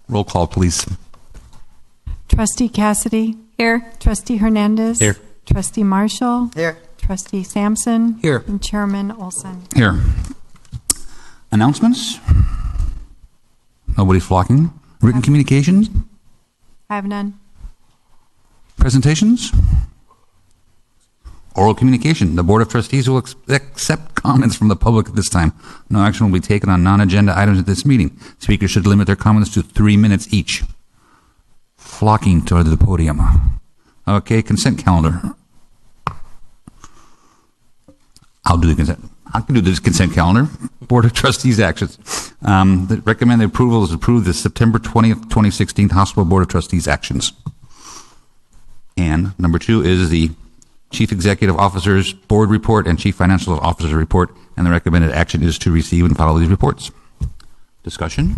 Roll call, please. Trustee Cassidy. Here. Trustee Hernandez. Here. Trustee Marshall. Here. Trustee Sampson. Here. And Chairman Olson. Here. Announcements? Nobody's flocking. Written communications? I have none. Presentations? Oral communication. The Board of Trustees will accept comments from the public at this time. No action will be taken on non-agenda items at this meeting. Speakers should limit their comments to 3 minutes each. Flocking toward the podium. Okay, consent calendar. I can do this consent calendar. Board of Trustees actions. The recommended approval is approve the September 20th, 2016 Hospital Board of Trustees actions. And number 2 is the Chief Executive Officer's Board Report and Chief Financial Officer's Report, and the recommended action is to receive and follow these reports. Discussion?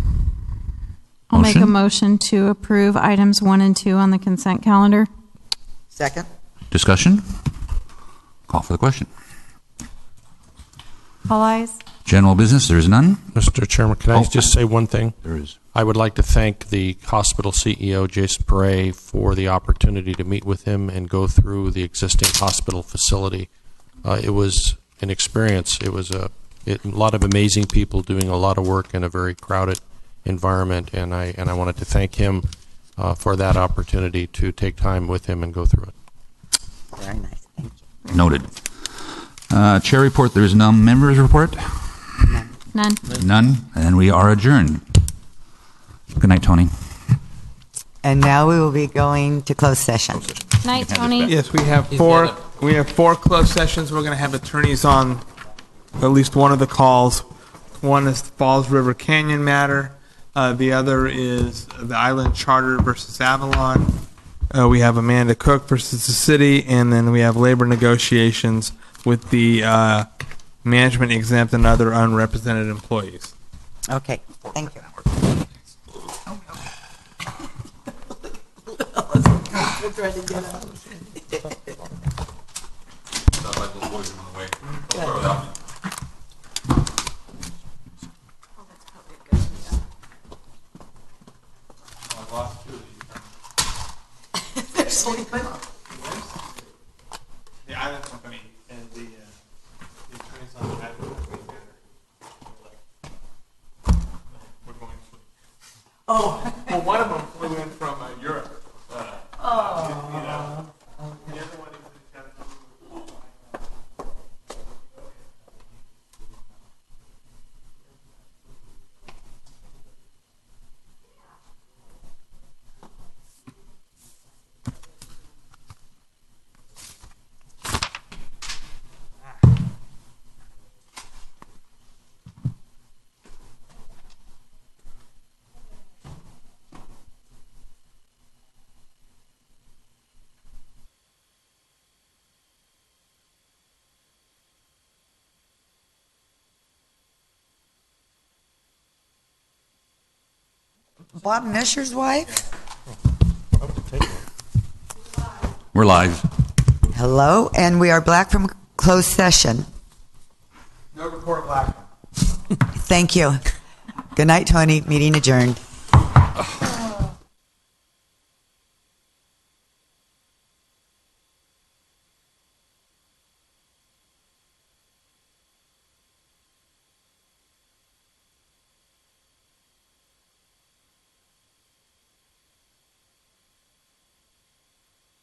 I'll make a motion to approve items 1 and 2 on the consent calendar. Second. Discussion? Call for the question. All ayes. General business, there is none. Mr. Chairman, can I just say one thing? There is. I would like to thank the hospital CEO, Jason Pere, for the opportunity to meet with him and go through the existing hospital facility. It was an experience. It was a lot of amazing people doing a lot of work in a very crowded environment, and I wanted to thank him for that opportunity to take time with him and go through it. Very nice. Thank you. Noted. Chair report, there is none. Members report? None. None. And we are adjourned. Good night, Tony. And now we will be going to closed session. Night, Tony. Yes, we have four. We have 4 closed sessions. We're going to have attorneys on at least one of the calls. One is the Falls River Canyon matter. The other is the Island Charter versus Avalon. We have Amanda Cook versus the city, and then we have labor negotiations with the management exempt and other unrepresented employees. Okay, thank you. The Island Company and the attorneys on the Island Company we're going to. Oh, well, one of them flew in from Europe. The other one is Bob Mischer's wife? We're live. Hello, and we are back from closed session. no report black. Thank you. Good night, Tony. Meeting adjourned.